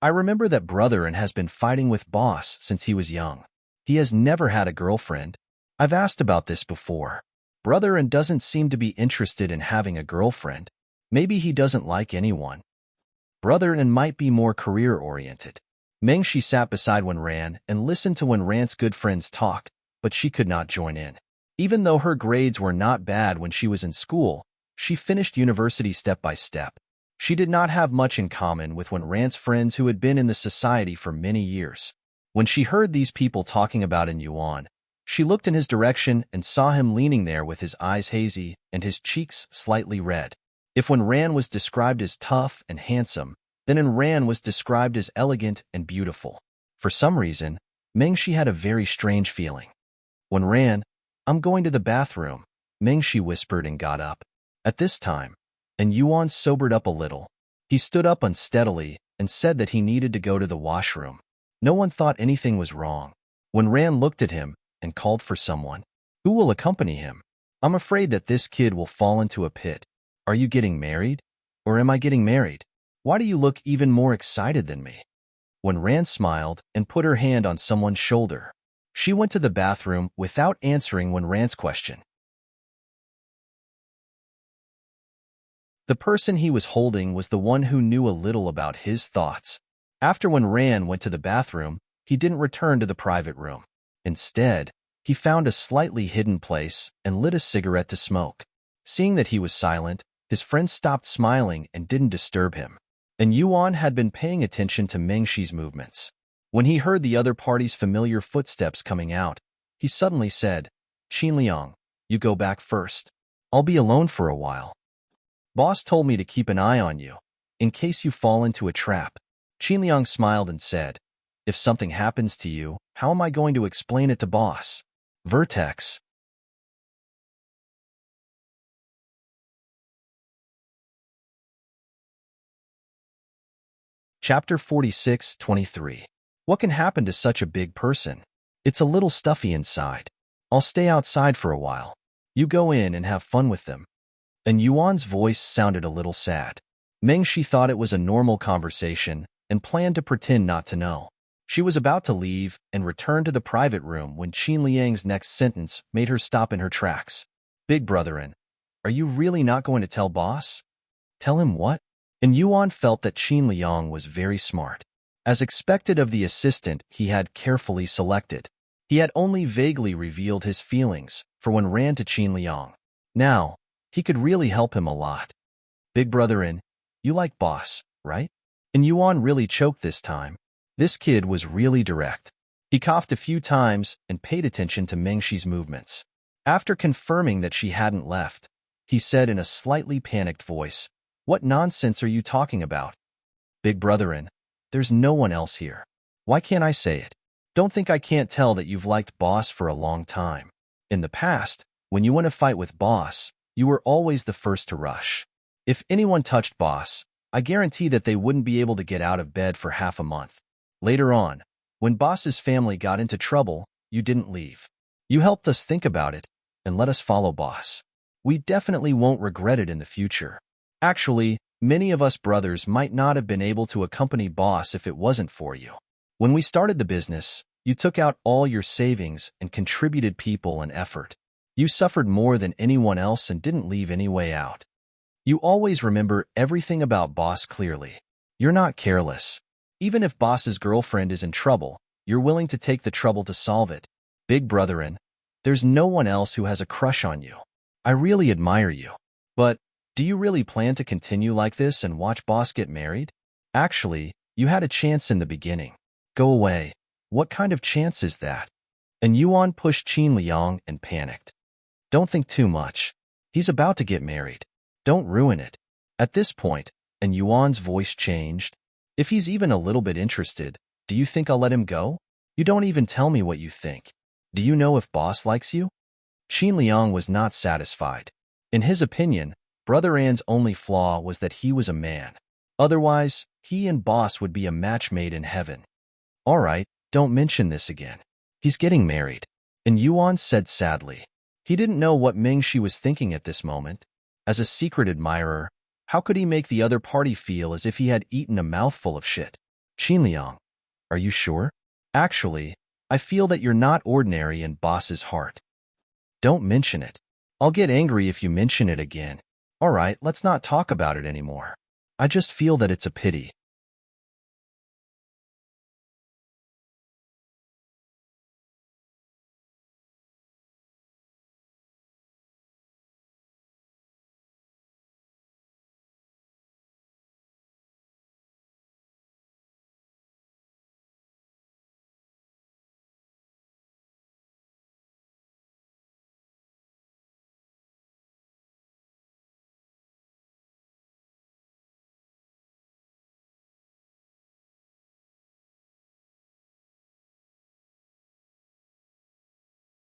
I remember that brother has been fighting with boss since he was young. He has never had a girlfriend. I've asked about this before. Brother doesn't seem to be interested in having a girlfriend. Maybe he doesn't like anyone. Brother might be more career-oriented. Meng Shi sat beside when Ran and listened to when Ran's good friends talk, but she could not join in. Even though her grades were not bad when she was in school, she finished university step by step. She did not have much in common with when Ran's friends who had been in the society for many years. When she heard these people talking about Yuan, she looked in his direction and saw him leaning there with his eyes hazy and his cheeks slightly red. If when Ran was described as tough and handsome, then Ran was described as elegant and beautiful. For some reason, Meng Shi had a very strange feeling. When Ran, I'm going to the bathroom, Meng Shi whispered and got up. At this time, Yuan sobered up a little. He stood up unsteadily and said that he needed to go to the washroom. No one thought anything was wrong. When Ran looked at him and called for someone. Who will accompany him? I'm afraid that this kid will fall into a pit. Are you getting married? Or am I getting married? Why do you look even more excited than me? When Ran smiled and put her hand on someone's shoulder. She went to the bathroom without answering when Ran's question. The person he was holding was the one who knew a little about his thoughts. After when Ran went to the bathroom, he didn't return to the private room. Instead, he found a slightly hidden place and lit a cigarette to smoke. Seeing that he was silent, his friend stopped smiling and didn't disturb him. Yuan had been paying attention to Meng Shi's movements. When he heard the other party's familiar footsteps coming out, he suddenly said, Qinliang, you go back first. I'll be alone for a while. Boss told me to keep an eye on you, in case you fall into a trap. Qinliang smiled and said, if something happens to you, how am I going to explain it to boss? Vertex. Chapter 46-23. What can happen to such a big person? It's a little stuffy inside. I'll stay outside for a while. You go in and have fun with them. Yuan's voice sounded a little sad. Meng Shi thought it was a normal conversation and planned to pretend not to know. She was about to leave and return to the private room when Qinliang's next sentence made her stop in her tracks. Big brotherin, are you really not going to tell boss? Tell him what? Yuan felt that Qinliang was very smart. As expected of the assistant he had carefully selected, he had only vaguely revealed his feelings for when Ran to Qinliang. Now, he could really help him a lot. Big brotherin, you like boss, right? Yuan really choked this time. This kid was really direct. He coughed a few times and paid attention to Meng Shi's movements. After confirming that she hadn't left, he said in a slightly panicked voice, what nonsense are you talking about? Big brotherin, there's no one else here. Why can't I say it? Don't think I can't tell that you've liked boss for a long time. In the past, when you went to fight with boss, you were always the first to rush. If anyone touched boss, I guarantee that they wouldn't be able to get out of bed for half a month. Later on, when boss's family got into trouble, you didn't leave. You helped us think about it and let us follow boss. We definitely won't regret it in the future. Actually, many of us brothers might not have been able to accompany boss if it wasn't for you. When we started the business, you took out all your savings and contributed people and effort. You suffered more than anyone else and didn't leave any way out. You always remember everything about boss clearly. You're not careless. Even if boss's girlfriend is in trouble, you're willing to take the trouble to solve it. Big brotherin, there's no one else who has a crush on you. I really admire you. But, do you really plan to continue like this and watch boss get married? Actually, you had a chance in the beginning. Go away. What kind of chance is that? And Yuan pushed Qin Liang and panicked. Don't think too much. He's about to get married. Don't ruin it. At this point, and Yuan's voice changed, if he's even a little bit interested, do you think I'll let him go? You don't even tell me what you think. Do you know if boss likes you? Qin Liang was not satisfied. In his opinion, Brother An's only flaw was that he was a man. Otherwise, he and boss would be a match made in heaven. All right, don't mention this again. He's getting married. And Yuan said sadly. He didn't know what Mingxi was thinking at this moment. As a secret admirer, how could he make the other party feel as if he had eaten a mouthful of shit? Qin Liang, are you sure? Actually, I feel that you're not ordinary in boss's heart. Don't mention it. I'll get angry if you mention it again. All right, let's not talk about it anymore. I just feel that it's a pity.